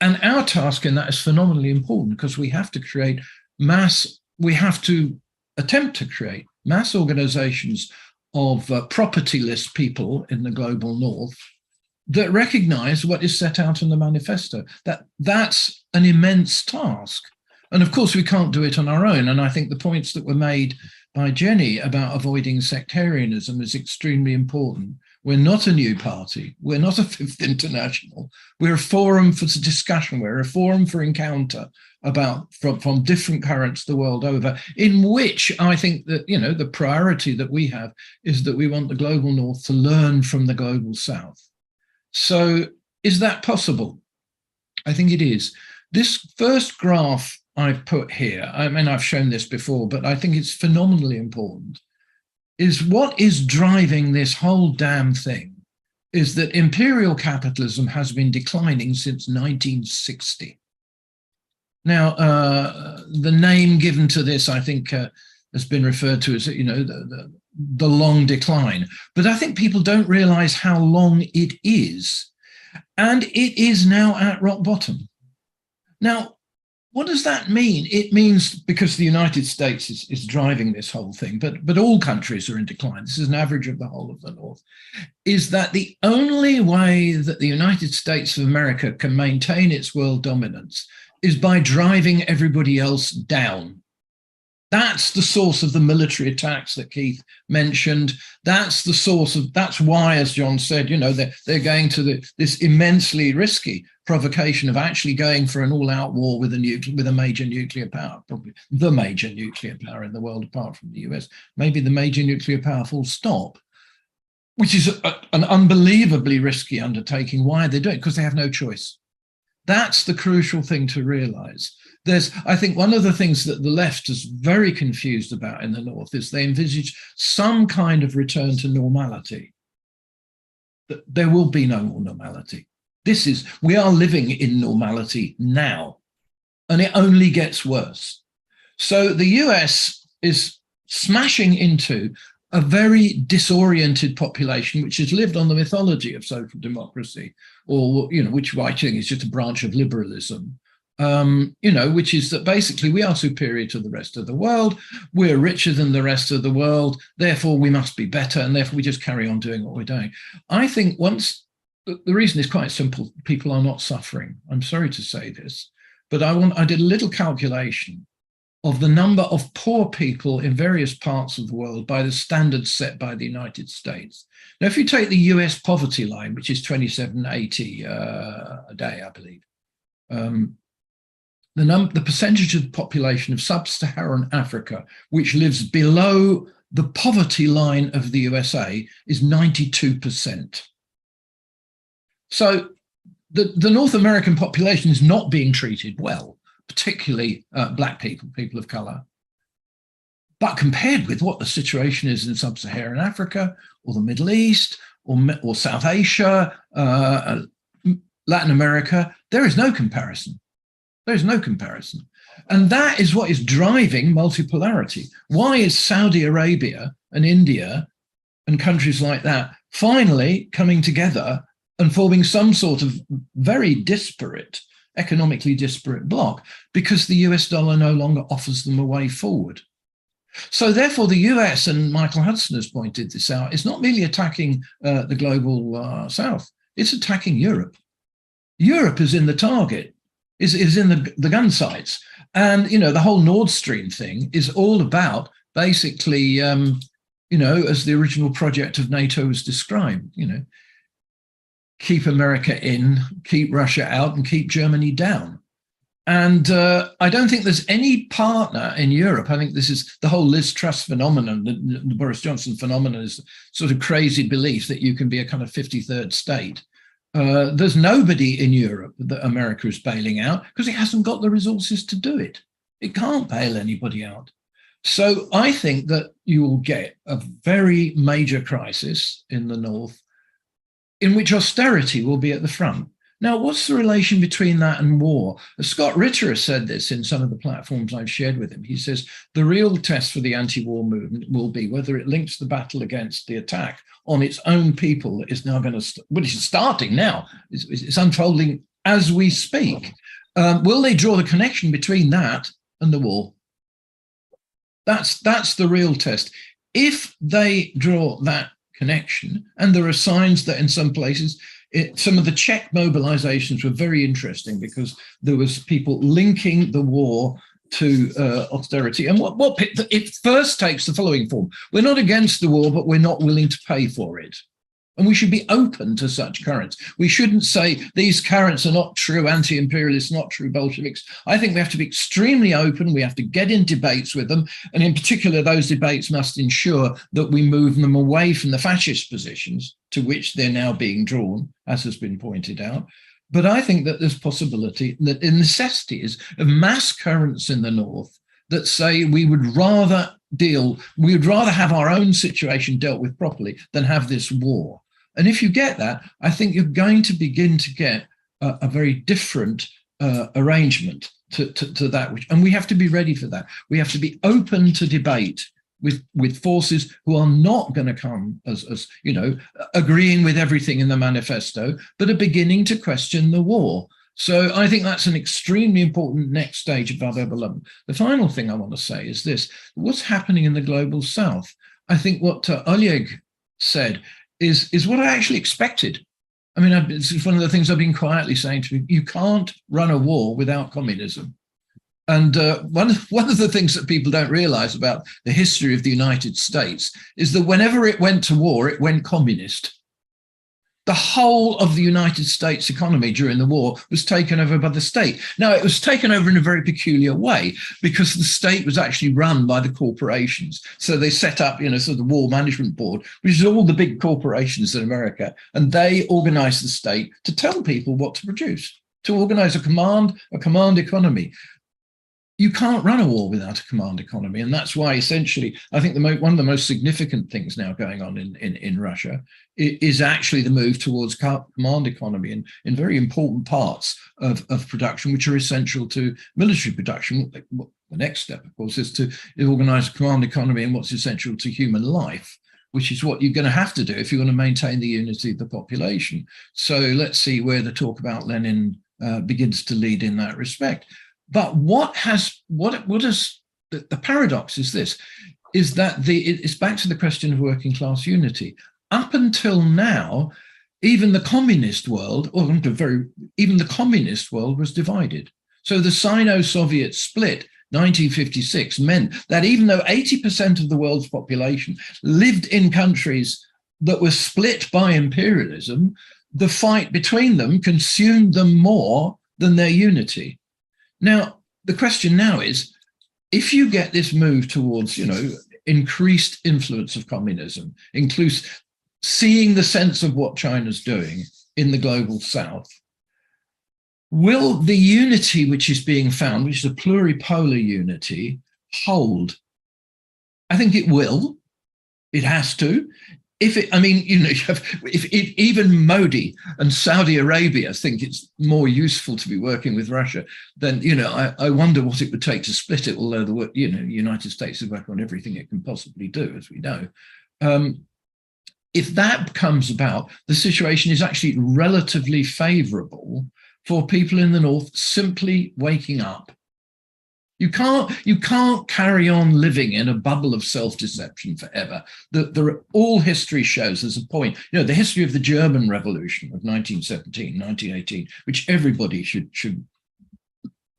And our task in that is phenomenally important, because we have to create we have to attempt to create mass organizations of propertyless people in the global north that recognize what is set out in the manifesto. That's an immense task. And of course, we can't do it on our own. And I think the points that were made by Jenny about avoiding sectarianism is extremely important. We're not a new party. We're not a Fifth International. We're a forum for discussion. We're a forum for encounter from different currents the world over, in which I think that, the priority that we have is that we want the global north to learn from the global south. So is that possible? I think it is. This first graph I've put here, I mean, I've shown this before, but I think it's phenomenally important, is what is driving this whole damn thing is that imperial capitalism has been declining since 1960. Now, the name given to this, I think, has been referred to as, the long decline. But I think people don't realize how long it is. And it is now at rock bottom. Now, what does that mean? It means, because the United States is driving this whole thing, but all countries are in decline. This is an average of the whole of the North, is that the only way that the United States of America can maintain its world dominance is by driving everybody else down. That's the source of the military attacks that Keith mentioned. That's the source of, that's why, as John said, they're going to this immensely risky provocation of actually going for an all-out war with a major nuclear power, probably the major nuclear power in the world apart from the US, maybe the major nuclear power full stop, which is an unbelievably risky undertaking. Why are they doing it? Because they have no choice. That's the crucial thing to realize. I think one of the things that the left is very confused about in the North is they envisage some kind of return to normality. There will be no more normality. We are living in normality now, and it only gets worse. So the US is smashing into a very disoriented population, which has lived on the mythology of social democracy, or, which I think is just a branch of liberalism. Which is that basically we are superior to the rest of the world, we're richer than the rest of the world, therefore we must be better, and therefore we just carry on doing what we're doing. I think the reason is quite simple: people are not suffering. I'm sorry to say this, but I did a little calculation of the number of poor people in various parts of the world by the standards set by the United States. Now, if you take the US poverty line, which is 2780 a day, I believe, the percentage of the population of sub-Saharan Africa, which lives below the poverty line of the USA, is 92%. So the North American population is not being treated well, particularly Black people, people of color. But compared with what the situation is in sub-Saharan Africa or the Middle East or South Asia, Latin America, there is no comparison. There is no comparison. And that is what is driving multipolarity. Why is Saudi Arabia and India and countries like that finally coming together and forming some sort of very disparate, economically disparate bloc? Because the US dollar no longer offers them a way forward. So therefore, the US, and Michael Hudson has pointed this out, is not merely attacking the global South, it's attacking Europe. Europe is in the target, is in the gun sights. And, you know, the whole Nord Stream thing is all about basically, you know, as the original project of NATO was described, you know, keep America in, keep Russia out, and keep Germany down. And I don't think there's any partner in Europe. I think this is the whole Liz Truss phenomenon, the Boris Johnson phenomenon, is sort of crazy belief that you can be a kind of 53rd state. There's nobody in Europe that America is bailing out because it hasn't got the resources to do it. It can't bail anybody out. So I think that you will get a very major crisis in the North in which austerity will be at the front. Now, what's the relation between that and war? Scott Ritter has said this in some of the platforms I've shared with him. He says the real test for the anti-war movement will be whether it links the battle against the attack on its own people that is now going to, which is starting now, it's unfolding as we speak. Will they draw the connection between that and the war? That's the real test. If they draw that connection, and there are signs that in some places, some of the Czech mobilizations were very interesting because there was people linking the war to austerity. And what it first takes the following form. We're not against the war, but we're not willing to pay for it. And we should be open to such currents. We shouldn't say these currents are not true anti-imperialists, not true Bolsheviks. I think we have to be extremely open. We have to get in debates with them. And in particular, those debates must ensure that we move them away from the fascist positions to which they're now being drawn, as has been pointed out. But I think that there's possibility that the necessity is of mass currents in the North that say we would rather have our own situation dealt with properly than have this war. And if you get that, I think you're going to begin to get a very different arrangement to that. And we have to be ready for that. We have to be open to debate with forces who are not going to come as you know, agreeing with everything in the manifesto, but are beginning to question the war. So I think that's an extremely important next stage of our development. The final thing I want to say is this: what's happening in the global South? I think what Oleg said is what I actually expected. I mean, it's one of the things I've been quietly saying to me. You can't run a war without communism. And one of the things that people don't realize about the history of the United States is that whenever it went to war, it went communist. The whole of the United States economy during the war was taken over by the state. Now, it was taken over in a very peculiar way because the state was actually run by the corporations. So they set up, you know, sort of the War Management Board, which is all the big corporations in America, and they organized the state to tell people what to produce, to organize a command economy. You can't run a war without a command economy. And that's why essentially, I think one of the most significant things now going on in Russia is actually the move towards command economy in very important parts of production, which are essential to military production. The next step, of course, is to organize a command economy and what's essential to human life, which is what you're going to have to do if you want to maintain the unity of the population. So let's see where the talk about Lenin begins to lead in that respect. But the paradox is this, is that it's back to the question of working class unity. Up until now, even the communist world, even the communist world was divided. So the Sino-Soviet split, 1956 meant that even though 80% of the world's population lived in countries that were split by imperialism, the fight between them consumed them more than their unity. Now, the question now is, if you get this move towards, increased influence of communism, inclusive, seeing the sense of what China's doing in the global south, will the unity which is being found, which is a pluripolar unity, hold? I think it will. It has to. If even Modi and Saudi Arabia think it's more useful to be working with Russia, then I wonder what it would take to split it. Although the United States is working on everything it can possibly do, as we know. If that comes about, the situation is actually relatively favourable for people in the North simply waking up. You can't carry on living in a bubble of self-deception forever. All history shows there's a point. The history of the German Revolution of 1917, 1918, which everybody should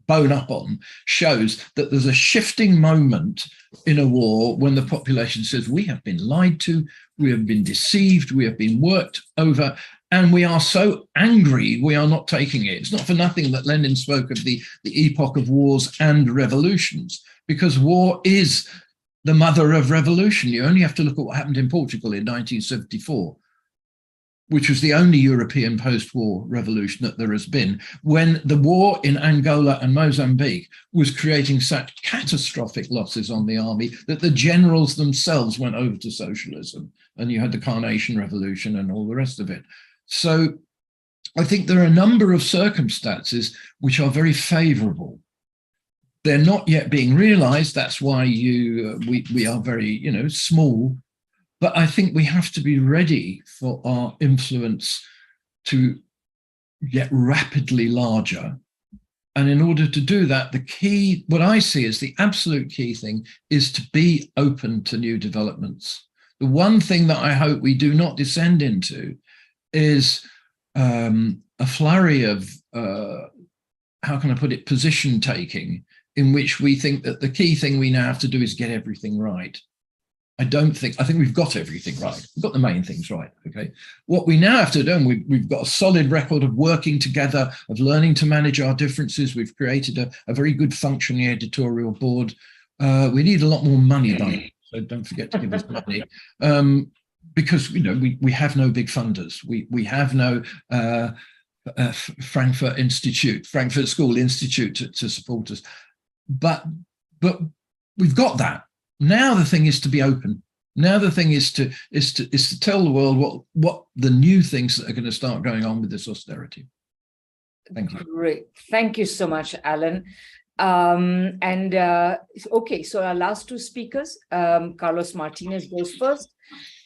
bone up on, shows that there's a shifting moment in a war when the population says, we have been lied to, we have been deceived, we have been worked over, and we are so angry we are not taking it. It's not for nothing that Lenin spoke of the epoch of wars and revolutions, because war is the mother of revolution. You only have to look at what happened in Portugal in 1974, which was the only European post-war revolution that there has been, when the war in Angola and Mozambique was creating such catastrophic losses on the army that the generals themselves went over to socialism, and you had the Carnation Revolution and all the rest of it. So I think there are a number of circumstances which are very favorable. They're not yet being realized. That's why we are very, small. But I think we have to be ready for our influence to get rapidly larger. And in order to do that, the key, what I see as the absolute key thing, is to be open to new developments. The one thing that I hope we do not descend into is a flurry of, how can I put it, position taking, in which we think that the key thing we now have to do is get everything right. I think we've got everything right. We've got the main things right, okay? What we now have to do, and we've got a solid record of working together, of learning to manage our differences. We've created a very good functioning editorial board. We need a lot more money, though, so don't forget to give us money. Because we have no big funders. We have no Frankfurt School Institute to support us. But we've got that. Now the thing is to be open. Now the thing is to tell the world what the new things that are going to start going on with this austerity. Thank you. Great. Thank you so much, Alan. Okay, so our last two speakers, Carlos Martinez goes first.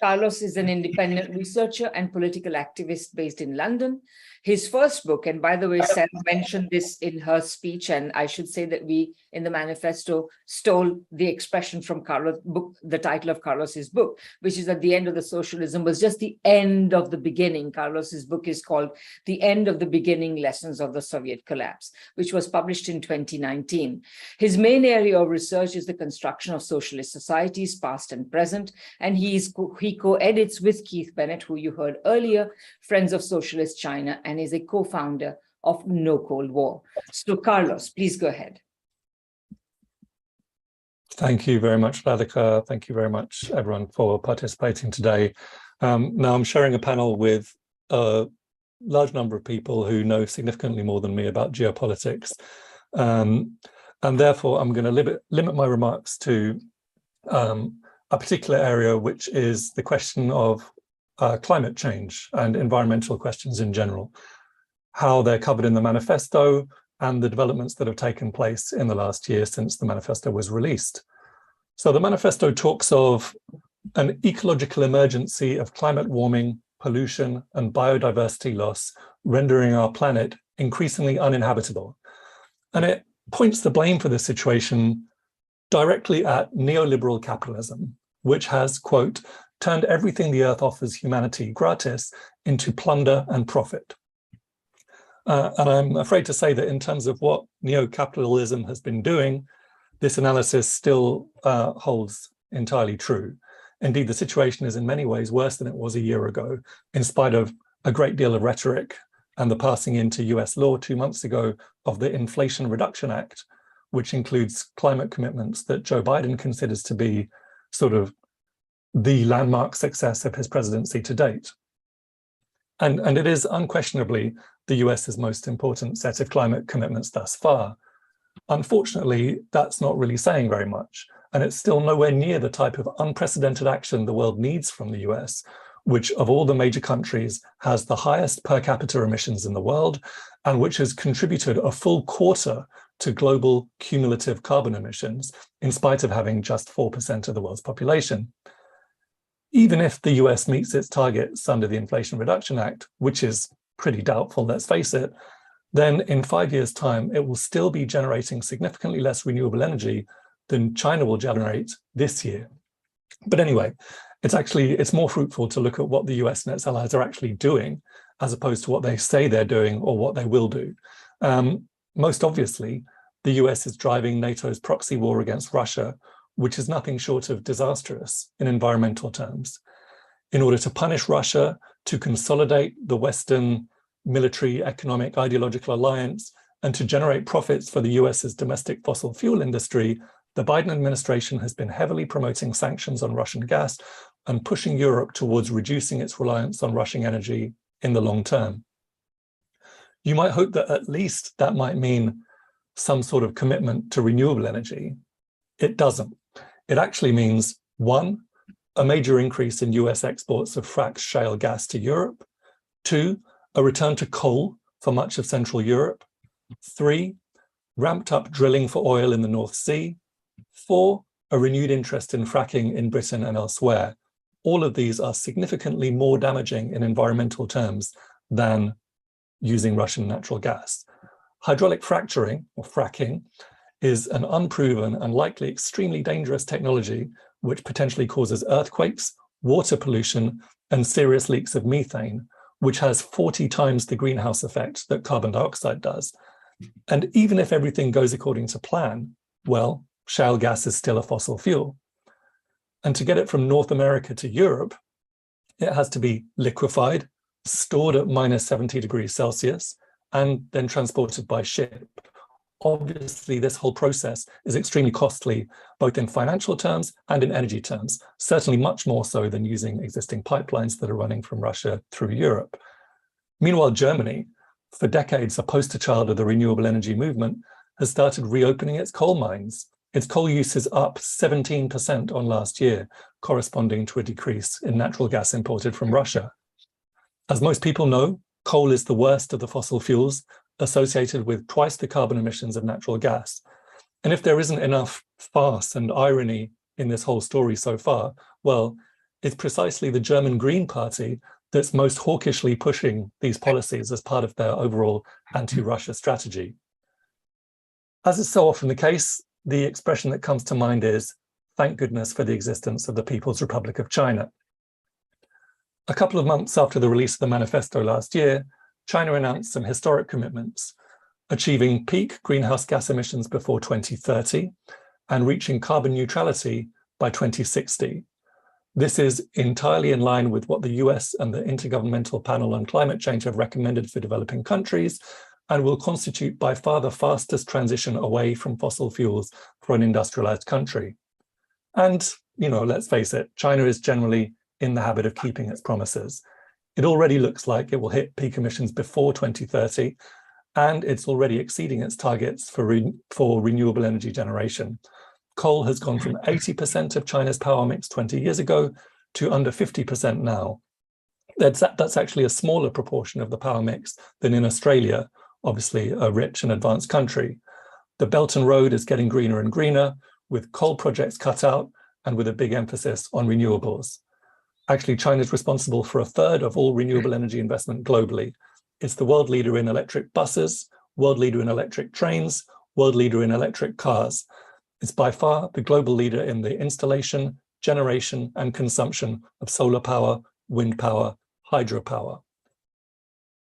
Carlos is an independent researcher and political activist based in London. His first book, and by the way, Sarah mentioned this in her speech, and I should say that we in the manifesto stole the expression from Carlos' book. The title of Carlos's book, which is At the End of the Socialism, was just the end of the beginning. Carlos's book is called The End of the Beginning, Lessons of the Soviet Collapse, which was published in 2019. His main area of research is the construction of socialist societies, past and present, and he co-edits with Keith Bennett, who you heard earlier, Friends of Socialist China, and is a co-founder of No Cold War. So Carlos, please go ahead. Thank you very much, Radhika. Thank you very much, everyone, for participating today. Now I'm sharing a panel with a large number of people who know significantly more than me about geopolitics. And therefore, I'm going to limit my remarks to a particular area, which is the question of climate change and environmental questions in general, how they're covered in the manifesto and the developments that have taken place in the last year since the manifesto was released. So the manifesto talks of an ecological emergency of climate warming, pollution, and biodiversity loss, rendering our planet increasingly uninhabitable. And it points the blame for this situation directly at neoliberal capitalism, which has, quote, turned everything the earth offers humanity gratis into plunder and profit. And I'm afraid to say that in terms of what neo-capitalism has been doing, this analysis still holds entirely true. Indeed, the situation is in many ways worse than it was a year ago, in spite of a great deal of rhetoric and the passing into US law 2 months ago of the Inflation Reduction Act, which includes climate commitments that Joe Biden considers to be sort of the landmark success of his presidency to date. And it is unquestionably the US's most important set of climate commitments thus far. Unfortunately, that's not really saying very much, and it's still nowhere near the type of unprecedented action the world needs from the US, which of all the major countries has the highest per capita emissions in the world, and which has contributed a full quarter to global cumulative carbon emissions, in spite of having just 4% of the world's population. Even if the US meets its targets under the Inflation Reduction Act, which is pretty doubtful, let's face it, then in 5 years' time, it will still be generating significantly less renewable energy than China will generate this year. But anyway, it's more fruitful to look at what the US and its allies are actually doing, as opposed to what they say they're doing or what they will do. Most obviously, the US is driving NATO's proxy war against Russia, which is nothing short of disastrous in environmental terms. In order to punish Russia, to consolidate the Western military, economic, ideological alliance, and to generate profits for the US's domestic fossil fuel industry, the Biden administration has been heavily promoting sanctions on Russian gas and pushing Europe towards reducing its reliance on Russian energy in the long term. You might hope that at least that might mean some sort of commitment to renewable energy. It doesn't. It actually means, one, a major increase in US exports of fracked shale gas to Europe, two, a return to coal for much of Central Europe, three, ramped up drilling for oil in the North Sea, four, a renewed interest in fracking in Britain and elsewhere. All of these are significantly more damaging in environmental terms than using Russian natural gas. Hydraulic fracturing, or fracking, is an unproven and likely extremely dangerous technology which potentially causes earthquakes, water pollution, and serious leaks of methane, which has 40 times the greenhouse effect that carbon dioxide does. And even if everything goes according to plan, well, shale gas is still a fossil fuel. And to get it from North America to Europe, it has to be liquefied, stored at minus 70 degrees Celsius, and then transported by ship. Obviously, this whole process is extremely costly, both in financial terms and in energy terms, certainly much more so than using existing pipelines that are running from Russia through Europe. Meanwhile, Germany, for decades a poster child of the renewable energy movement, has started reopening its coal mines. Its coal use is up 17% on last year, corresponding to a decrease in natural gas imported from Russia. As most people know, coal is the worst of the fossil fuels, associated with twice the carbon emissions of natural gas. And if there isn't enough farce and irony in this whole story so far, well, it's precisely the German Green Party that's most hawkishly pushing these policies as part of their overall anti-Russia strategy. As is so often the case, the expression that comes to mind is, thank goodness for the existence of the People's Republic of China. A couple of months after the release of the manifesto last year, China announced some historic commitments, achieving peak greenhouse gas emissions before 2030 and reaching carbon neutrality by 2060. This is entirely in line with what the US and the Intergovernmental Panel on Climate Change have recommended for developing countries, and will constitute by far the fastest transition away from fossil fuels for an industrialized country. And, let's face it, China is generally in the habit of keeping its promises. It already looks like it will hit peak emissions before 2030, and it's already exceeding its targets for renewable energy generation. Coal has gone from 80% of China's power mix 20 years ago to under 50% now. That's actually a smaller proportion of the power mix than in Australia, obviously a rich and advanced country. The Belt and Road is getting greener and greener, with coal projects cut out and with a big emphasis on renewables. Actually, China is responsible for a third of all renewable energy investment globally. It's the world leader in electric buses, world leader in electric trains, world leader in electric cars. It's by far the global leader in the installation, generation, and consumption of solar power, wind power, hydropower.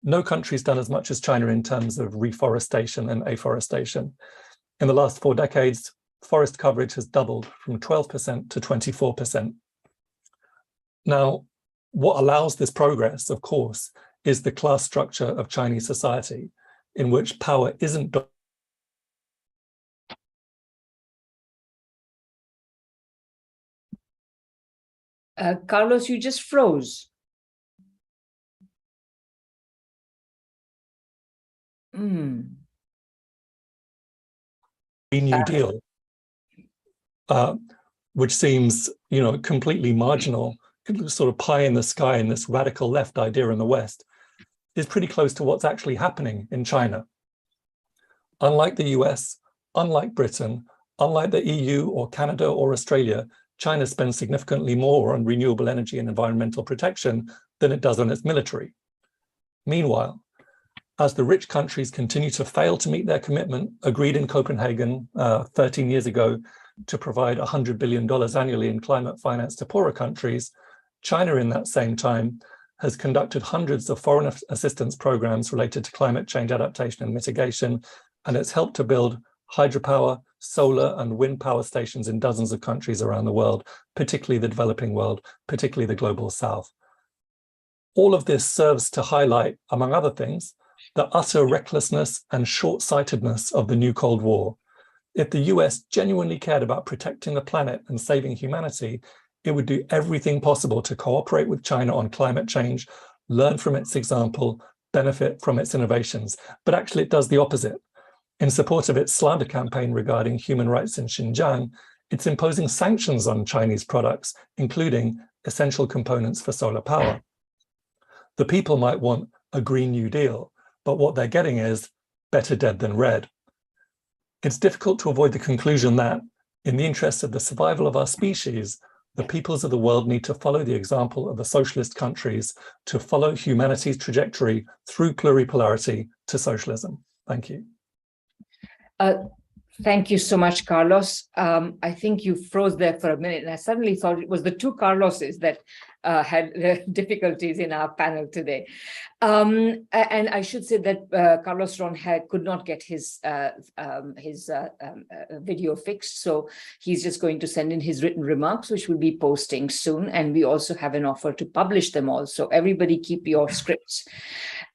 No country's done as much as China in terms of reforestation and afforestation. In the last 4 decades, forest coverage has doubled from 12% to 24%. Now, what allows this progress, of course, is the class structure of Chinese society, in which power isn't Carlos, you just froze. Green New Deal, which seems, completely marginal, sort of pie in the sky in this radical left idea in the West, is pretty close to what's actually happening in China. Unlike the US, unlike Britain, unlike the EU or Canada or Australia, China spends significantly more on renewable energy and environmental protection than it does on its military. Meanwhile, as the rich countries continue to fail to meet their commitment agreed in Copenhagen 13 years ago to provide $100 billion annually in climate finance to poorer countries, China in that same time has conducted hundreds of foreign assistance programs related to climate change adaptation and mitigation, and it's helped to build hydropower, solar and wind power stations in dozens of countries around the world, particularly the developing world, particularly the global south. All of this serves to highlight, among other things, the utter recklessness and short-sightedness of the new Cold War. If the US genuinely cared about protecting the planet and saving humanity, it would do everything possible to cooperate with China on climate change, learn from its example, benefit from its innovations. But actually it does the opposite. In support of its slander campaign regarding human rights in Xinjiang, it's imposing sanctions on Chinese products, including essential components for solar power. The people might want a Green New Deal, but what they're getting is better dead than red. It's difficult to avoid the conclusion that, in the interest of the survival of our species, the peoples of the world need to follow the example of the socialist countries to follow humanity's trajectory through pluripolarity to socialism. Thank you. Thank you so much, Carlos. I think you froze there for a minute, and I suddenly thought it was the two Carloses that had difficulties in our panel today. And I should say that Carlos Ron could not get his video fixed, so he's just going to send in his written remarks, which we'll be posting soon. And we also have an offer to publish them all. So everybody keep your scripts.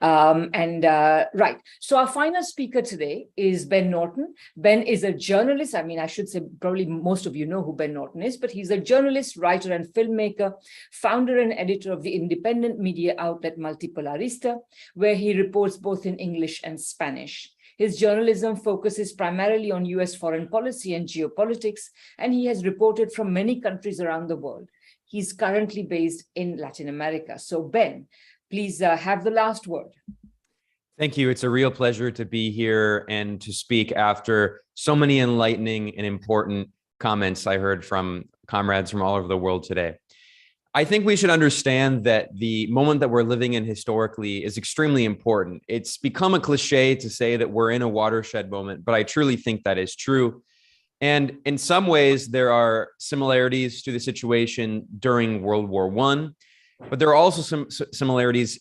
Right, so our final speaker today is Ben Norton. Ben is a journalist. I mean, I should say probably most of you know who Ben Norton is, but he's a journalist, writer, and filmmaker, founder and editor of the independent media outlet Multipolarista, where he reports both in English and Spanish. His journalism focuses primarily on US foreign policy and geopolitics, and he has reported from many countries around the world. He's currently based in Latin America. So Ben, please have the last word. Thank you. It's a real pleasure to be here and to speak after so many enlightening and important comments I heard from comrades from all over the world today. I think we should understand that the moment that we're living in historically is extremely important. It's become a cliche to say that we're in a watershed moment, but I truly think that is true. And in some ways, there are similarities to the situation during World War I, but there are also some similarities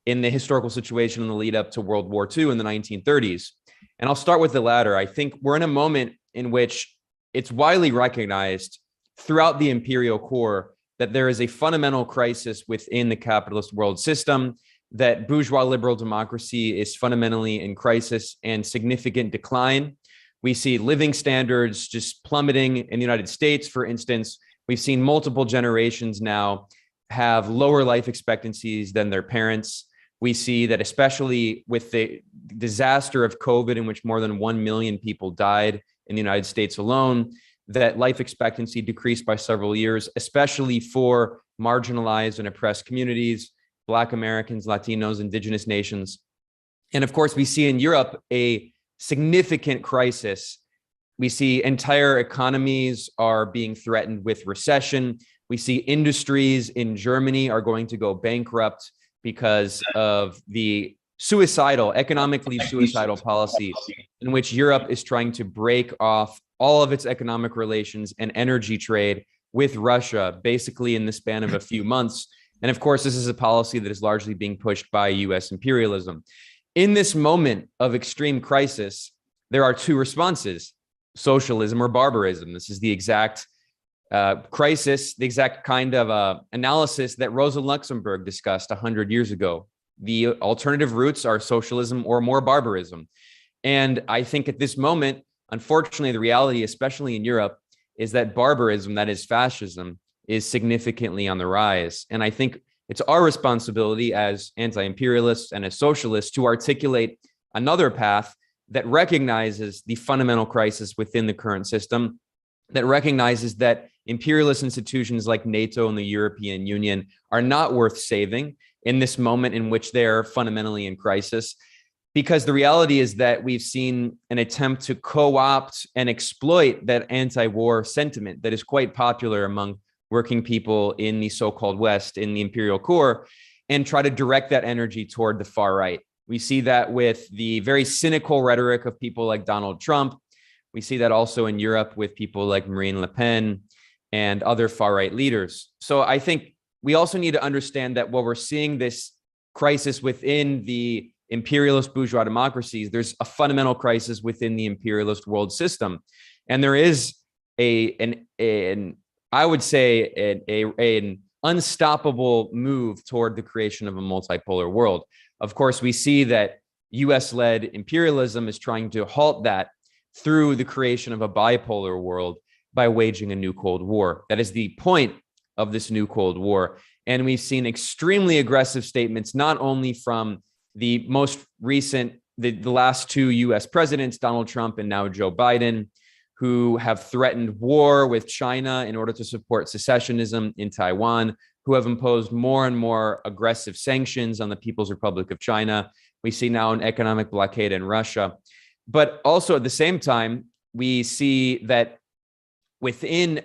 in the historical situation in the lead up to World War II in the 1930s. And I'll start with the latter. I think we're in a moment in which it's widely recognized throughout the imperial core that there is a fundamental crisis within the capitalist world system, that bourgeois liberal democracy is fundamentally in crisis and significant decline. We see living standards just plummeting in the United States, for instance. We've seen multiple generations now have lower life expectancies than their parents. We see that especially with the disaster of COVID, in which more than 1 million people died in the United States alone, that life expectancy decreased by several years, especially for marginalized and oppressed communities, Black Americans, Latinos, indigenous nations. And of course, we see in Europe a significant crisis. We see entire economies are being threatened with recession. We see industries in Germany are going to go bankrupt because of the economically suicidal policy in which Europe is trying to break off all of its economic relations and energy trade with Russia, basically in the span of a few months. And of course, this is a policy that is largely being pushed by US imperialism. In this moment of extreme crisis, there are two responses. socialism or barbarism. This is the exact crisis, the exact kind of analysis that Rosa Luxemburg discussed 100 years ago. The alternative routes are socialism or more barbarism. And I think at this moment, unfortunately, the reality, especially in Europe, is that barbarism, that is fascism, is significantly on the rise. And I think it's our responsibility as anti-imperialists and as socialists to articulate another path that recognizes the fundamental crisis within the current system, that recognizes that imperialist institutions like NATO and the European Union are not worth saving in this moment in which they are fundamentally in crisis. Because the reality is that we've seen an attempt to co-opt and exploit that anti-war sentiment that is quite popular among working people in the so-called West, in the imperial core, and try to direct that energy toward the far right. We see that with the very cynical rhetoric of people like Donald Trump. We see that also in Europe with people like Marine Le Pen and other far right leaders. So I think we also need to understand that while we're seeing this crisis within the imperialist bourgeois democracies, there's a fundamental crisis within the imperialist world system. And there is an unstoppable move toward the creation of a multipolar world. Of course, we see that US-led imperialism is trying to halt that through the creation of a bipolar world by waging a new Cold War. That is the point of this new Cold War. And we've seen extremely aggressive statements, not only from the most recent, the last two US presidents, Donald Trump and now Joe Biden, who have threatened war with China in order to support secessionism in Taiwan, who have imposed more and more aggressive sanctions on the People's Republic of China. We see now an economic blockade in Russia. But also at the same time, we see that within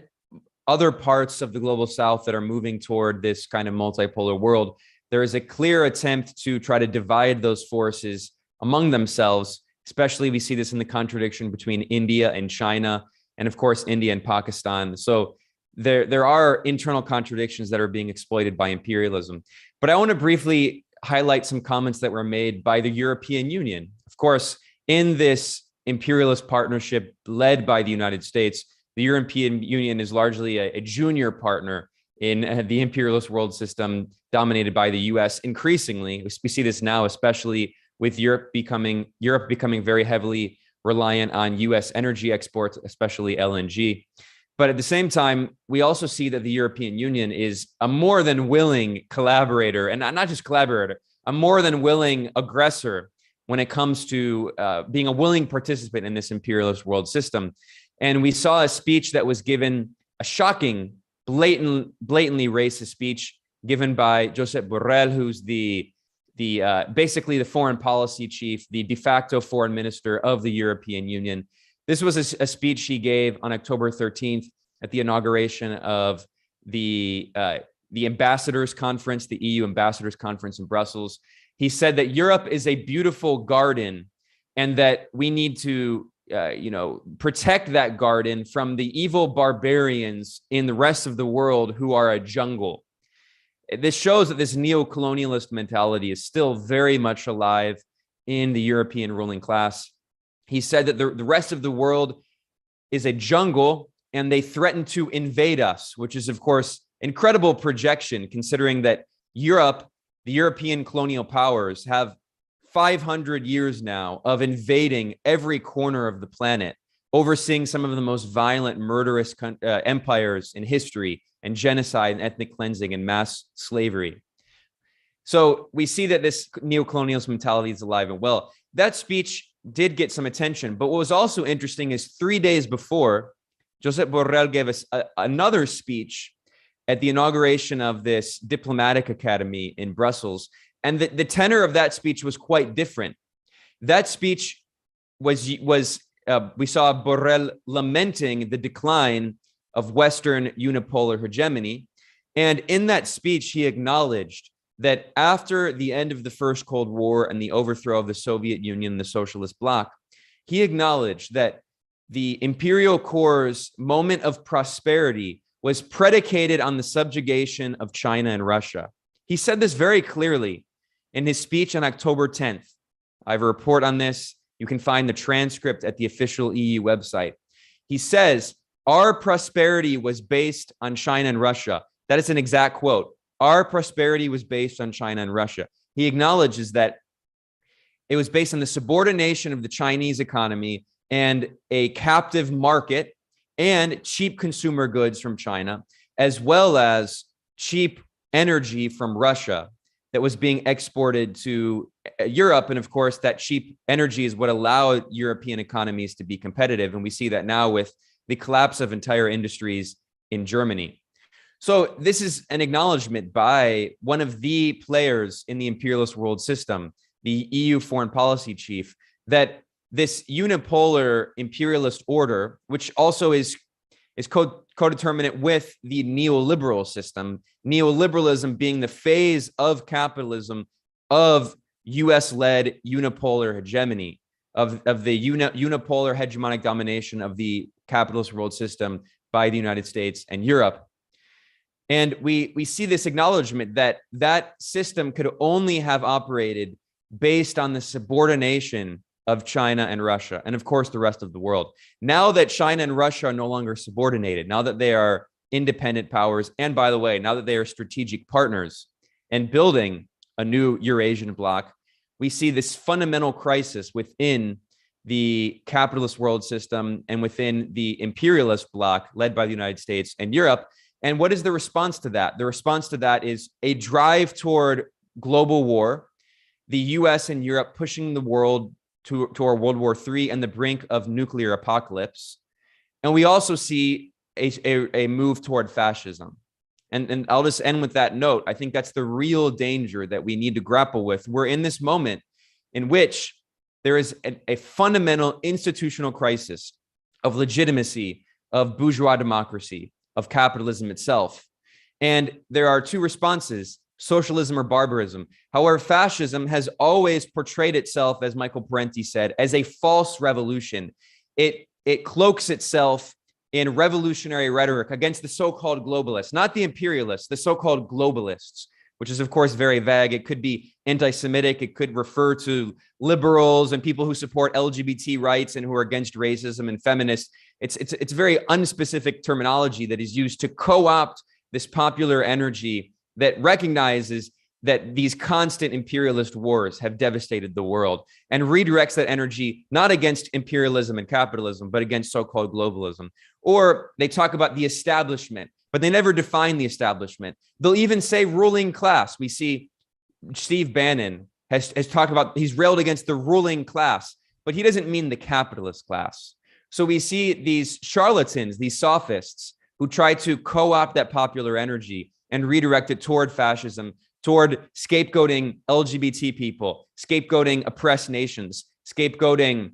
other parts of the global South that are moving toward this kind of multipolar world, there is a clear attempt to try to divide those forces among themselves. Especially we see this in the contradiction between India and China, and of course, India and Pakistan. So there are internal contradictions that are being exploited by imperialism. But I want to briefly highlight some comments that were made by the European Union. Of course, in this imperialist partnership led by the United States, the European Union is largely a junior partner in the imperialist world system dominated by the US. Increasingly, we see this now, especially with Europe becoming very heavily reliant on US energy exports, especially LNG. But at the same time, we also see that the European Union is a more than willing collaborator, and not just collaborator, a more than willing aggressor when it comes to being a willing participant in this imperialist world system. And we saw a speech that was given, a shocking, blatantly racist speech given by Josep Borrell, who's basically the foreign policy chief, the de facto foreign minister of the European Union. This was a speech he gave on October 13th at the inauguration of the ambassadors conference, the EU ambassadors conference in Brussels. He said that Europe is a beautiful garden and that we need to protect that garden from the evil barbarians in the rest of the world who are a jungle. This shows that this neo-colonialist mentality is still very much alive in the European ruling class. He said that the rest of the world is a jungle and they threaten to invade us, which is, of course, incredible projection, considering that Europe, the European colonial powers, have 500 years now of invading every corner of the planet, overseeing some of the most violent, murderous empires in history, and genocide and ethnic cleansing and mass slavery. So we see that this neo-colonialist mentality is alive and well. That speech did get some attention, but what was also interesting is 3 days before, Josep Borrell gave us another speech at the inauguration of this diplomatic academy in Brussels. And the tenor of that speech was quite different. That speech we saw Borrell lamenting the decline of Western unipolar hegemony. And in that speech, he acknowledged that after the end of the First Cold War and the overthrow of the Soviet Union, the socialist bloc, he acknowledged that the imperial core's moment of prosperity was predicated on the subjugation of China and Russia. He said this very clearly in his speech on October 10th. I have a report on this. You can find the transcript at the official EU website. He says, our prosperity was based on China and Russia. That is an exact quote. Our prosperity was based on China and Russia. He acknowledges that it was based on the subordination of the Chinese economy and a captive market and cheap consumer goods from China, as well as cheap energy from Russia that was being exported to Europe. And of course, that cheap energy is what allowed European economies to be competitive. And we see that now with the collapse of entire industries in Germany. So this is an acknowledgement by one of the players in the imperialist world system, the EU foreign policy chief, that this unipolar imperialist order, which also is co-determinate with the neoliberal system, neoliberalism being the phase of capitalism of US-led unipolar hegemony, of the unipolar hegemonic domination of the capitalist world system by the United States and Europe. And we see this acknowledgement that that system could only have operated based on the subordination of China and Russia, and of course, the rest of the world. Now that China and Russia are no longer subordinated, now that they are independent powers, and by the way, now that they are strategic partners and building a new Eurasian bloc, we see this fundamental crisis within the capitalist world system and within the imperialist bloc led by the United States and Europe. And what is the response to that? The response to that is a drive toward global war, the US and Europe pushing the world toward World War III and the brink of nuclear apocalypse. And we also see a move toward fascism. And I'll just end with that note. I think that's the real danger that we need to grapple with. We're in this moment in which there is a fundamental institutional crisis of legitimacy, of bourgeois democracy, of capitalism itself. And there are two responses: socialism or barbarism. However, fascism has always portrayed itself, as Michael Parenti said, as a false revolution. It cloaks itself in revolutionary rhetoric against the so-called globalists, not the imperialists, the so-called globalists, which is of course very vague. It could be anti-Semitic. It could refer to liberals and people who support LGBT rights and who are against racism and feminists. It's very unspecific terminology that is used to co-opt this popular energy that recognizes that these constant imperialist wars have devastated the world and redirects that energy not against imperialism and capitalism, but against so-called globalism. Or they talk about the establishment, but they never define the establishment. They'll even say ruling class. We see Steve Bannon has talked about, he's railed against the ruling class, but he doesn't mean the capitalist class. So we see these charlatans, these sophists, who try to co-opt that popular energy and redirect it toward fascism, toward scapegoating LGBT people, scapegoating oppressed nations, scapegoating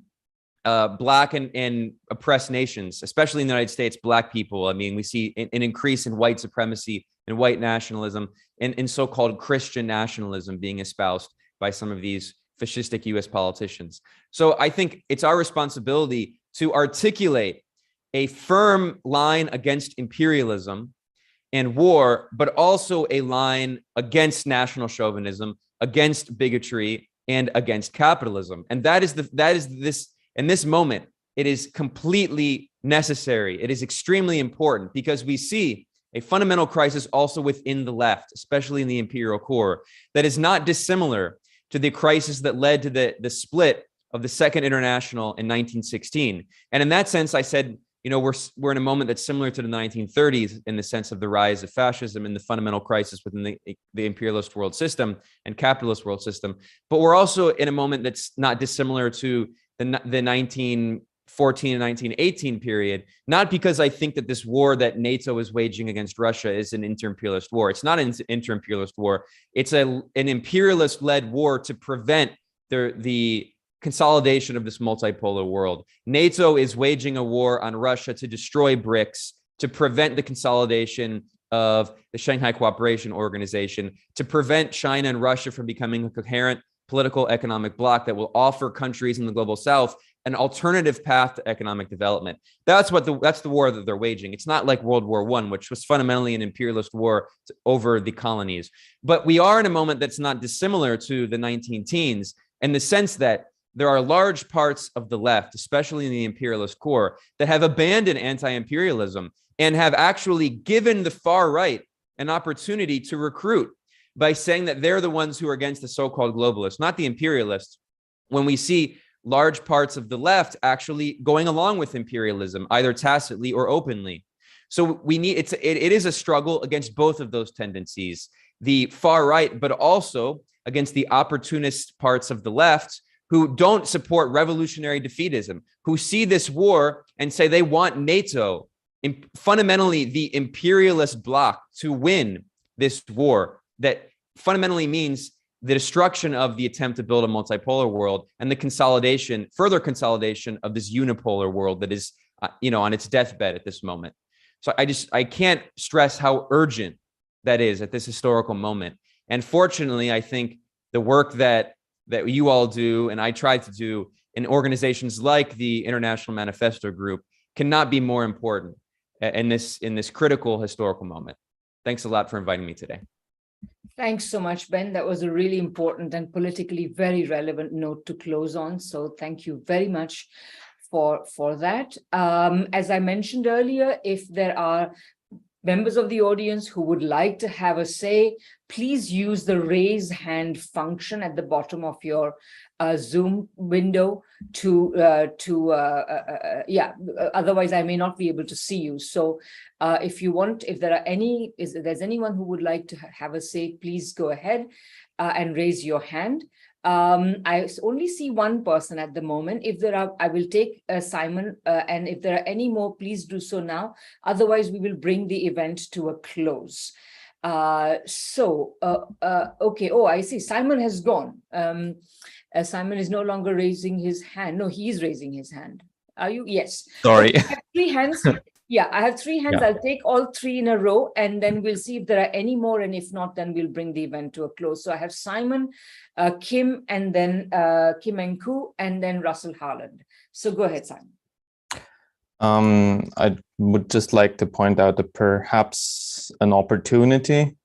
Black and oppressed nations, especially in the United States, Black people. I mean, we see an increase in white supremacy and white nationalism and in so-called Christian nationalism being espoused by some of these fascistic US politicians. So I think it's our responsibility to articulate a firm line against imperialism and war, but also a line against national chauvinism, against bigotry, and against capitalism. And that is this, in this moment, it is completely necessary. It is extremely important because we see a fundamental crisis also within the left, especially in the imperial core, that is not dissimilar to the crisis that led to the split of the Second International in 1916. And in that sense, I said, you know, we're in a moment that's similar to the 1930s in the sense of the rise of fascism and the fundamental crisis within the imperialist world system and capitalist world system. But we're also in a moment that's not dissimilar to the 1914 and 1918 period, not because I think that this war that NATO is waging against Russia is an inter-imperialist war. It's not an inter-imperialist war. It's an imperialist-led war to prevent the consolidation of this multipolar world. NATO is waging a war on Russia to destroy BRICS, to prevent the consolidation of the Shanghai Cooperation Organization, to prevent China and Russia from becoming a coherent political economic bloc that will offer countries in the global South an alternative path to economic development. That's the war that they're waging. It's not like World War I, which was fundamentally an imperialist war over the colonies. But we are in a moment that's not dissimilar to the 19 teens in the sense that there are large parts of the left, especially in the imperialist core, that have abandoned anti-imperialism and have actually given the far right an opportunity to recruit by saying that they're the ones who are against the so-called globalists, not the imperialists, when we see large parts of the left actually going along with imperialism, either tacitly or openly. So it is a struggle against both of those tendencies, the far right, but also against the opportunist parts of the left who don't support revolutionary defeatism, who see this war and say they want NATO, fundamentally the imperialist bloc, to win this war that fundamentally means the destruction of the attempt to build a multipolar world and the consolidation, further consolidation of this unipolar world that is, on its deathbed at this moment. So I can't stress how urgent that is at this historical moment. And fortunately, I think the work that you all do, and I try to do in organizations like the International Manifesto Group, cannot be more important in this critical historical moment. Thanks a lot for inviting me today. Thanks so much, Ben. That was a really important and politically very relevant note to close on. So thank you very much for that. As I mentioned earlier, if there are members of the audience who would like to have a say, please use the raise hand function at the bottom of your Zoom window otherwise I may not be able to see you. So if there's anyone who would like to have a say, please go ahead and raise your hand. I only see one person at the moment. If there are, I will take Simon, and if there are any more, please do so now. Otherwise, we will bring the event to a close. Okay. Oh, I see. Simon has gone. Simon is no longer raising his hand. No, he is raising his hand. Are you? Yes. Sorry. Okay, I have 3 hands. Yeah, I have 3 hands. Yeah. I'll take all 3 in a row, and then we'll see if there are any more. And if not, then we'll bring the event to a close. So I have Simon, Kim, and then Kim and Ku, and then Russell Harland. So go ahead, Simon. I would just like to point out that perhaps an opportunity.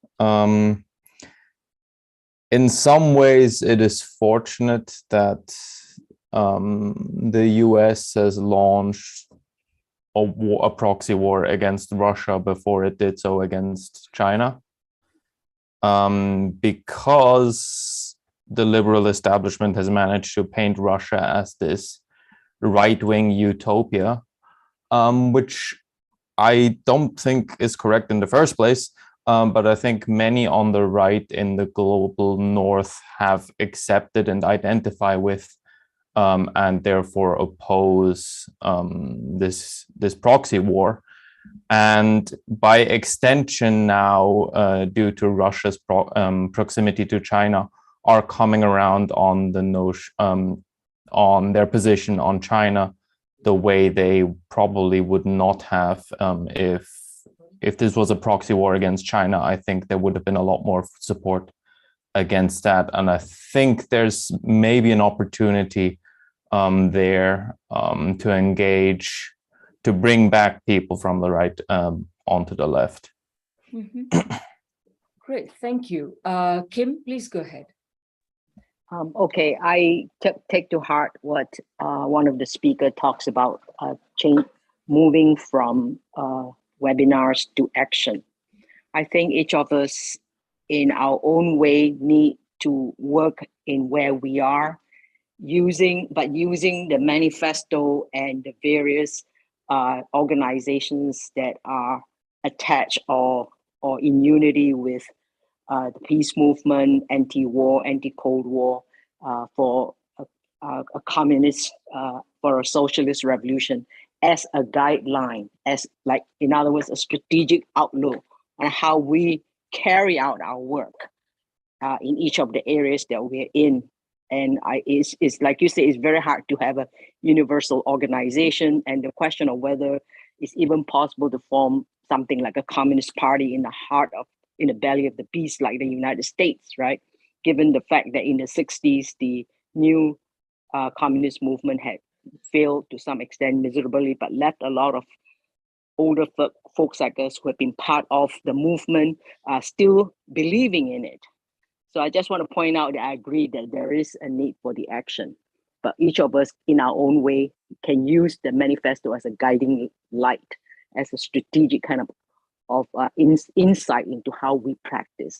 In some ways, it is fortunate that the US has launched a proxy war against Russia before it did so against China, because the liberal establishment has managed to paint Russia as this right-wing utopia, which I don't think is correct in the first place, but I think many on the right in the global north have accepted and identify with, and therefore oppose this proxy war. And by extension now, due to Russia's proximity to China, are coming around on the notion, on their position on China, the way they probably would not have if this was a proxy war against China. I think there would have been a lot more support against that. And I think there's maybe an opportunity there to engage, to bring back people from the right onto the left. Mm-hmm. Great, thank you. Kim, please go ahead. Okay, I take to heart what one of the speakers talks about, moving from webinars to action. I think each of us in our own way need to work in where we are, using the manifesto and the various organizations that are attached or in unity with the peace movement, anti-war, anti-Cold War, for a communist, for a socialist revolution, as a guideline, as like, in other words, a strategic outlook on how we carry out our work in each of the areas that we're in. And it's like you say, it's very hard to have a universal organization, and the question of whether it's even possible to form something like a communist party in the belly of the beast like the United States, right? Given the fact that in the 60s, the new communist movement had failed to some extent miserably, but left a lot of older folks like us who have been part of the movement still believing in it. So I just want to point out that I agree that there is a need for the action. but each of us in our own way can use the manifesto as a guiding light, as a strategic kind of insight into how we practice.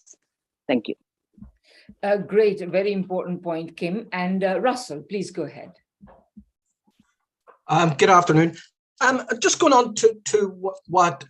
Thank you. Great, a very important point, Kim. And Russell, please go ahead. Good afternoon. Just going on to what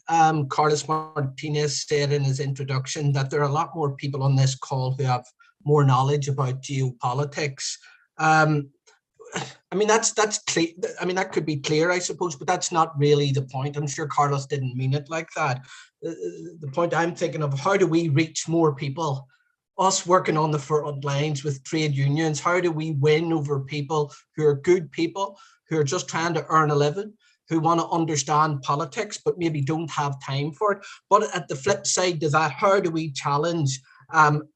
Carlos Martinez said in his introduction, that there are a lot more people on this call who have more knowledge about geopolitics. I mean, that's clear. I mean, that could be clear, I suppose, but that's not really the point. I'm sure Carlos didn't mean it like that. The point I'm thinking of, how do we reach more people? Us working on the front lines with trade unions, how do we win over people who are good people, who are just trying to earn a living, who want to understand politics, but maybe don't have time for it? But at the flip side to that, how do we challenge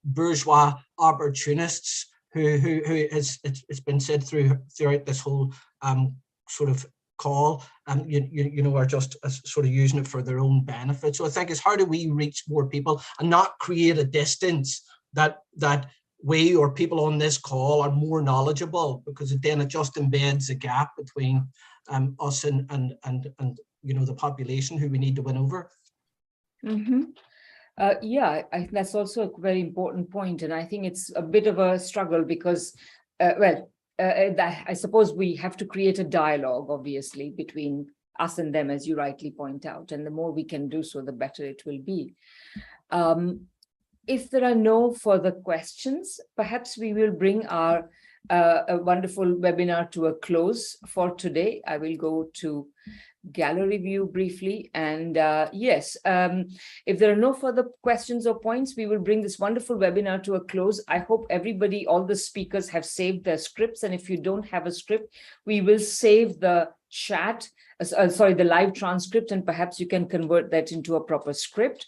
bourgeois opportunists who it's been said throughout this whole sort of call, you know, are just sort of using it for their own benefit. So I think it's how do we reach more people and not create a distance that we or people on this call are more knowledgeable, because then it just embeds a gap between us and you know, the population who we need to win over. Mm-hmm. Yeah, that's also a very important point, and I think it's a bit of a struggle because, I suppose we have to create a dialogue, obviously, between us and them, as you rightly point out, and the more we can do so, the better it will be. If there are no further questions, perhaps we will bring our a wonderful webinar to a close for today. I will go to gallery view briefly, and yes, if there are no further questions or points, we will bring this wonderful webinar to a close. I hope everybody, all the speakers, have saved their scripts, and if you don't have a script, we will save the chat, the live transcript, and perhaps you can convert that into a proper script.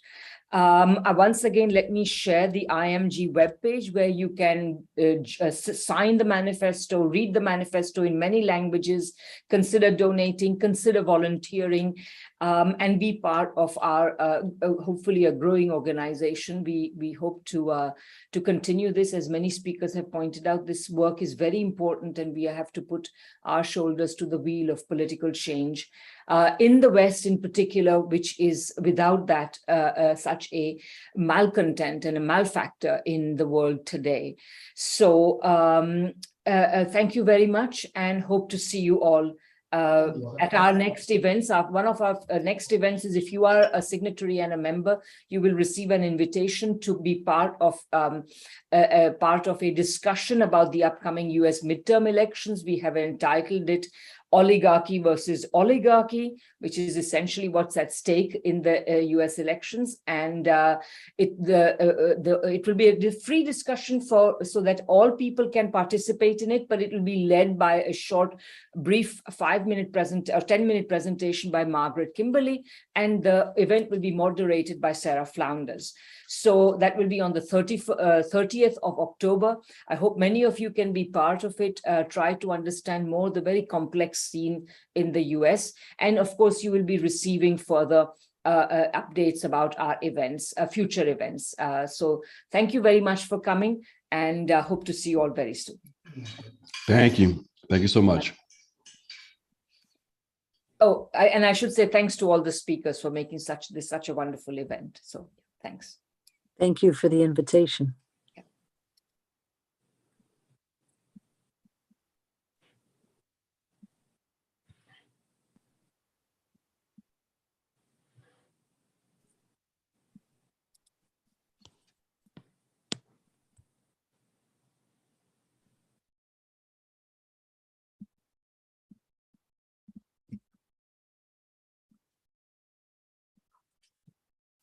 Once again, let me share the IMG webpage where you can sign the manifesto, read the manifesto in many languages, consider donating, consider volunteering, and be part of our hopefully a growing organization. We hope to continue this. As many speakers have pointed out, this work is very important, and we have to put our shoulders to the wheel of political change in the West in particular, which is without that such a malcontent and a malfactor in the world today. So thank you very much, and hope to see you all at our next events. One of our next events is, if you are a signatory and a member, you will receive an invitation to be part of a discussion about the upcoming US midterm elections. We have entitled it Oligarchy versus Oligarchy, which is essentially what's at stake in the US elections. And it will be a free discussion so that all people can participate in it, but it will be led by a short, brief 5-minute or 10-minute presentation by Margaret Kimberley, and the event will be moderated by Sarah Flanders. So that will be on the 30th of October. I hope many of you can be part of it, try to understand more the very complex scene in the US. And of course, you will be receiving further updates about our events, future events. So thank you very much for coming, and hope to see you all very soon. Thank you. Thank you so much. Oh, and I should say thanks to all the speakers for making such a wonderful event. So thanks. Thank you for the invitation.